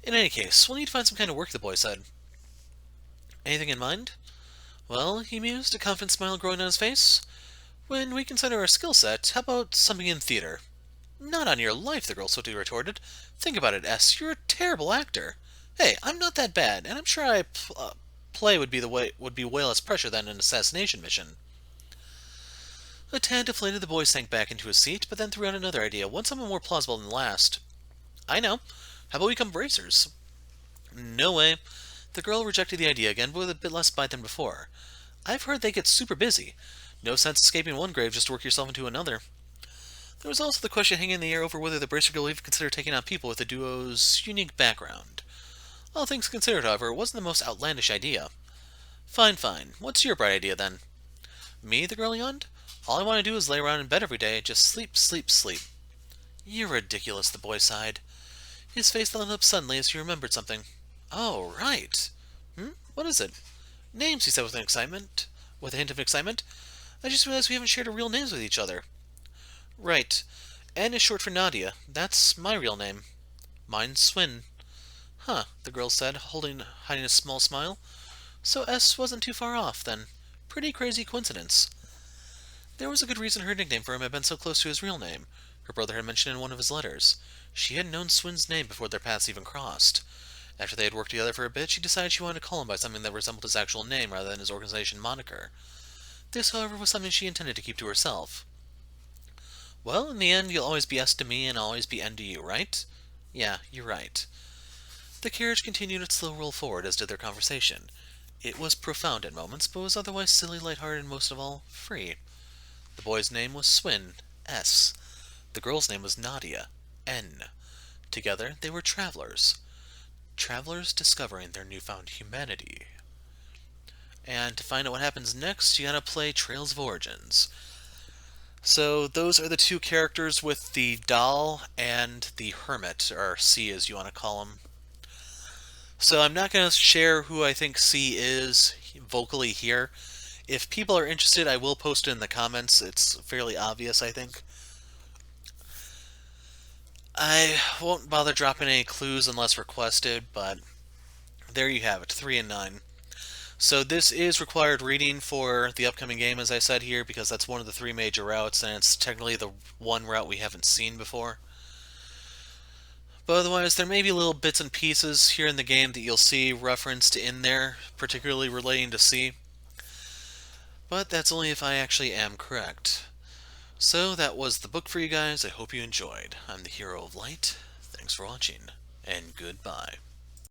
"In any case, we'll need to find some kind of work," the boy said. "Anything in mind?" "Well," he mused, a confident smile growing on his face, "when we consider our skill set, how about something in theater?" "Not on your life," the girl swiftly retorted. "Think about it, S. You're a terrible actor." "Hey, I'm not that bad, and I'm sure play would be way less pressure than an assassination mission." A tad deflated, the boy sank back into his seat, but then threw out another idea, one somewhat more plausible than the last. "I know. How about we become racers?" "No way." The girl rejected the idea again, but with a bit less bite than before. "I've heard they get super busy. No sense escaping one grave just to work yourself into another." There was also the question hanging in the air over whether the Bracer Guild would even consider taking on people with the duo's unique background. All things considered, however, it wasn't the most outlandish idea. "Fine, fine. What's your bright idea, then?" "Me?" the girl yawned. "All I want to do is lay around in bed every day, just sleep, sleep, sleep." "You're ridiculous," the boy sighed. His face lit up suddenly as he remembered something. "Oh, right. What is it?" "Names," he said with a hint of excitement. "I just realized we haven't shared our real names with each other." "Right. N is short for Nadia. That's my real name." "Mine's Swin." "Huh," the girl said, hiding a small smile. "So S wasn't too far off, then. Pretty crazy coincidence." There was a good reason her nickname for him had been so close to his real name. Her brother had mentioned in one of his letters. She had known Swin's name before their paths even crossed. After they had worked together for a bit, she decided she wanted to call him by something that resembled his actual name rather than his organization moniker. This, however, was something she intended to keep to herself. "Well, in the end, you'll always be S to me and I'll always be N to you, right?" "Yeah, you're right." The carriage continued its slow roll forward, as did their conversation. It was profound at moments, but was otherwise silly, lighthearted, and most of all, free. The boy's name was Swin, S. The girl's name was Nadia, N. Together, they were travelers. Travelers discovering their newfound humanity. And to find out what happens next, you gotta play Trails of Origins. So those are the two characters with the doll and the Hermit, or C as you want to call him. So I'm not going to share who I think C is vocally here. If people are interested, I will post it in the comments. It's fairly obvious, I think. I won't bother dropping any clues unless requested, but there you have it, 3 and 9. So this is required reading for the upcoming game, as I said here, because that's one of the three major routes, and it's technically the one route we haven't seen before. But otherwise, there may be little bits and pieces here in the game that you'll see referenced in there, particularly relating to C. But that's only if I actually am correct. So that was the book for you guys. I hope you enjoyed. I'm the Hero of Light. Thanks for watching, and goodbye.